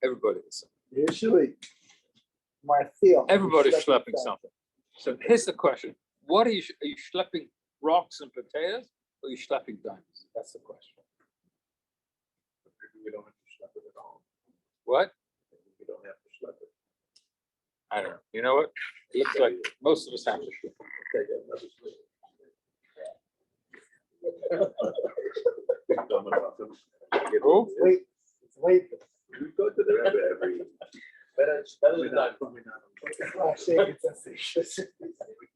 Everybody is something. Usually, my feel. Everybody's schlepping something. So here's the question: what are you schlepping rocks and potatoes, or are you schlepping diamonds? That's the question. Maybe we don't have to schlep it at all. What? Maybe we don't have to schlep it. I don't know. You know what? It looks like most of us have to schlep. Okay, yeah, another sleep. Who? Wait, wait. We go to the Rebbe every. Better than that. We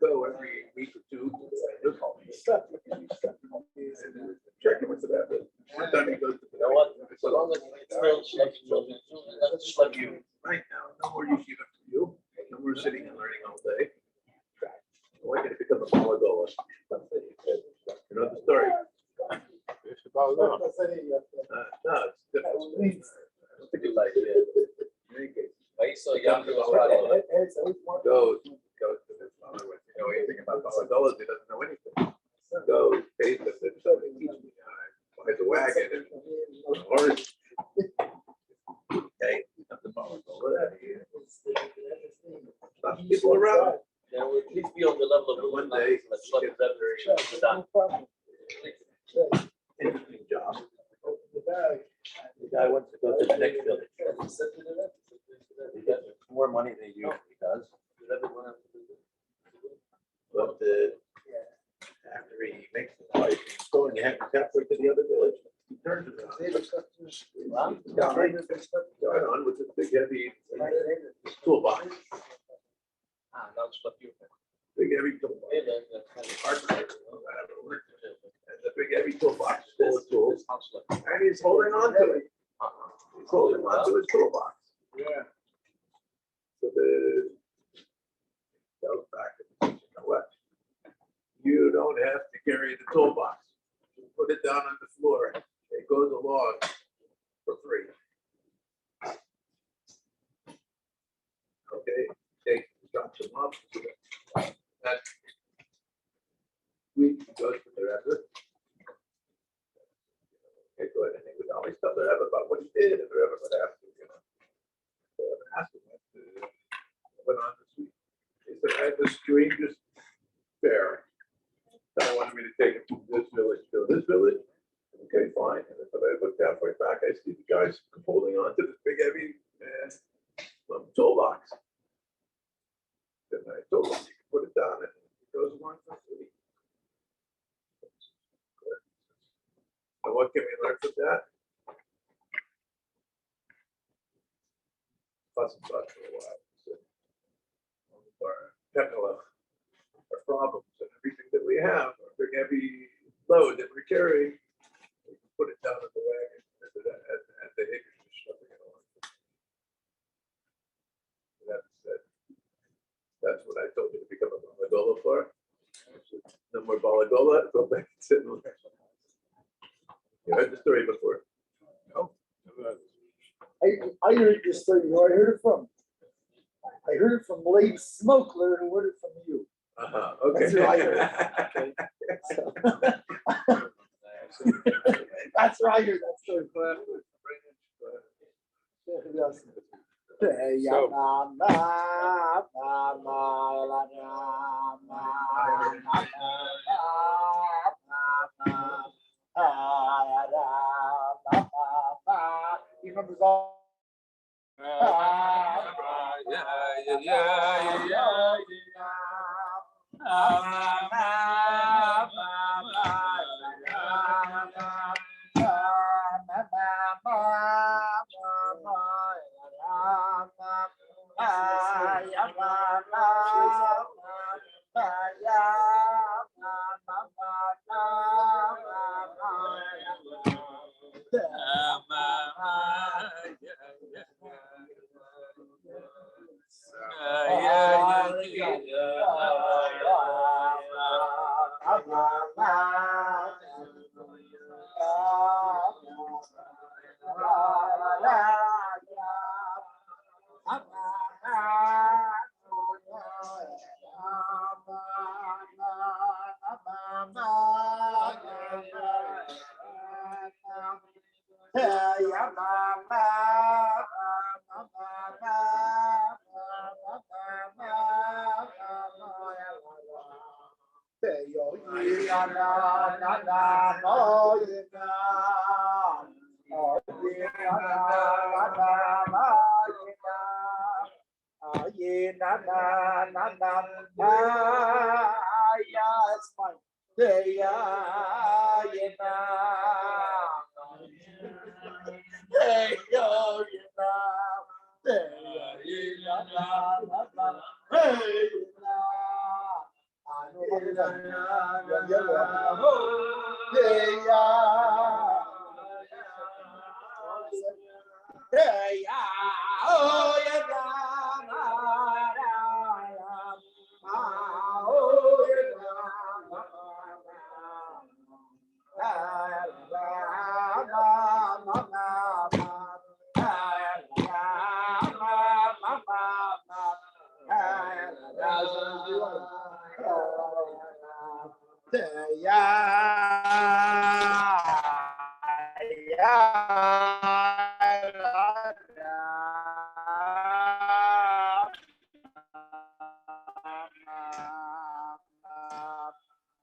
go every week or two. Check in with the Rebbe. One time he goes to the. You know what? As long as it's still Let's let you right now. No more you give up to you. No more sitting and learning all day. I want you to become a Malagola. You know the story? No, it's different. I don't think it's like it. In any case, go to this father with, you know anything about Malagolas, he doesn't know anything. Go, taste of it, teach me. Buys a wagon and a horse. Okay, nothing Malagola. Lots of people around. There will at least be on the level of One day, let's let it very done. interesting job. The guy wants to go to the next village. He gets more money than he usually does. But after he makes the life, he's going halfway to the other village. He turns around. Going on with this big heavy toolbox. Big heavy toolbox. And the big heavy toolbox full of tools. And he's holding on to it. He's holding on to his toolbox. Yeah. So the goes back and says, you know what? You don't have to carry the toolbox. You put it down on the floor. It goes along for free. Okay, takes, drops him off. That week he goes to the Rebbe. Okay, go ahead, and he would always tell the Rebbe about what he did, and the Rebbe would ask him, you know. The Rebbe asked him what went on this week. He said, I had the strangest fair. I wanted me to take him from this village to this village. Okay, fine. And then I looked halfway back, I see the guys holding on to this big heavy toolbox. And I told him, you can put it down and it goes along for free. And what can we learn from that? Fuss and fuss for a while. Our technical, our problems and everything that we have, our big heavy load that we're carrying, we can put it down in the wagon and the higgers are shoving it along. That's what I told you to become a Balagola for. No more Balagola, go back and sit in the next one. You heard the story before? No? I heard this story. You know where I heard it from? I heard it from Lady Smokler, who heard it from you. Okay. That's who I heard. So, that's where I heard that story. Who else? He remembers all. Yeah.